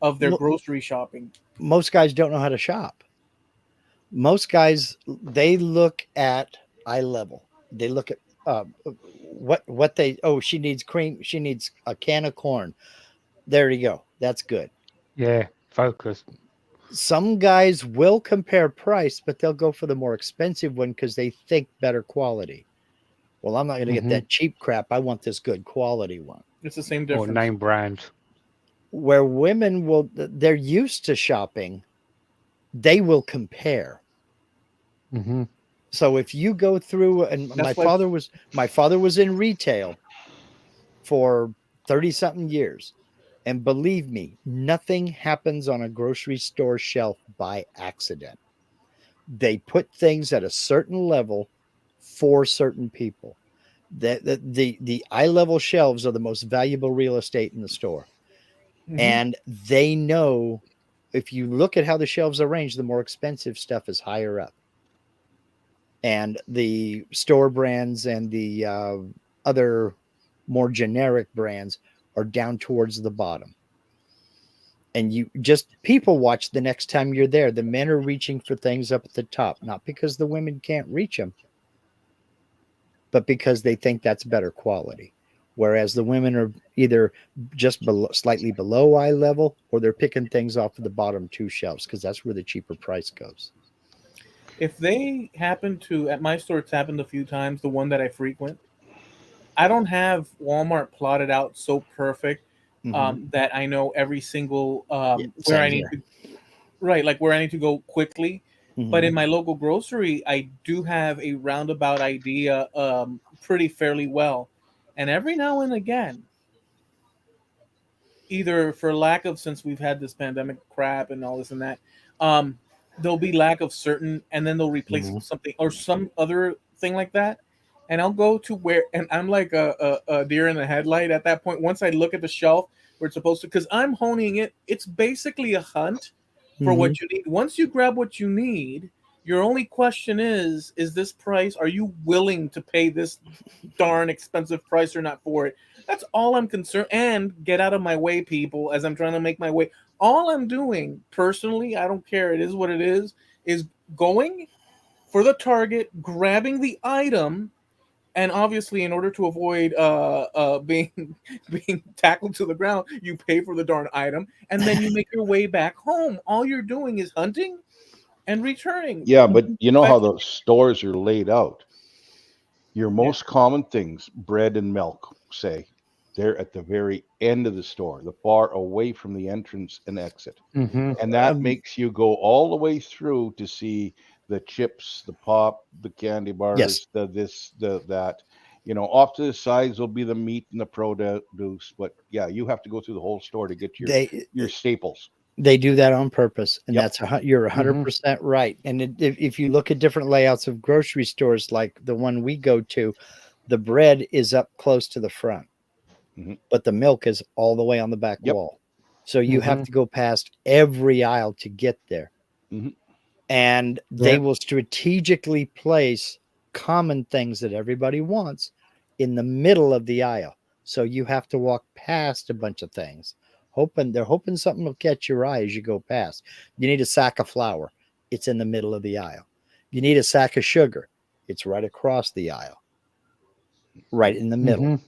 of their mo- grocery shopping. most guys don't know how to shop. Most guys, they look at eye level. They look at what they, oh, she needs cream. She needs a can of corn. There you go. That's good. Yeah. Focus. Some guys will compare price, but they'll go for the more expensive one because they think better quality. Well, I'm not going to get Mhm. that cheap crap. I want this good quality one. It's the same Or difference. name brand. Where women will, they're used to shopping, they will compare. Mhm. So if you go through, and That's why my father was in retail for 30 something years. And believe me, nothing happens on a grocery store shelf by accident. They put things at a certain level for certain people. The eye level shelves are the most valuable real estate in the store. Mhm. And they know, if you look at how the shelves are arranged, the more expensive stuff is higher up. And the store brands and the other more generic brands are down towards the bottom. And you just people watch the next time you're there. The men are reaching for things up at the top, not because the women can't reach them, but because they think that's better quality. Whereas the women are either just below, slightly below eye level, or they're picking things off of the bottom two shelves because that's where the cheaper price goes. If they happen to, at my store, it's happened a few times, the one that I frequent, I don't have Walmart plotted out so perfect Mm-hmm. that I know every single Yeah, where I same need here. to, right, like where I need to go quickly. But Mm-hmm. in my local grocery, I do have a roundabout idea pretty fairly well. And every now and again, either for lack of, since we've had this pandemic crap and all this and that, um, there'll be lack of certain, and then they'll replace it Mm-hmm. with something or some other thing like that. And I'll go to where, and I'm like a deer in the headlight at that point. Once I look at the shelf where it's supposed to, because I'm honing it, it's basically a hunt for Mm-hmm. what you need. Once you grab what you need, your only question is this price? Are you willing to pay this darn expensive price or not for it? That's all I'm concerned. And get out of my way, people, as I'm trying to make my way. All I'm doing personally, I don't care. It is what it is going for the target, grabbing the item, and obviously, in order to avoid being being tackled to the ground, you pay for the darn item, and then you make your way back home. All you're doing is hunting and returning. Yeah, but you know how Fetch- the stores are laid out. Your Yeah, most common things, bread and milk, say, they're at the very end of the store, the far away from the entrance and exit. Hmm. And that Um, makes you go all the way through to see the chips, the pop, the candy yes, bars, the this, the that. You know, off to the sides will be the meat and the produce. But yeah, you have to go through the whole store to get they your staples. they do that on purpose, and Yep. that's you're Hmm. 100% right. And if you look at different layouts of grocery stores, like the one we go to, the bread is up close to the front, Hmm. but the milk is all the way on the back Yep. wall. So you have Hmm. to go past every aisle to get there. Hmm. And they Yeah. will strategically place common things that everybody wants in the middle of the aisle. So you have to walk past a bunch of things. They're hoping something will catch your eye as you go past. You need a sack of flour. It's in the middle of the aisle. You need a sack of sugar. It's right across the aisle, right in the middle, Hmm.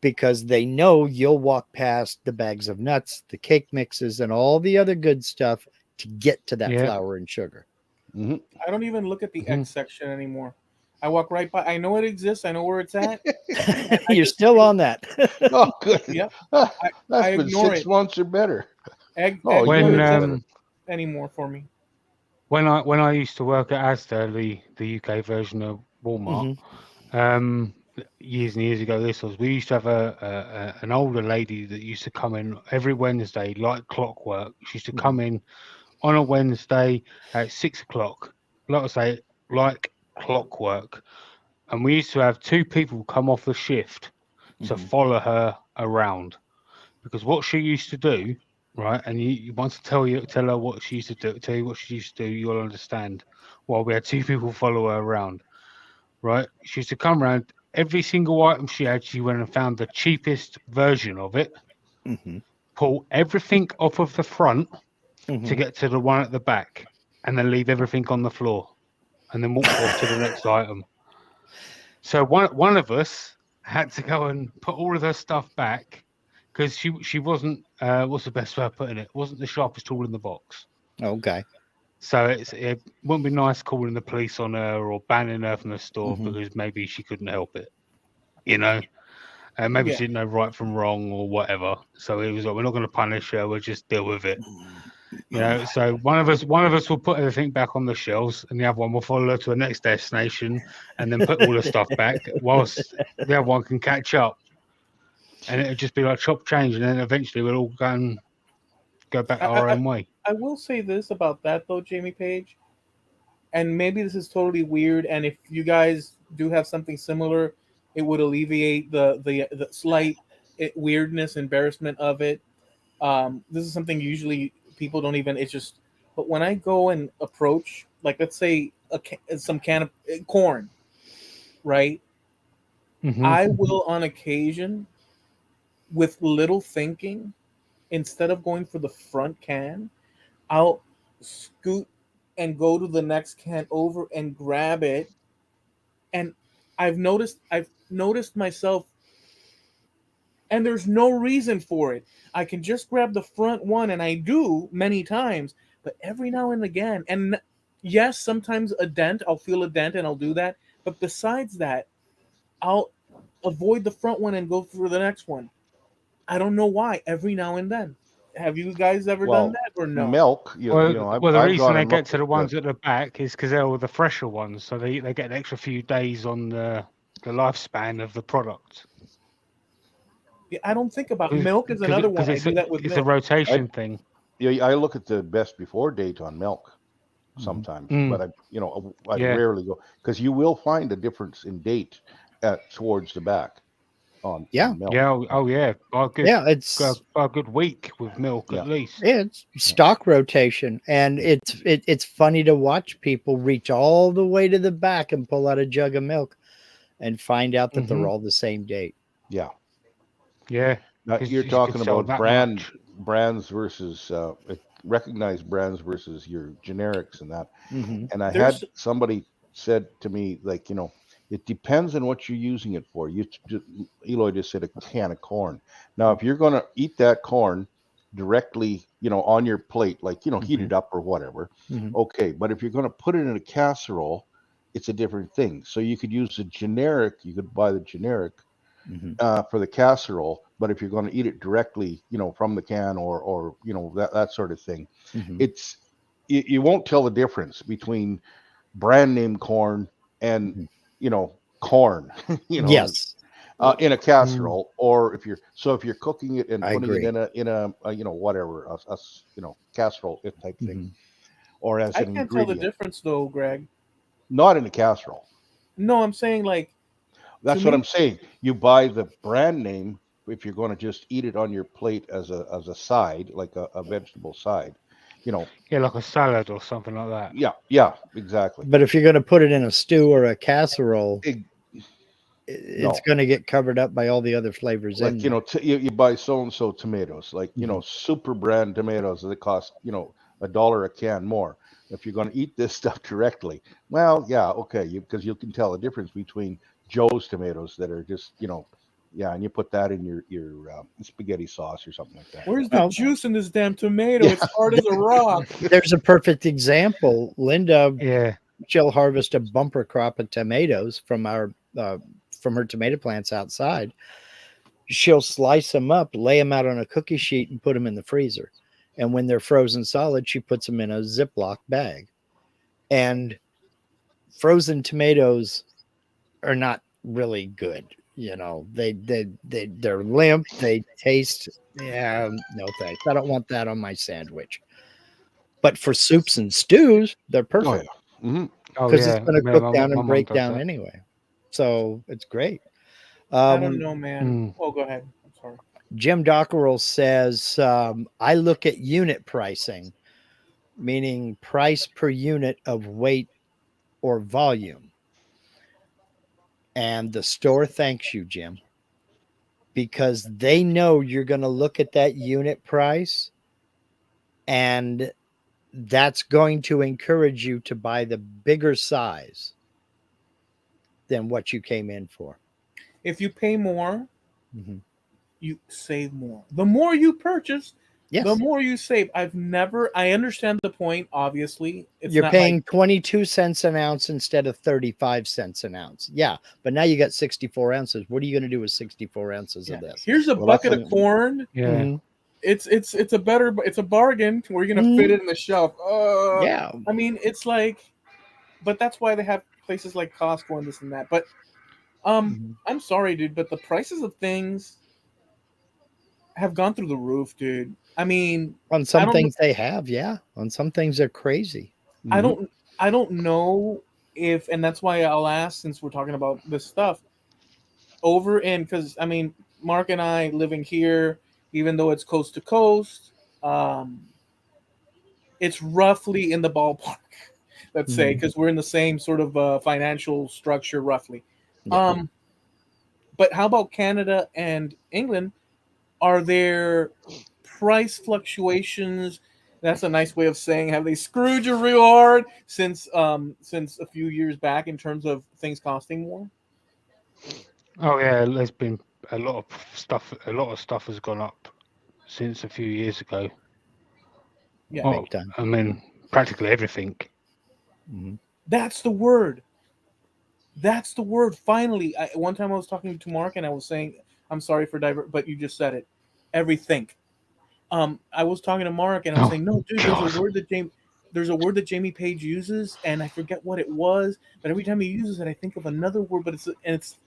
because they know you'll walk past the bags of nuts, the cake mixes, and all the other good stuff to get to that Yeah. flour and sugar. Hmm. I don't even look at the Hmm. X section anymore. I walk right by. I know it exists. I know where it's at, and I You're just still on that. Oh, good. yep. Ah, I that's I been ignore six it. months or better. Oh, X don't When years exist better. anymore for me. when I used to work at Asda, the UK version of Walmart, Hmm. um, years and years ago, this was we used to have an older lady that used to come in every Wednesday like clockwork. She used to Hmm. come in on a Wednesday at 6 o'clock, like I say, like clockwork. And we used to have two people come off the shift to Hmm. follow her around because what she used to do, right? And you want to tell her what she used to do, tell you what she used to do, you'll understand. While we had two people follow her around, right? She used to come around every single item she had. She went and found the cheapest version of it, Hmm. pull everything off of the front to Hmm. get to the one at the back, and then leave everything on the floor, and then walk off to the next item. So one of us had to go and put all of her stuff back because she wasn't what's the best way of putting it? Wasn't the sharpest tool in the box. Okay. So it wouldn't be nice calling the police on her or banning her from the store Hmm. because maybe she couldn't help it, you know. Maybe Yeah, she didn't know right from wrong or whatever. So it was like we're not going to punish her. We'll just deal with it. You know, so one of us will put everything back on the shelves, and the other one will follow her to the next destination, and then put all the stuff back, whilst the other one can catch up, and it'll just be like chop change, and then eventually we'll all go back I, our I own way. I will say this about that though, Jamie Page, and maybe this is totally weird. And if you guys do have something similar, it would alleviate the slight weirdness, embarrassment of it. This is something usually people don't even. It's just. But when I go and approach, like let's say some can of corn, right? Hmm. I will on occasion, with little thinking, instead of going for the front can, I'll scoot and go to the next can over and grab it. And I've noticed myself, and there's no reason for it. I can just grab the front one, and I do many times, but every now and again, and yes, sometimes a dent, I'll feel a dent and I'll do that. But besides that, I'll avoid the front one and go for the next one. I don't know why. Every now and then, have you guys ever done Well, that or no? milk, Well, the I've reason gone they and get looked to at the ones at the back is because they're all the fresher ones, so they get an extra few days on the lifespan of the product. Yeah, I don't think about milk is Because another one. I it's do that with it's a milk. rotation thing. I look at the best before date on milk Mhm. sometimes, Mm, but I yeah. rarely go because you will find a difference in date towards the back Yeah. on milk. Yeah. Oh, yeah. Yeah. It's By a good week with milk Yeah. at least. it's stock rotation, and it's funny to watch people reach all the way to the back and pull out a jug of milk and find out that they're Hmm. all the same date. Yeah. Yeah. Now Because you're you can talking sell about that much. brands versus recognized brands versus your generics and that. Hmm. And I had There's somebody said to me, like, it depends on what you're using it for. Eloy just said a can of corn. Now, if you're going to eat that corn directly, on your plate, like, heat Hmm. it up or whatever, Hmm. okay. But if you're going to put it in a casserole, it's a different thing. So you could use the generic, you could buy the generic Hmm. for the casserole. But if you're going to eat it directly, from the can or that sort of thing, Hmm. it's you won't tell the difference between brand name corn and Hmm. corn Yes, in a Mm. casserole, or if you're cooking it and I putting it agree. in a whatever casserole type thing, Hmm. or as I an can't tell the ingredient, difference though, Greg. not in a casserole. No, I'm saying like to That's what I'm me, saying. You buy the brand name if you're going to just eat it on your plate as a side, like a vegetable side. you know Yeah, like a salad or something like that. yeah, exactly. But if you're going to put it in a stew or a casserole, It, it's no, going to get covered up by all the other flavors in like there. you buy so and so tomatoes, like Hmm. super brand tomatoes that cost $1 a can more. If you're going to eat this stuff directly, well, yeah, okay, because you can tell the difference between Joe's tomatoes that are just yeah, and you put that in your spaghetti sauce or something like that. where's the Well, juice in this damn tomato? Yeah, It's hard as a rock. there's a perfect example. Linda, Yeah. she'll harvest a bumper crop of tomatoes from her tomato plants outside. She'll slice them up, lay them out on a cookie sheet, and put them in the freezer. And when they're frozen solid, she puts them in a Ziploc bag. And frozen tomatoes are not really good. They're limp. They taste. Yeah, no thanks. I don't want that on my sandwich. But for soups and stews, they're oh yeah. perfect Hmm. Oh because it's yeah. going to Yeah, cook down my and mum break does down that. anyway. So it's great. I don't Um, know, man. Mm. Oh, go ahead. I'm sorry. Jim Dockerell says, I look at unit pricing, meaning price per unit of weight or volume. And the store thanks you, Jim, because they know you're going to look at that unit price, and that's going to encourage you to buy the bigger size than what you came in for. If you pay more, Mhm. you save more. The more you purchase, the Yes. more you save. I understand the point, obviously. It's You're not like, paying 22 cents an ounce instead of 35 cents an ounce. Yeah. But now you got 64 ounces. What are you going to do with 64 ounces yeah, of this? here's a Well, that's bucket like of corn. Yeah. Mhm. It's a bargain where you're gonna fit Mhm. it in the shelf. Yeah. I mean, it's like, but that's why they have places like Costco and this and that. But Mhm. I'm sorry, dude, but the prices of things have gone through the roof, dude. I mean, On I some don't things they have. Yeah. On some things they're crazy. I Hmm. don't I don't know if, and that's why I'll ask, since we're talking about this stuff over in, because I mean, Mark and I living here, even though it's coast to coast. Um, it's roughly in the ballpark, let's say, because we're in the same sort of financial structure, roughly. Yeah. Um, but how about Canada and England? Are there price fluctuations? That's a nice way of saying have they screwed you real hard since a few years back in terms of things costing more? Oh yeah, there's been a lot of stuff. A lot of stuff has gone up since a few years ago. Yeah, Oh, Big time. I mean, practically everything. Hmm. that's the word. That's the word. Finally, one time I was talking to Mark and I was saying, I'm sorry for divert, but you just said it. Everything. I was talking to Mark and I was Oh saying, no, dude, God. there's a word that Jamie Page uses, and I forget what it was, but every time he uses it, I think of another word, but it's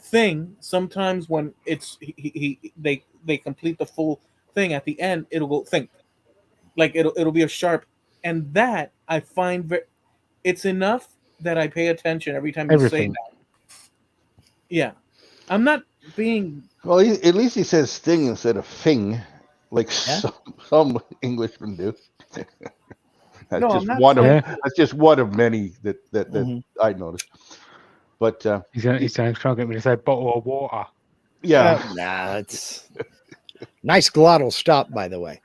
thing. Sometimes when it's they complete the full thing at the end, it'll go think like it'll be a sharp, and that I find it's enough that I pay attention every time you say Everything. that. Yeah, I'm not being Well, at least he says thing instead of thing, like Yeah. some Englishmen do. That's no, I'm just not one of trying Yeah. to. that's just one of many that Hmm. I noticed. But He's trying to get me to say bottle of water. yeah, Nah, it's nice glottal stop, by the way.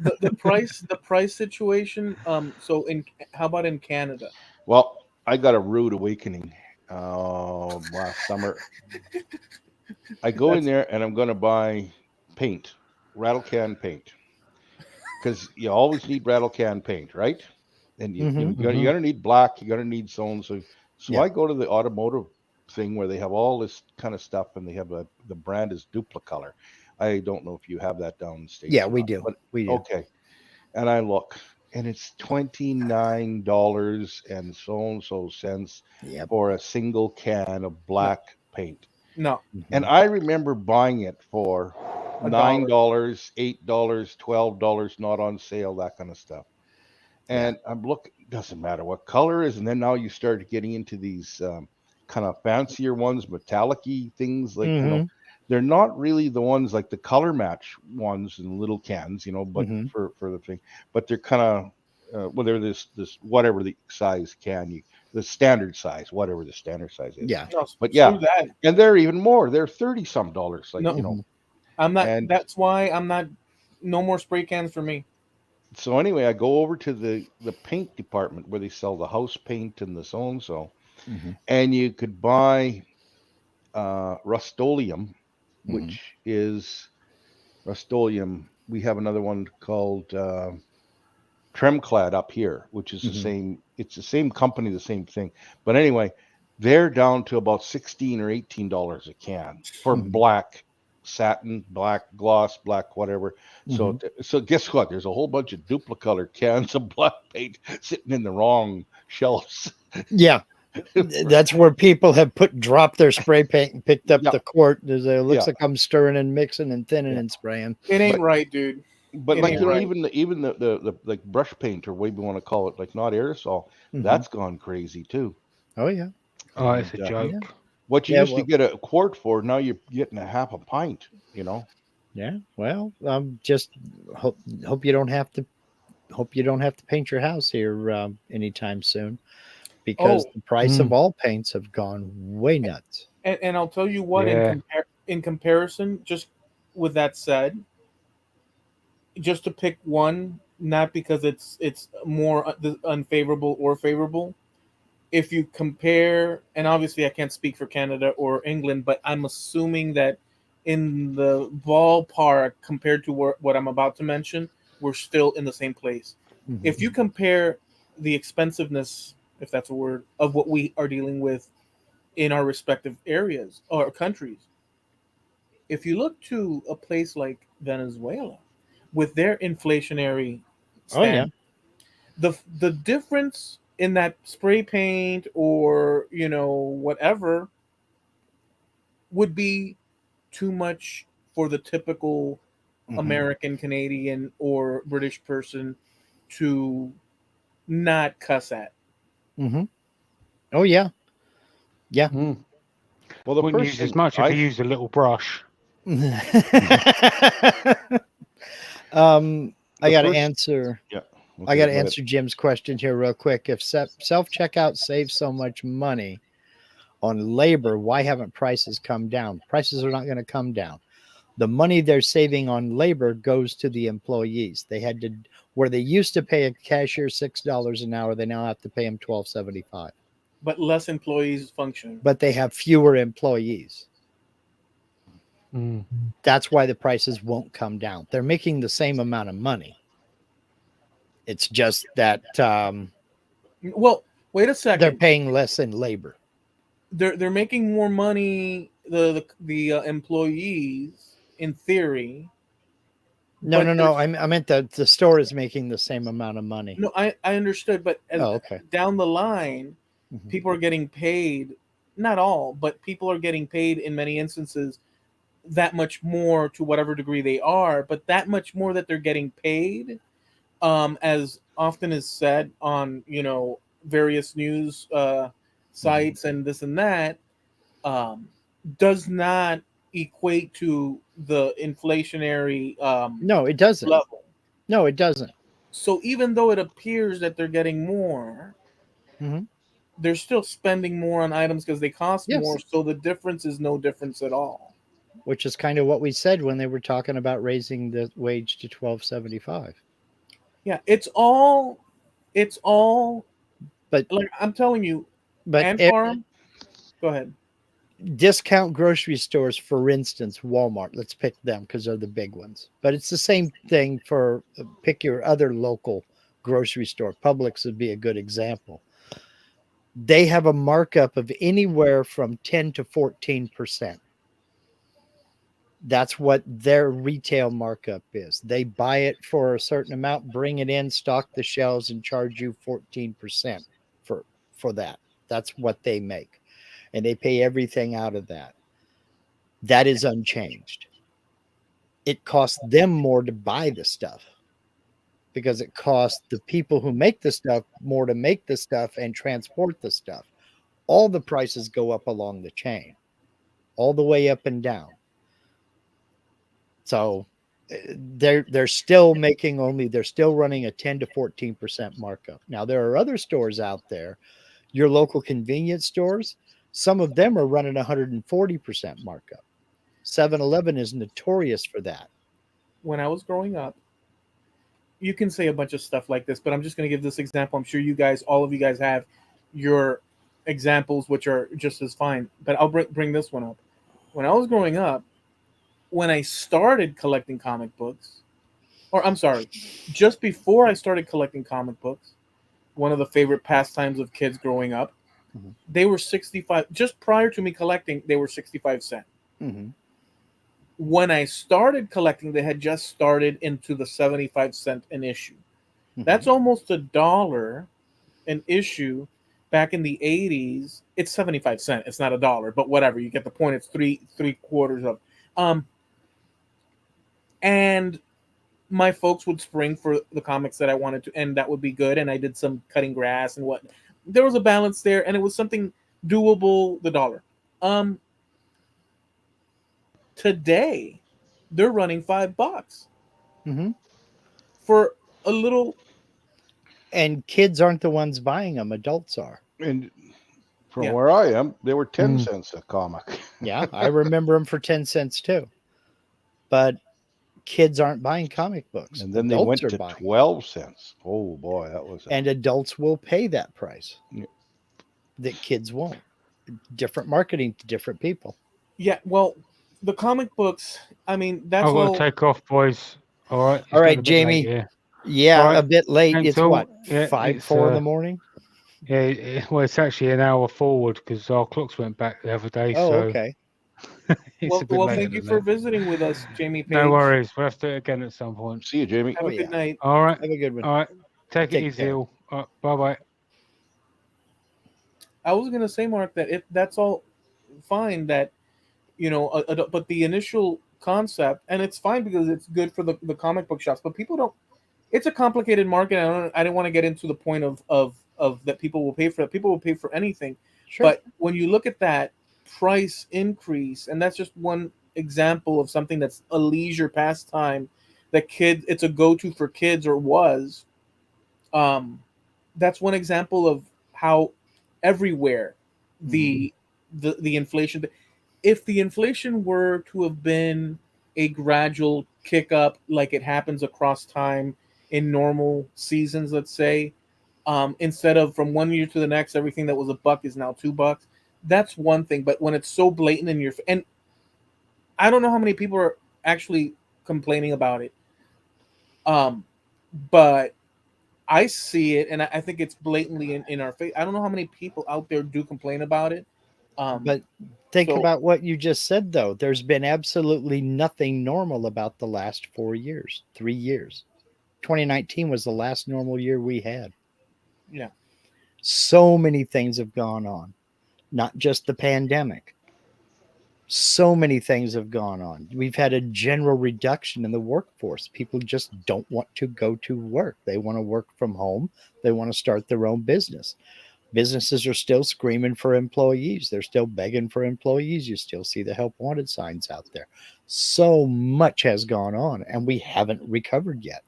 The price situation. So in how about in Canada? well, I got a rude awakening last summer. I go in That's there and I'm going to buy paint, rattle can paint, because you always need rattle can paint, right? And Hmm. you're gonna need black, you're gonna need so and so. So Yeah. I go to the automotive thing where they have all this kind of stuff, and they have the brand is Duplicolor. I don't know if you have that down in the Yeah, states or we not, do. but We do. okay. And I look, and it's $29 and so cents Yep. for a single can of no, black paint. no, And Hmm. I remember buying it for a nine dollar. dollars, $8, $12, not on sale, that kind of stuff. Yeah. And I'm looking, doesn't matter what color is. And then now you start getting into these kind of fancier ones, metallic-y things like, Hmm. they're not really the ones like the color match ones in little cans, but Hmm. for the thing, but they're kind of, well, they're this, whatever the size can you, the standard size, whatever the standard size is. Yeah. No, But yeah, screw that. and they're even more, they're 30 some dollars, like, No, Hmm. I'm not. and That's why I'm not. No more spray cans for me. so anyway, I go over to the paint department where they sell the house paint and the so and so, Hmm. and you could buy Rust-Oleum, Hmm. which is Rust-Oleum. We have another one called Tremclad up here, which is the Hmm. same. It's the same company, the same thing. But anyway, they're down to about $16 or $18 a can for Hmm. black satin, black gloss, black whatever. Hmm. So guess what? There's a whole bunch of duplicolor cans of black paint sitting in the wrong shelves. Yeah. That's where people have dropped their spray paint and picked up Yeah, the quart. It looks yeah, like I'm stirring and mixing and thinning yeah. and spraying. It ain't But right, dude. but It like ain't right. even the like brush paint or whatever you want to call it, like not aerosol, Hmm. that's gone crazy too. Oh yeah. Oh, it's And a Yeah. joke. what you Yeah. used to Well. get a quart for, now you're getting a half a pint. You know. Yeah. Well. Just hope you don't have to paint your house here anytime soon, because Oh, the price of Mm. all paints have gone way nuts. and I'll tell you what. Yeah. In comparison, just with that said, just to pick one, not because it's more unfavorable or favorable. If you compare, and obviously I can't speak for Canada or England, but I'm assuming that in the ballpark compared to what I'm about to mention, we're still in the same place. Hmm. If you compare the expensiveness, if that's a word, of what we are dealing with in our respective areas or countries, if you look to a place like Venezuela with their inflationary Oh yeah. stand, the difference in that spray paint or whatever would be too much for the typical Hmm. American, Canadian, or British person to not cuss at. Hmm. Oh yeah. Yeah. Mm. Well, the Wouldn't first use as thing much if I you used a little brush. I The got to first- answer. Yeah. I Okay, got to go ahead. answer Jim's question here real quick. If self checkout saves so much money on labor, why haven't prices come down? Prices are not going to come down. The money they're saving on labor goes to the employees. They had to, where they used to pay a cashier $6 an hour, they now have to pay them $12.75. But less employees functioning. But they have fewer employees. Mm. That's why the prices won't come down. They're making the same amount of money. It's just that Well, wait a they're second. paying less in labor. They're making more money. The employees, in theory. No, But no. I meant that the store is making the same amount of money. no, I understood. But Oh, okay. down the line, Mhm. people are getting paid. Not all, but people are getting paid in many instances that much more to whatever degree they are. But that much more that they're getting paid, as often is said on various news sites and this and that, um, does not equate to the inflationary No, it doesn't. level. No, it doesn't. So even though it appears that they're getting more, Mhm. they're still spending more on items because they cost Yes. more. So the difference is no difference at all. Which is kind of what we said when they were talking about raising the wage to $12.75. Yeah, it's all But like I'm telling you, but Ant Farm. Go ahead. discount grocery stores, for instance, Walmart, let's pick them because they're the big ones. But it's the same thing for pick your other local grocery store. Publix would be a good example. They have a markup of anywhere from 10 to 14%. That's what their retail markup is. They buy it for a certain amount, bring it in, stock the shelves, and charge you 14% for that. That's what they make. And they pay everything out of that. That is unchanged. It costs them more to buy the stuff because it costs the people who make the stuff more to make the stuff and transport the stuff. All the prices go up along the chain, all the way up and down. So they're still making they're still running a 10 to 14% markup. Now there are other stores out there, your local convenience stores, some of them are running 140% markup. 7-Eleven is notorious for that. When I was growing up, you can say a bunch of stuff like this, but I'm just going to give this example. I'm sure all of you guys have your examples, which are just as fine. But I'll bring this one up. When I was growing up, when I started collecting comic books, or I'm sorry, just before I started collecting comic books, one of the favorite pastimes of kids growing up, Mhm. they were 65. Just prior to me collecting, they were 65 cents. Mhm. When I started collecting, they had just started into the 75 cent an issue. Mhm. That's almost $1 an issue. Back in the 80s, it's 75 cents. It's not $1, but whatever. You get the point. It's three quarters of. And my folks would spring for the comics that I wanted to, and that would be good. And I did some cutting grass and what. There was a balance there, and it was something doable. The dollar. Today, they're running $5 Mhm. for a little. And kids aren't the ones buying them, adults are. And from Yeah. where I am, they were 10 Mm. cents a comic. Yeah, I remember them for 10 cents too. But kids aren't buying comic books. And then they Adults went are to buying. 12 cents. Oh boy, that was And adults will pay that price Yeah. that kids won't. Different marketing to different people. Yeah, well, the comic books. I mean, that's I've got all. to take off, boys. All right. It's All right, getting a bit late Jamie. here. Yeah, Right. a bit late. It's Until what, yeah, 4 in the morning? well, it's actually an hour forward because our clocks went back the other day, Oh, so okay. it's a bit Well, later thank you than for that. visiting with us, Jamie Page. No worries. We'll have to do it again at some point. See you, Jamie. Have Oh, a good yeah. night. All right. Have a good one. All right. Take it Take easy. care. All. Bye bye. I was gonna say, Mark, that that's all fine. That but the initial concept, and it's fine because it's good for the comic book shops. But people don't. It's a complicated market. I didn't want to get into the point of that people will pay for it. People will pay for anything. Sure. But when you look at that price increase, and that's just one example of something that's a leisure pastime that it's a go-to for kids, or was. um that's one example of how everywhere Mhm. the the inflation, if the inflation were to have been a gradual kick up like it happens across time in normal seasons, let's say, instead of from one year to the next everything that was a buck is now $2, that's one thing. But when it's so blatant in your and I don't know how many people are actually complaining about it, um but I see it, and I think it's blatantly in our face. I don't know how many people out there do complain about it. Um, But think so about what you just said, though. There's been absolutely nothing normal about the last 4 years, 3 years. 2019 was the last normal year we had. yeah, So many things have gone on, not just the pandemic. So many things have gone on. We've had a general reduction in the workforce. People just don't want to go to work. They want to work from home. They want to start their own business. Businesses are still screaming for employees. They're still begging for employees. You still see the help wanted signs out there. So much has gone on, and we haven't recovered yet.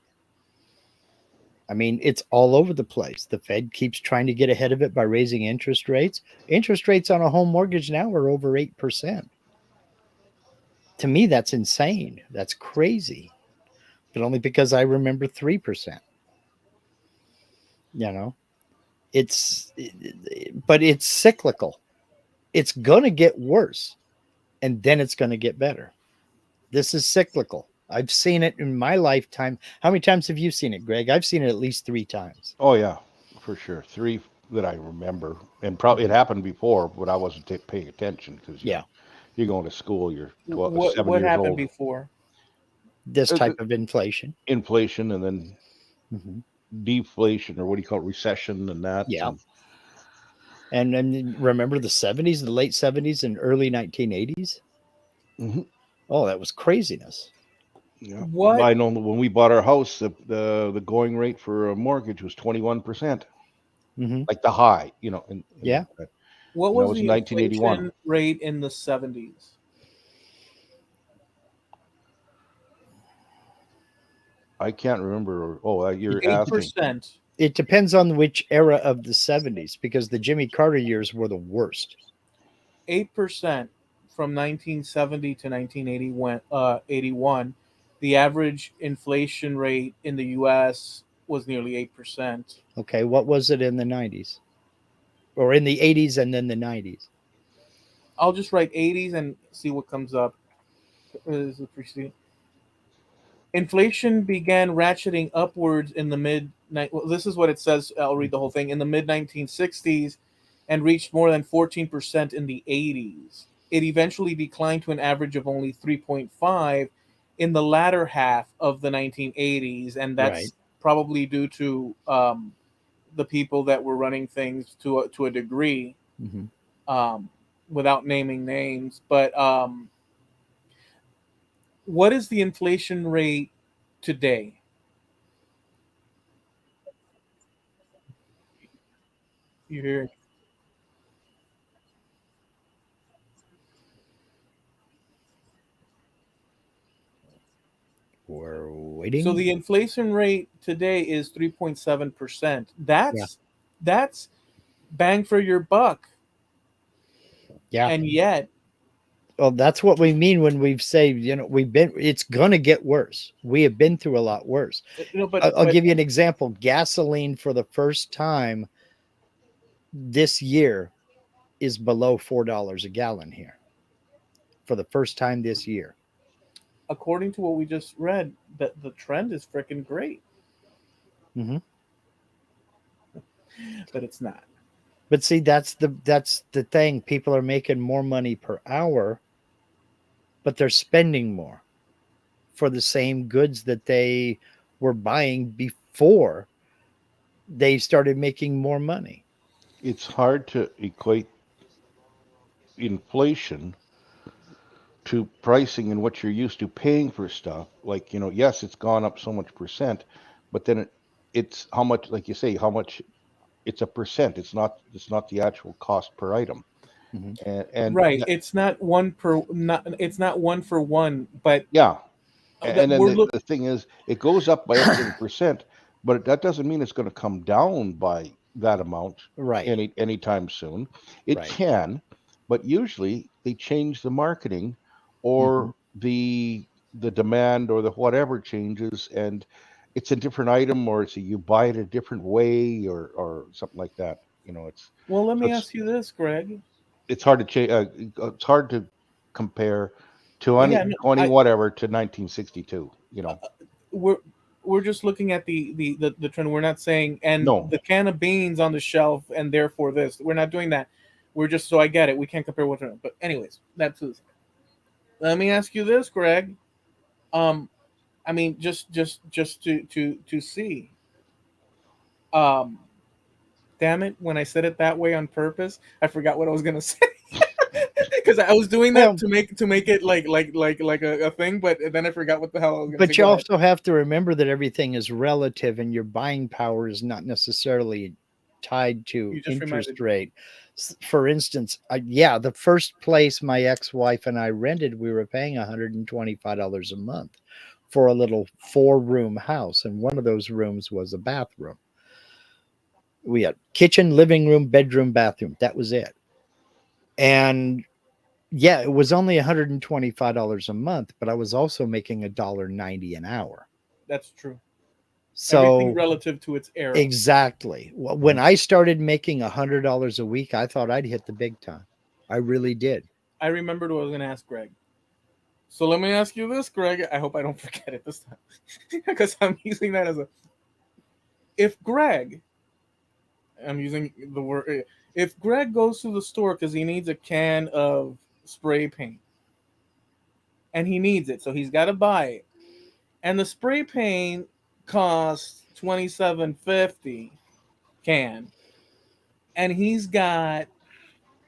I mean, it's all over the place. The Fed keeps trying to get ahead of it by raising interest rates. Interest rates on a home mortgage now are over 8%. To me, that's insane. That's crazy. But only because I remember 3%. You know, but it's cyclical. It's going to get worse, and then it's going to get better. This is cyclical. I've seen it in my lifetime. How many times have you seen it, Greg? I've seen it at least 3 times. Oh yeah, for sure. Three that I remember, and probably it happened before, but I wasn't paying attention because Yeah, you're going to school. You're 12, seven what years happened old. before? this The type of inflation. inflation and then Hmm. deflation, or what do you call it, recession, and that. Yeah, And and remember the 70s, the late 70s, and early 1980s. mhm, Oh, that was craziness. yeah, What I know when we bought our house, the going rate for a mortgage was 21%, Hmm. like the high, Yeah, what and that was was in the 1981. inflation rate in the 70s? I can't remember. Oh, it, you're it, Eight asking. percent. it depends on which era of the 70s because the Jimmy Carter years were the worst. 8% from 1970 to 1981. The average inflation rate in the U.S. was nearly 8%. Okay, what was it in the 90s or in the 80s and then the 90s? I'll just write 80s and see what comes up. Inflation began ratcheting upwards in the well, this is what it says. I'll read the whole thing. In the mid 1960s, and reached more than 14% in the 80s. It eventually declined to an average of only 3.5 in the latter half of the 1980s, and Right. that's probably due to the people that were running things to a degree, Hmm. um, without naming names. But what is the inflation rate today? You hear? We're So waiting. the inflation rate today is 3.7%. Yeah. That's bang for your buck. Yeah. And yet, Well, that's what we mean when we've said, it's going to get worse. We have been through a lot worse. but I'll give you an example. Gasoline for the first time this year is below $4 a gallon here for the first time this year. according to what we just read, that the trend is freaking great, Hmm. but it's not. But see, that's the thing. People are making more money per hour, but they're spending more for the same goods that they were buying before they started making more money. It's hard to equate inflation to pricing and what you're used to paying for stuff. Like, yes, it's gone up so much percent, but then it's how much, like you say, how much it's a percent. It's not the actual cost per item. Mhm. and Right. It's not one per not. It's not one for one. But yeah, that and then we're look. the thing is, it goes up by X many percent, but that doesn't mean it's going to come down by that amount Right. anytime soon. It Right. can, but usually they change the marketing Mhm. or the demand or the whatever changes, and it's a different item, or it's you buy it a different way, or something like that. Well, let So me ask you this, Greg. it's hard to change. It's hard to compare Yeah, no, 20 whatever to 1962. we're we're just looking at the trend. We're not saying and No, the can of beans on the shelf and therefore this. We're not doing that. We're just so I get it. We can't compare what's wrong. But anyways, that's this. Let me ask you this, Greg. Um, I mean, just to see. Um, damn it! When I said it that way on purpose, I forgot what I was gonna say. Because I was doing that Well, to make it like a thing, but then I forgot what the hell I was gonna say. but you Go ahead. also have to remember that everything is relative and your buying power is not necessarily tied to You just interest reminded me. rate. For instance, yeah, the first place my ex-wife and I rented, we were paying $125 a month for a little 4-room house, and one of those rooms was a bathroom. We had kitchen, living room, bedroom, bathroom. That was it. And yeah, it was only $125 a month, but I was also making $1.90 an hour. That's true. Everything So relative to its era. exactly. When I started making $100 a week, I thought I'd hit the big time. I really did. I remembered what I was going to ask Greg. So let me ask you this, Greg. I hope I don't forget it this time, because I'm using that as a. If Greg, I'm using the word. If Greg goes to the store because he needs a can of spray paint, and he needs it, so he's got to buy it, and the spray paint costs $27.50 can, and he's got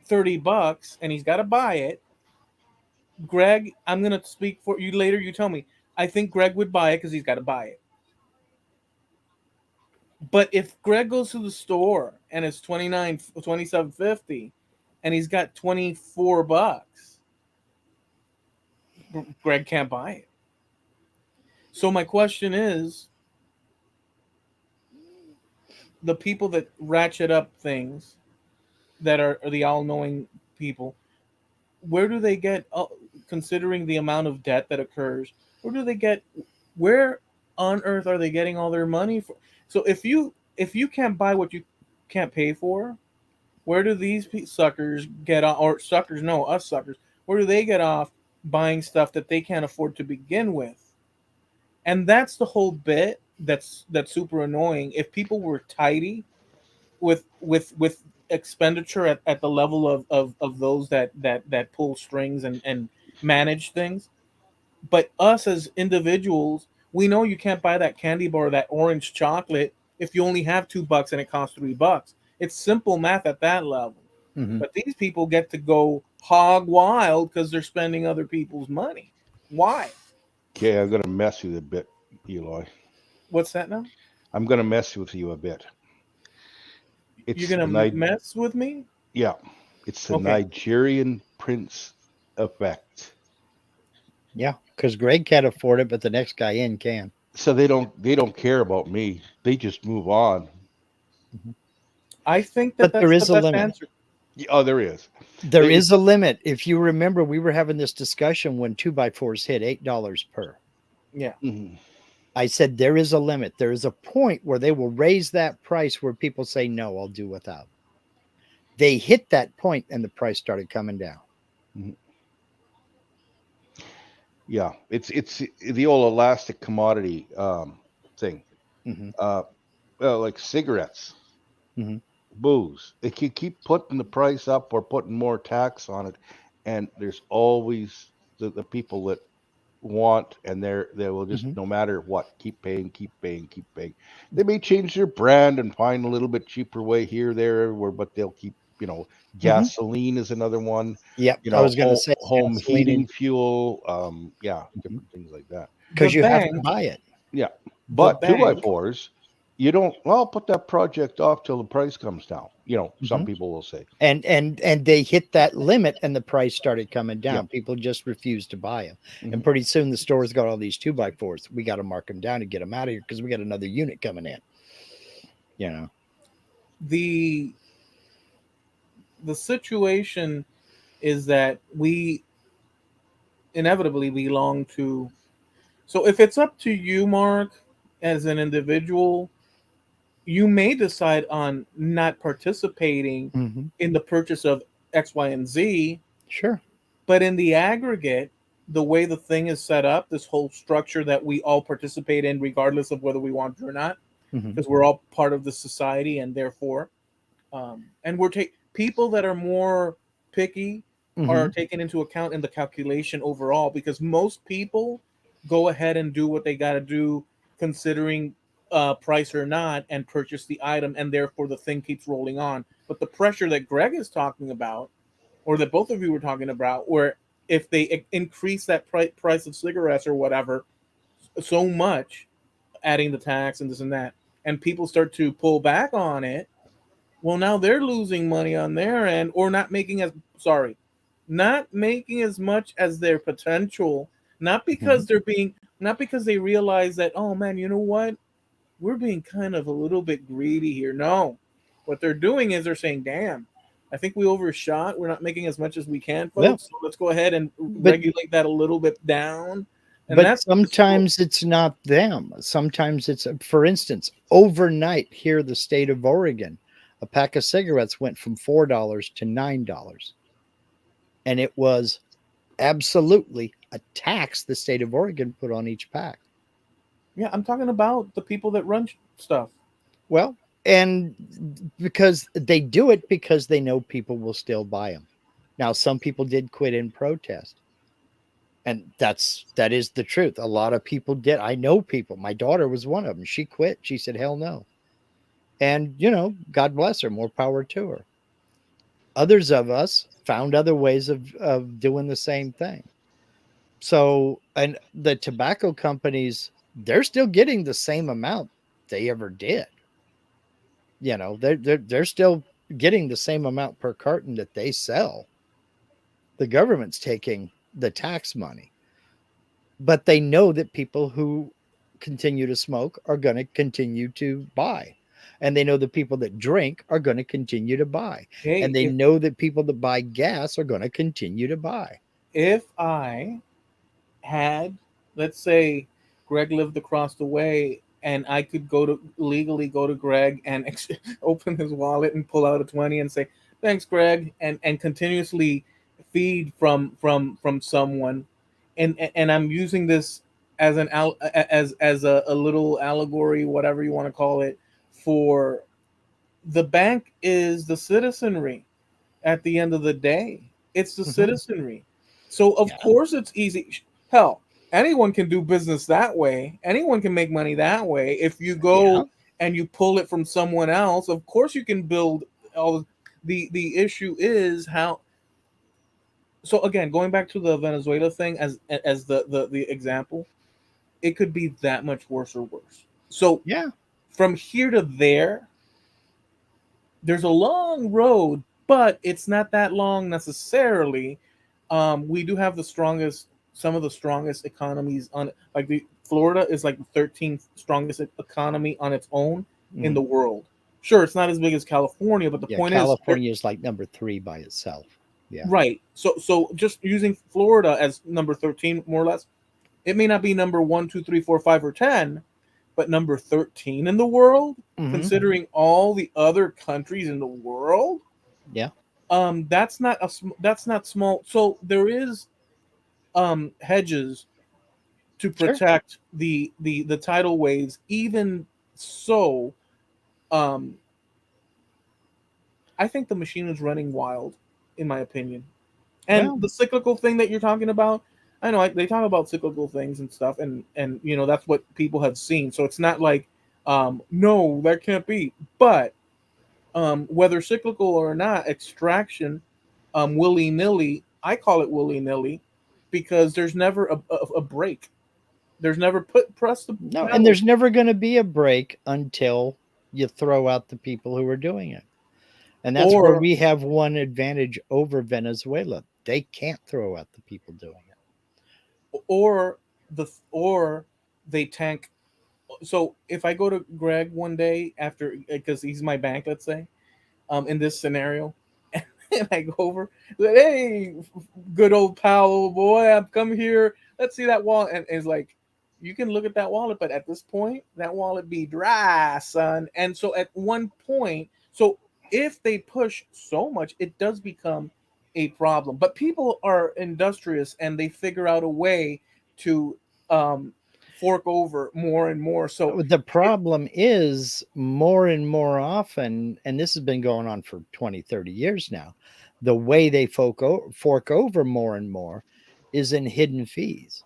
$30, and he's got to buy it. Greg, I'm gonna speak for you later. You tell me. I think Greg would buy it because he's got to buy it. But if Greg goes to the store and it's 27.50, and he's got $24, Greg can't buy it. So my question is, the people that ratchet up things that are the all-knowing people, where do they get? Considering the amount of debt that occurs, where do they get? Where on earth are they getting all their money for? So if you can't buy what you can't pay for, where do these suckers get off? Or suckers, no, us suckers. Where do they get off buying stuff that they can't afford to begin with? And that's the whole bit. That's super annoying. If people were tidy with expenditure at the level of those that pull strings and manage things, but us as individuals, we know you can't buy that candy bar or that orange chocolate if you only have $2 and it costs $3. It's simple math at that level. Mhm. But these people get to go hog wild because they're spending other people's money. Why? okay, I'm gonna mess with you a bit, Eloy. What's that now? I'm gonna mess with you a bit. You're It's gonna the night. mess with me? Yeah, it's the Okay. Nigerian prince effect. Yeah, because Greg can't afford it, but the next guy in can. So they don't care about me. They just move on. Mhm. I think that But there that's the is a best limit. answer. Oh, there is. There They, is a limit. If you remember, we were having this discussion when 2x4s hit $8 per. Yeah. mhm. I said there is a limit. There is a point where they will raise that price where people say, no, I'll do without. They hit that point and the price started coming down. Mhm. Yeah, it's the old elastic commodity thing. Hmm. Uh, well, like cigarettes, Hmm. booze. They keep putting the price up or putting more tax on it, and there's always the people that want, and they will just, Hmm. no matter what, keep paying, keep paying, keep paying. They may change their brand and find a little bit cheaper way here, there, everywhere, but they'll keep. Hmm. Gasoline is another one. Yep. I was going to say Home gasoline heating and fuel. Yeah, different things like that. The because you have to bank, buy it. Yeah, the but two by bank, fours. you don't, well, put that project off till the price comes down. Some Mhm. people will say, And they hit that limit and the price started coming yeah. down. People just refused to buy them. And Mhm. pretty soon the stores got all these 2x4s. We got to mark them down and get them out of here because we got another unit coming in. You know. the the situation is that we inevitably belong to. So if it's up to you, Mark, as an individual, you may decide on not participating Mhm. in the purchase of X, Y, and Z, Sure. but in the aggregate, the way the thing is set up, this whole structure that we all participate in, regardless of whether we want to or not, Mhm. because we're all part of the society, and therefore, and people that are more picky are Mhm. taken into account in the calculation overall, because most people go ahead and do what they got to do, considering price or not, and purchase the item, and therefore the thing keeps rolling on. But the pressure that Greg is talking about, or that both of you were talking about, where if they increase that price of cigarettes or whatever so much, adding the tax and this and that, and people start to pull back on it, well, now they're losing money on their end, or not making as much as their potential, not because Mhm. not because they realize that, oh man, you know what, we're being kind of a little bit greedy here. No, what they're doing is they're saying, damn, I think we overshot. We're not making as much as we can, Well, folks. So let's go ahead and but regulate that a little bit down. And but that's what this is for. sometimes it's not them. Sometimes it's, for instance, overnight here in the state of Oregon, a pack of cigarettes went from $4 to $9, and it was absolutely a tax the state of Oregon put on each pack. Yeah, I'm talking about the people that run stuff. Well, and because they do it because they know people will still buy them. Now, some people did quit in protest, and that is the truth. A lot of people did. I know people. My daughter was one of them. She quit. She said, "Hell no." And God bless her. More power to her. Others of us found other ways of doing the same thing. So, and the tobacco companies, they're still getting the same amount they ever did. They're still getting the same amount per carton that they sell. The government's taking the tax money, but they know that people who continue to smoke are going to continue to buy. And they know the people that drink are going to continue to buy. And Hey, they if know that people that buy gas are going to continue to buy. if I had, let's say, Greg lived across the way, and I could legally go to Greg and open his wallet and pull out a 20 and say, "Thanks, Greg," and continuously feed from someone, and I'm using this as a little allegory, whatever you want to call it, for the bank is the citizenry. At the end of the day, it's the Mhm. citizenry. So of Yeah. course it's easy. Hell, anyone can do business that way. Anyone can make money that way. If you Yeah. go and you pull it from someone else, of course you can build all. The issue is how. So again, going back to the Venezuela thing as the example, it could be that much worse or worse. So Yeah. from here to there, there's a long road, but it's not that long necessarily. We do have some of the strongest economies on, like the Florida is like the 13th strongest economy on its own in Mhm. the world. Sure, it's not as big as California, but the Yeah. point is, California is like number 3 by itself. Yeah. right. So just using Florida as number 13, more or less, it may not be number one, two, three, four, five, or 10, but number 13 in the world, Hmm. considering all the other countries in the world. Yeah. That's not small. So there is hedges to Sure. protect the tidal waves. Even so, um I think the machine is running wild, in my opinion. And Well, the cyclical thing that you're talking about, I know they talk about cyclical things and stuff, and that's what people have seen. So it's not like, no, that can't be. But whether cyclical or not, extraction, willy nilly, I call it willy nilly, because there's never a break. There's never put press the No, and pedal. there's never going to be a break until you throw out the people who are doing it. And that's where Or we have one advantage over Venezuela. They can't throw out the people doing it. or or they tank. So if I go to Greg one day after, because he's my bank, let's say, in this scenario, and I go over, like, hey, good old pal, old boy, I've come here. Let's see that wallet, and it's like, you can look at that wallet, but at this point, that wallet be dry, son. And so at one point, so if they push so much, it does become a problem. But people are industrious and they figure out a way to um, fork over more and more. So The it, problem is more and more often, and this has been going on for 20, 30 years now, the way they fork over more and more is in hidden fees.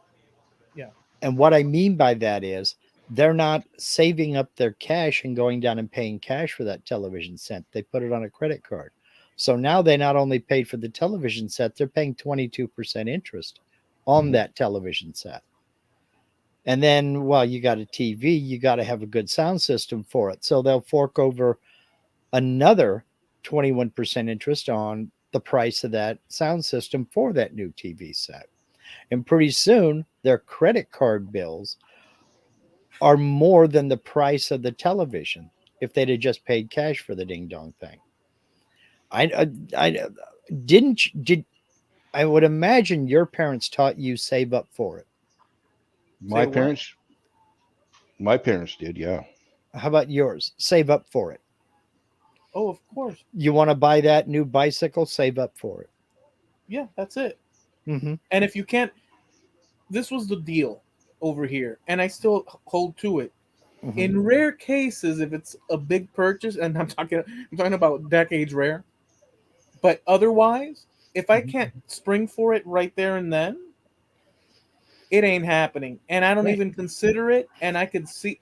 yeah, And what I mean by that is they're not saving up their cash and going down and paying cash for that television set. They put it on a credit card. So now they not only paid for the television set, they're paying 22% interest on Mhm. that television set. And then, well, you got a TV, you got to have a good sound system for it. So they'll fork over another 21% interest on the price of that sound system for that new TV set. And pretty soon, their credit card bills are more than the price of the television if they'd have just paid cash for the ding dong thing. I didn't did I would imagine your parents taught you save up for it. say My what? parents, my parents did, yeah. How about yours? Save up for it. Oh, of course. You want to buy that new bicycle? Save up for it. Yeah, that's it. Mm-hmm. And if you can't, this was the deal over here, and I still hold to it. Mm-hmm. In rare cases, if it's a big purchase, and I'm talking about decades rare, but otherwise, if I Mm-hmm. can't spring for it right there and then, it ain't happening. And I don't Right. even consider it. And I could see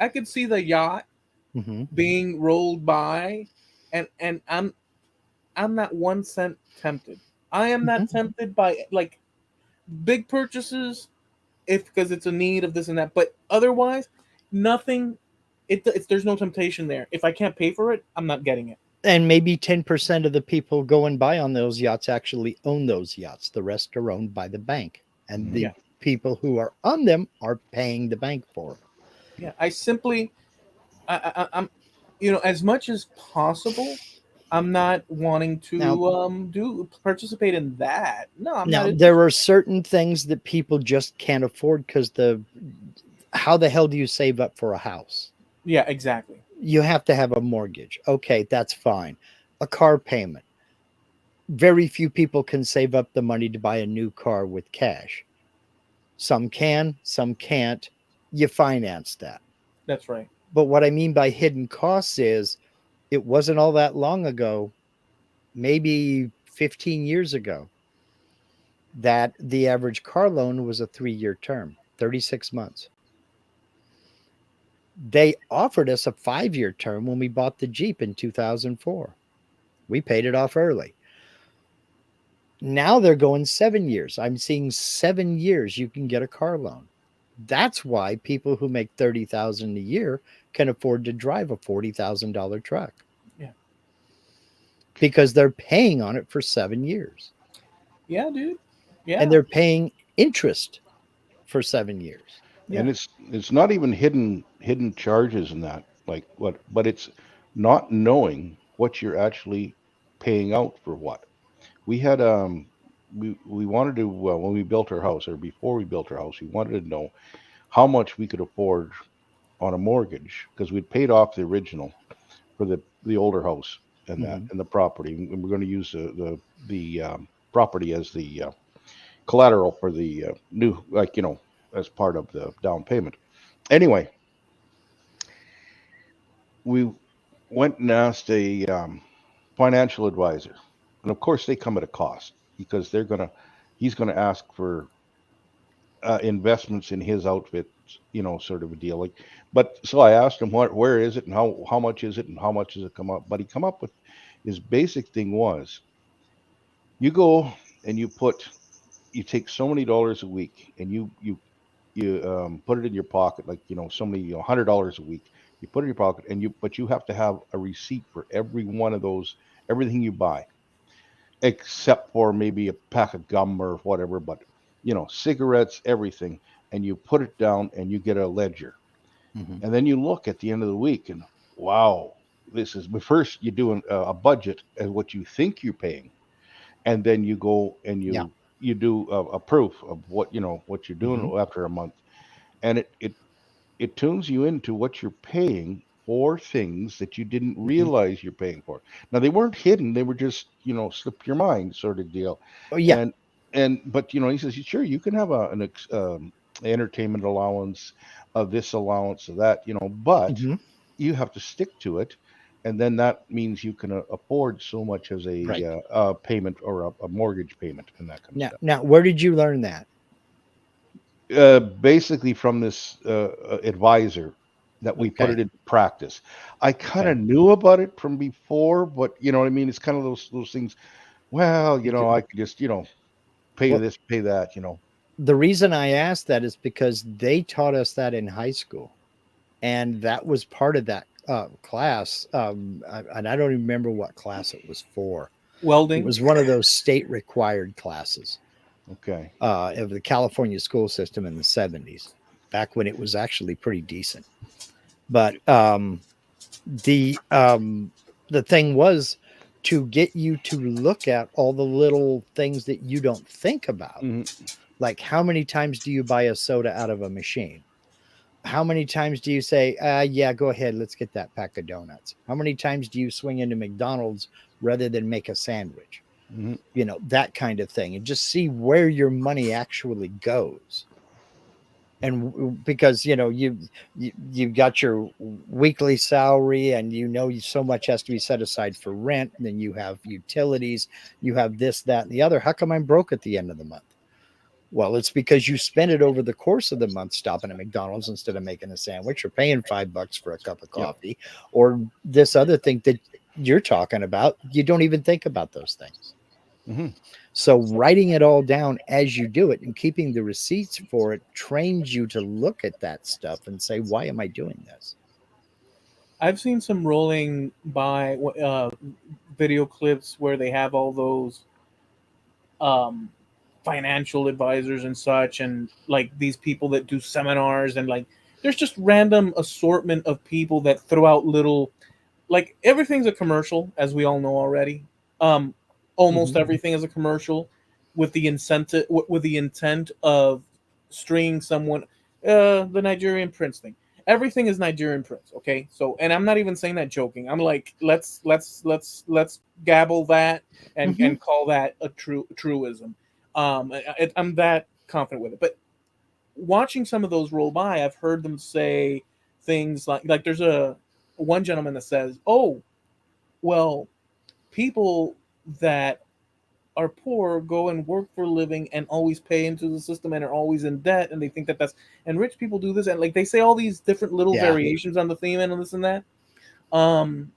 the yacht Mm-hmm. being rolled by, and I'm not 1 cent tempted. I am Mm-hmm. not tempted by like big purchases if because it's a need of this and that. But otherwise, nothing. It's there's no temptation there. If I can't pay for it, I'm not getting it. And maybe 10% of the people go and buy on those yachts actually own those yachts. The rest are owned by the bank. And Mhm. the Yeah, people who are on them are paying the bank for them. yeah. I simply, I'm, as much as possible, I'm not wanting Now, to do participate in that. No, I'm not now there interested. are certain things that people just can't afford because the how the hell do you save up for a house? Yeah, exactly. You have to have a mortgage. Okay, that's fine. A car payment. Very few people can save up the money to buy a new car with cash. Some can, some can't. You finance that. That's right. But what I mean by hidden costs is it wasn't all that long ago, maybe 15 years ago, that the average car loan was a 3-year term, 36 months. They offered us a 5-year term when we bought the Jeep in 2004. We paid it off early. Now they're going 7 years. I'm seeing 7 years you can get a car loan. That's why people who make 30,000 a year can afford to drive a $40,000 truck Yeah. because they're paying on it for 7 years Yeah, dude. and Yeah. they're paying interest for 7 years. Yeah. And it's not even hidden charges in that, like what, but it's not knowing what you're actually paying out for what. We had we wanted to when we built our house or before we built our house, we wanted to know how much we could afford on a mortgage because we'd paid off the original for the older house and that Mm-hmm. and the property, and we're going to use the property as the collateral for the new, like, as part of the down payment. Anyway, we went and asked a financial advisor, and of course they come at a cost because he's gonna ask for investments in his outfit, sort of a deal. Like, but so I asked him where is it, and how much is it, and how much does it come up? But he come up with his basic thing was you go and you take so many dollars a week, and you you put it in your pocket, like so many $100 a week. You put it in your pocket, but you have to have a receipt for every one of those, everything you buy, except for maybe a pack of gum or whatever. But cigarettes, everything, and you put it down, and you get a ledger, Mhm. and then you look at the end of the week, and wow, this is. But first, you do a budget as what you think you're paying, and then you go and Yeah. you do a proof of what you're doing Mhm. after a month, and it tunes you into what you're paying for things that you didn't Mhm. realize you're paying for. Now they weren't hidden; they were just slip your mind sort of deal. Oh, yeah. And but he says, sure, you can have entertainment allowance, of this allowance of that, but Mhm. you have to stick to it, and then that means you can afford so much as Right. a payment or a mortgage payment and that kind of stuff. Now, where did you learn that? Basically from this advisor that we put Okay. it into practice. I kind Okay. of knew about it from before, but you know what I mean. It's kind of those things. Well, I could just pay Well, this, pay that. the reason I asked that is because they taught us that in high school, and that was part of that class. And I don't even remember what class it was for. It Welding. was one of those state required classes Okay. of the California school system in the 70s, back when it was actually pretty decent. But the um, the thing was to get you to look at all the little things that you don't think about. Hmm. Like, how many times do you buy a soda out of a machine? How many times do you say, yeah, go ahead, let's get that pack of donuts? How many times do you swing into McDonald's rather than make a sandwich? Hmm. That kind of thing, and just see where your money actually goes. And because you've got your weekly salary, and so much has to be set aside for rent, and then you have utilities, you have this, that, and the other. How come I'm broke at the end of the month? Well, it's because you spend it over the course of the month stopping at McDonald's instead of making a sandwich, or paying $5 for a cup of Yep. coffee, or this other thing that you're talking about. You don't even think about those things. Hmm. So writing it all down as you do it and keeping the receipts for it trains you to look at that stuff and say, why am I doing this? I've seen some rolling by video clips where they have all those um, financial advisors and such, and like these people that do seminars, and like there's just random assortment of people that throw out little, like everything's a commercial, as we all know already. Um, Almost Mhm. everything is a commercial with the incentive, with the intent of stringing someone. The Nigerian prince thing. Everything is Nigerian prince. Okay, so, and I'm not even saying that joking. I'm like, let's gabble that and Mhm. call that a truism. I'm that confident with it. But watching some of those roll by, I've heard them say things like there's a one gentleman that says, "Oh, well, people that are poor go and work for a living and always pay into the system and are always in debt, and they think that that's, and rich people do this, and like they say all these different little Yeah. variations on the theme and this and that." Um,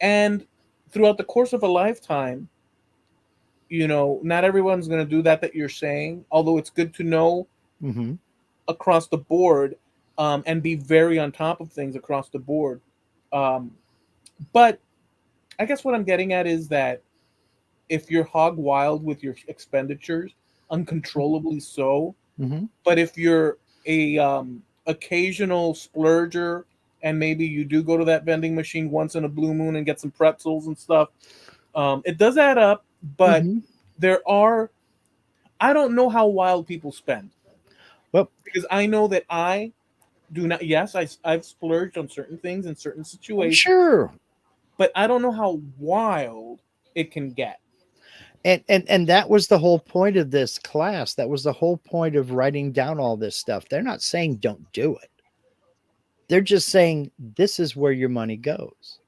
and throughout the course of a lifetime, not everyone's going to do that you're saying. Although it's good to know Mhm. across the board, and be very on top of things across the board. Um, but I guess what I'm getting at is that if you're hog wild with your expenditures, uncontrollably so, Mhm. but if you're a occasional splurger, and maybe you do go to that vending machine once in a blue moon and get some pretzels and stuff, it does add up. But Mhm. there are, I don't know how wild people spend, Well, because I know that I do not. Yes, I've splurged on certain things in certain oh, situations, sure. but I don't know how wild it can get. And that was the whole point of this class. That was the whole point of writing down all this stuff. They're not saying don't do it. They're just saying this is where your money goes.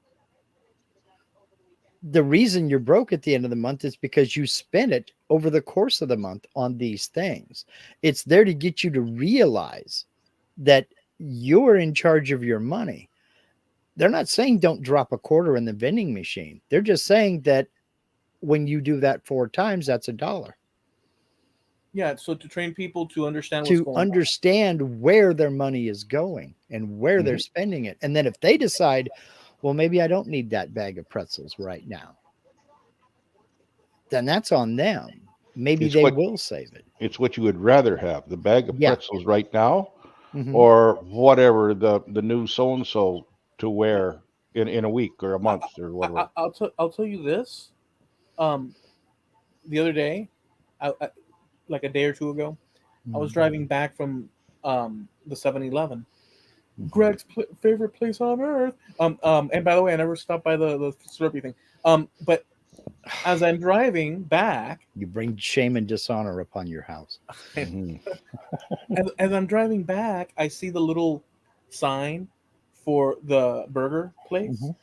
The reason you're broke at the end of the month is because you spent it over the course of the month on these things. It's there to get you to realize that you're in charge of your money. They're not saying don't drop a quarter in the vending machine. They're just saying that when you do that 4 times, that's $1. Yeah, so to train people to understand what's to going on. understand where their money is going and where they're spending it. And then if they decide, well, maybe I don't need that bag of pretzels right now, then that's on them. Maybe It's they what will save it. it's what you would rather have, the bag of Yeah. pretzels right now, Mhm. or whatever the new so and so to wear in a week or a month or whatever. I'll tell you this. Um, the other day, like a day or two ago, I was driving back from the 7-Eleven. Greg's favorite place on earth. And by the way, I never stopped by the Slurpee thing. But as I'm driving back, You bring shame and dishonor upon your house. Mhm. as I'm driving back, I see the little sign for the burger place, Mhm.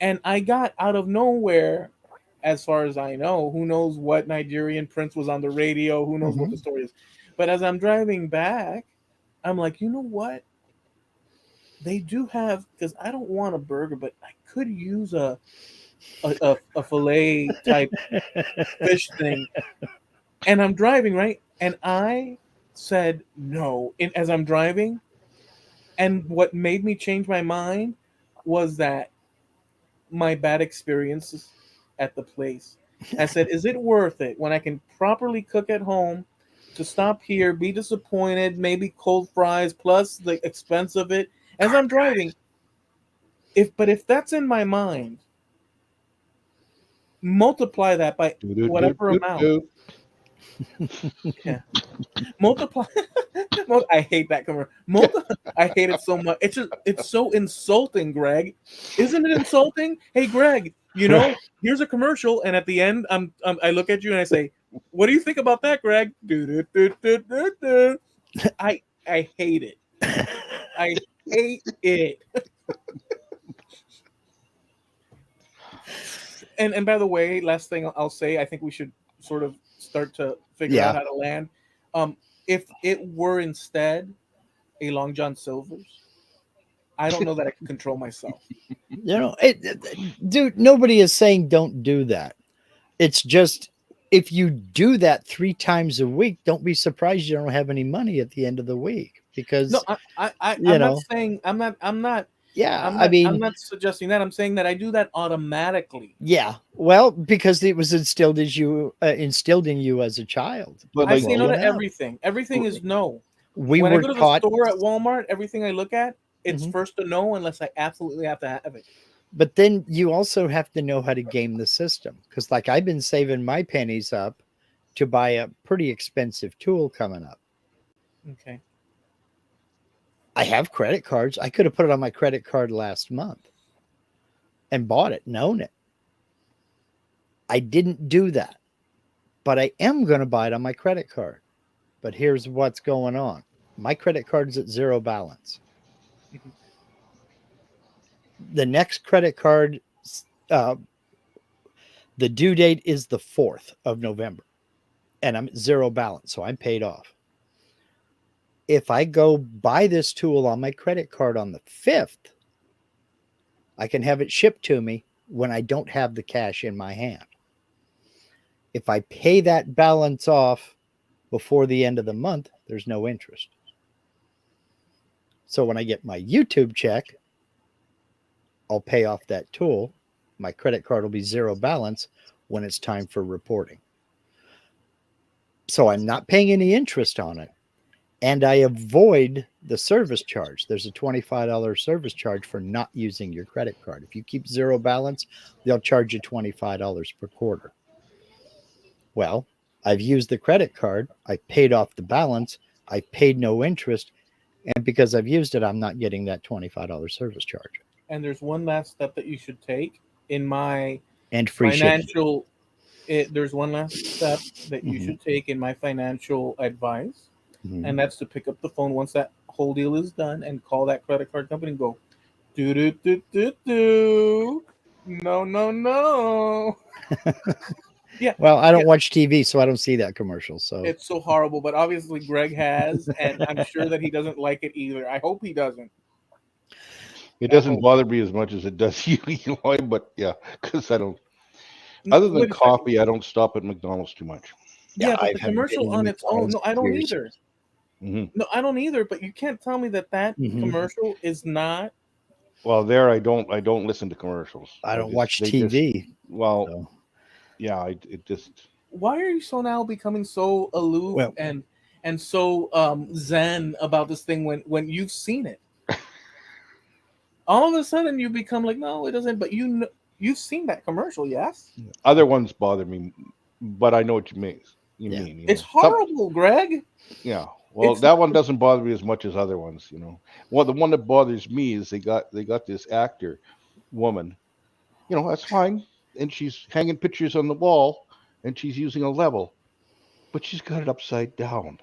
and I got out of nowhere. As far as I know, who knows what Nigerian prince was on the radio? Who knows what the Mhm. story is? But as I'm driving back, I'm like, you know what? They do have, because I don't want a burger, but I could use a fillet type fish thing. And I'm driving, right? And I said no. And as I'm driving, and what made me change my mind was that my bad experiences at the place. I said, is it worth it when I can properly cook at home to stop here, be disappointed, maybe cold fries plus the expense of it as I'm driving? If that's in my mind, multiply that by Do, do, do, whatever do, amount. do. Yeah. Multiply. I hate that commercial. I hate it so much. It's so insulting, Greg. Isn't it insulting? Hey, Greg, here's a commercial, and at the end, I look at you and I say, "What do you think about that, Greg?" Do, do, do, do, do, do. I hate it. I hate it. And by the way, last thing I'll say, I think we should sort of start to figure out Yeah. how to land. If it were instead a Long John Silver's, I don't know that I could control myself. Dude, nobody is saying don't do that. It's just if you do that 3 times a week, don't be surprised you don't have any money at the end of the week No, because, you I'm not know, saying yeah, I I'm mean, not suggesting that. I'm saying that I do that automatically. yeah, well, because it was instilled in you as a child But I like say no growing to up. everything. Everything is no. We When I were go to the taught, store at Walmart, everything I look at, it's Mhm. first a no unless I absolutely have to have it. But then you also have to know how to game the system because, like, I've been saving my pennies up to buy a pretty expensive tool coming up. Okay. I have credit cards. I could have put it on my credit card last month and bought it and own it. I didn't do that, but I am going to buy it on my credit card. But here's what's going on. My credit card's at zero balance. Mhm. The next credit card, uh, the due date is the 4th of November, and I'm at zero balance, so I'm paid off. If I go buy this tool on my credit card on the 5th, I can have it shipped to me when I don't have the cash in my hand. If I pay that balance off before the end of the month, there's no interest. So when I get my YouTube check, I'll pay off that tool. My credit card will be zero balance when it's time for reporting. So I'm not paying any interest on it. And I avoid the service charge. There's a $25 service charge for not using your credit card. If you keep zero balance, they'll charge you $25 per quarter. Well, I've used the credit card. I paid off the balance. I paid no interest. And because I've used it, I'm not getting that $25 service charge And there's one last step that you should take in my and free shipping. financial. There's one last step that you Mhm. should take in my financial advice, Mhm. and that's to pick up the phone once that whole deal is done and call that credit card company and go, do do do do do, no no no. Yeah, Well, I yeah, don't watch TV, so I don't see that commercial. So it's so horrible, but obviously Greg has, and I'm sure that he doesn't like it either. I hope he doesn't. it I doesn't hope. bother me as much as it does you, Eloy. But yeah, because I don't. Other than Wait a second. coffee, I don't stop at McDonald's too much. Yeah, but I the haven't been commercial in on its own. McDonald's No, I in don't years. either. Hmm. No, I don't either. But you can't tell me that Mhm. commercial is not. Well, there I don't listen to commercials. I don't watch They just TV. well, So, yeah, it just Why are you so now becoming so aloof well, and so zen about this thing when you've seen it? All of a sudden you become like, no, it doesn't. But you've seen that commercial, yes? other ones bother me, but I know what you mean. yeah. It's Some horrible, Greg. yeah. Well, It's that one doesn't bother me as much as other ones. Well, the one that bothers me is they got this actor woman. That's fine, and she's hanging pictures on the wall, and she's using a level, but she's got it upside down.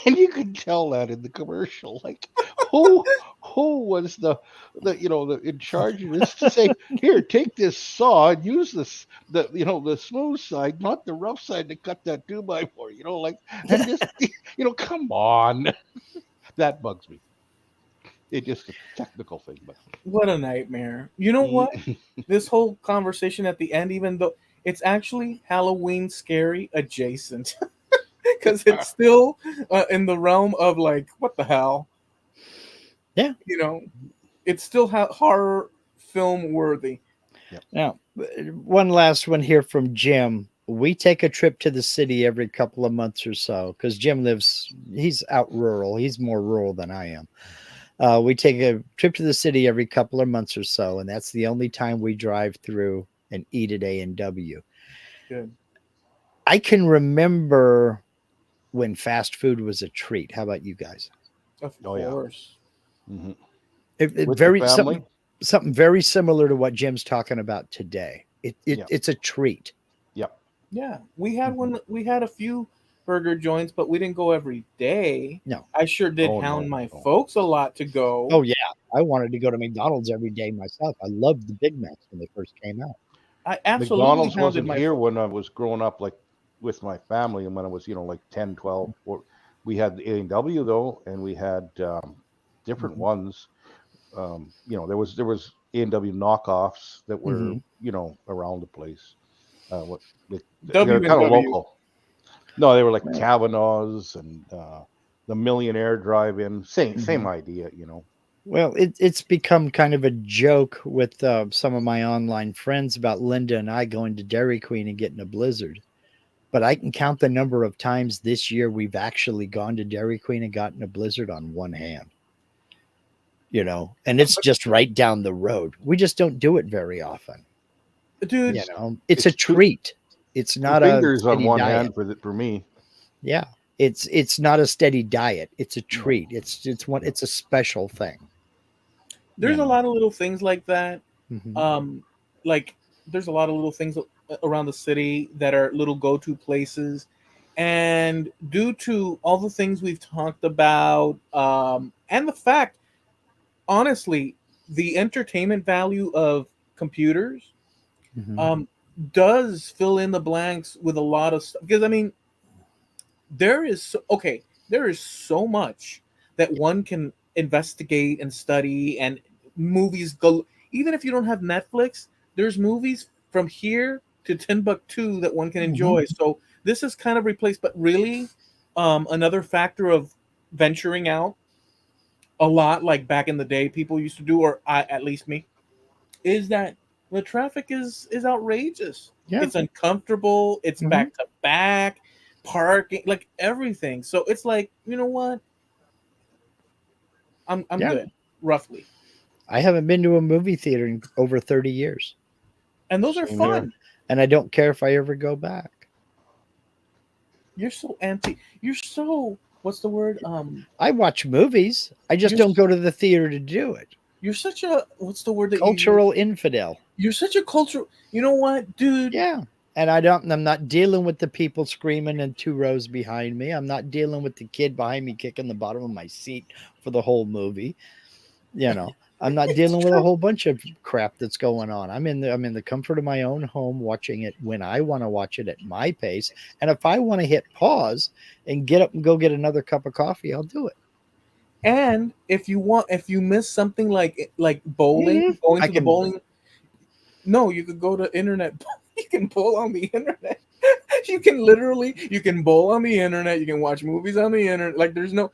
And you can tell that in the commercial. Like, who who was the in charge of this to say, here, take this saw and use the smooth side, not the rough side, to cut that 2x4. Like, and just come on. That bugs me. It's just a technical thing, but what a nightmare. You know what? mm, This whole conversation at the end, even though it's actually Halloween scary adjacent, because it's still in the realm of like, what the hell? Yeah. You know, it's still horror film worthy. Now, one last one here from Jim. We take a trip to the city every couple of months or so because Jim he's out rural. He's more rural than I am. We take a trip to the city every couple of months or so, and that's the only time we drive through and eat at A&W. Good. I can remember when fast food was a treat. How about you guys? Of oh yeah, course. hmm It with the very family. something very similar to what Jim's talking about today. Yeah, It's a treat. yeah. Yeah. We had Mhm. one we had a few burger joints, but we didn't go every day. No. I sure did Oh hound no, my no. folks a lot to go. Oh yeah, I wanted to go to McDonald's every day myself. I loved the Big Macs when they first came out. I absolutely McDonald's hounded wasn't my here folks. when I was growing up, like with my family, and when I was, like 10, 12. We had the A&W though, and we had different Mhm. ones. There was A&W knockoffs that were, Mhm. around the place. What they're W and kind of W. local. No, they were like Well, Kavanaugh's and the Millionaire Drive-In. Same mhm. idea. Well, it's become kind of a joke with some of my online friends about Linda and I going to Dairy Queen and getting a blizzard. But I can count the number of times this year we've actually gone to Dairy Queen and gotten a blizzard on one hand. And it's just right down the road. We just don't do it very often. Dude, It's a It's two treat. It's two not a fingers on steady one diet. hand for me. Yeah. It's not a steady diet. It's a No. treat. Yeah. It's a special thing. there's You a know. lot of little things like that. Mhm. Um, like there's a lot of little things around the city that are little go-to places, and due to all the things we've talked about, and the fact, honestly, the entertainment value of computers Mhm. um, does fill in the blanks with a lot of stuff. Because I mean, there is so much that one can investigate and study, and movies go. Even if you don't have Netflix, there's movies from here to Timbuktu that one can Mhm. enjoy. So this is kind of replaced, but really, another factor of venturing out a lot, like back in the day, people used to do, or at least me, is that the traffic is outrageous. Yeah. It's uncomfortable. It's Mhm. back to back, parking, like everything. So it's like, you know what? I'm Yeah. good, roughly. I haven't been to a movie theater in over 30 years. And those are Same here. fun. And I don't care if I ever go back. You're so anti. You're so, what's the word? I watch movies. I just You're don't go to the theater to do it. you're such a, what's the word that you use? Cultural infidel. You're such a cultural. You know what, dude? Yeah. And I'm not dealing with the people screaming in 2 rows behind me. I'm not dealing with the kid behind me kicking the bottom of my seat for the whole movie. I'm not It's dealing with a true. whole bunch of crap that's going on. I'm in the comfort of my own home watching it when I want to watch it at my pace. And if I want to hit pause and get up and go get another cup of coffee, I'll do it. And if you miss something like bowling, going I to the can bowling, no, you could go to internet. You can pull on the internet. You can literally, you can bowl on the internet, you can watch movies on the internet. Like there's no,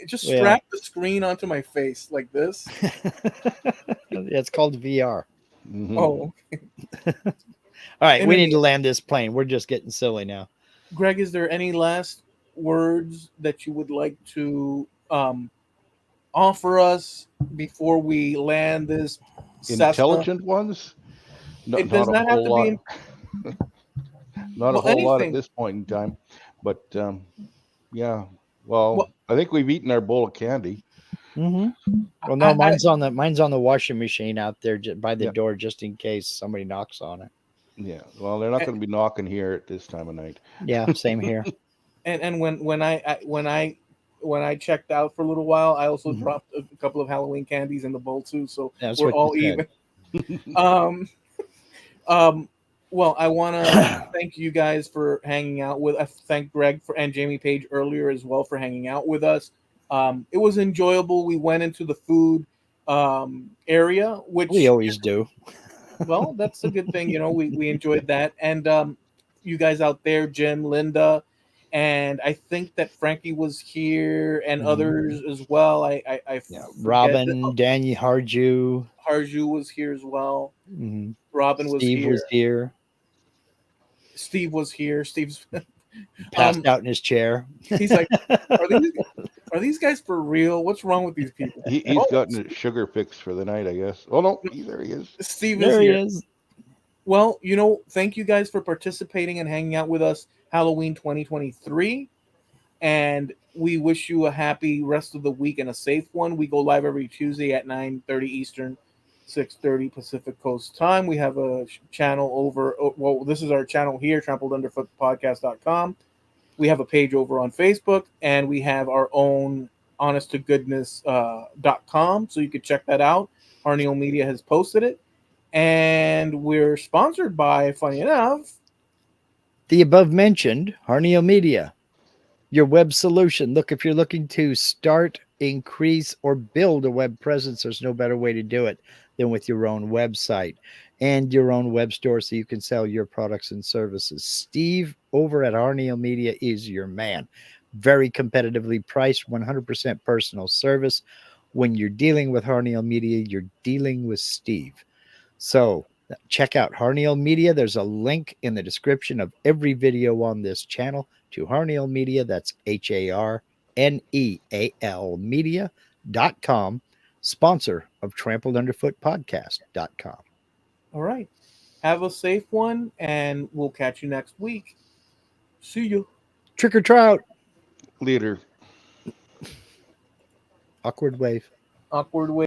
just Yeah. strap the screen onto my face like this. It's called VR. Mhm. Oh, All right, In we any- need to land this plane. We're just getting silly now. Greg, is there any last words that you would like to offer us before we land this Cessna? Intelligent ones? No, It does not a not have whole to be lot. Not a well, whole lot at anything. this point in time. But yeah. Well, Well, I think we've eaten our bowl of candy. Mm-hmm. Well, no, I- mine's on the washing machine out there by the Yeah. door, just in case somebody knocks on it. Yeah. Well, they're not going to be knocking here at this time of night. Yeah, same here. and when I checked out for a little while, I also Mhm. dropped a couple of Halloween candies in the bowl too. So That's we're what all you said. even. Um, well, I want to thank you guys for hanging out with. I thank Greg and Jamie Page earlier as well for hanging out with us. It was enjoyable. We went into the food area, which We always do. well, that's a good thing. We enjoyed that, and you guys out there, Jim, Linda, and I think that Frankie was here and Mhm. others as well. I Yeah, forget that Robin, Danny Harju, Harju was here as well. mhm. Robin was Steve here. was here, Steve was here. Steve's passed out in his chair. he's like, are these guys for real? What's wrong with these people? He's Oh, gotten a sugar fix for the night, I guess. Oh no, there he is. Steve is There he here. is. Well, thank you guys for participating and hanging out with us Halloween 2023. And we wish you a happy rest of the week and a safe one. We go live every Tuesday at 9:30 Eastern, 6:30 Pacific Coast time. We have a channel over, well, this is our channel here, trampledunderfootpodcast.com. We have a page over on Facebook, and we have our own honesttogoodness.com, so you can check that out. Harneo Media has posted it. And we're sponsored by, funny enough, The above mentioned Harneo Media, your web solution. Look, if you're looking to start, increase, or build a web presence, there's no better way to do it than with your own website and your own web store so you can sell your products and services. Steve over at Harneo Media is your man. Very competitively priced, 100% personal service. When you're dealing with Harneo Media, you're dealing with Steve. So check out Harneo Media. There's a link in the description of every video on this channel to Harneo Media. That's HARNEAL Media.com, sponsor of Trampled Underfoot Podcast.com. all right, have a safe one, and we'll catch you next week. See you. Trick or trout. Leader. Awkward wave. Awkward way.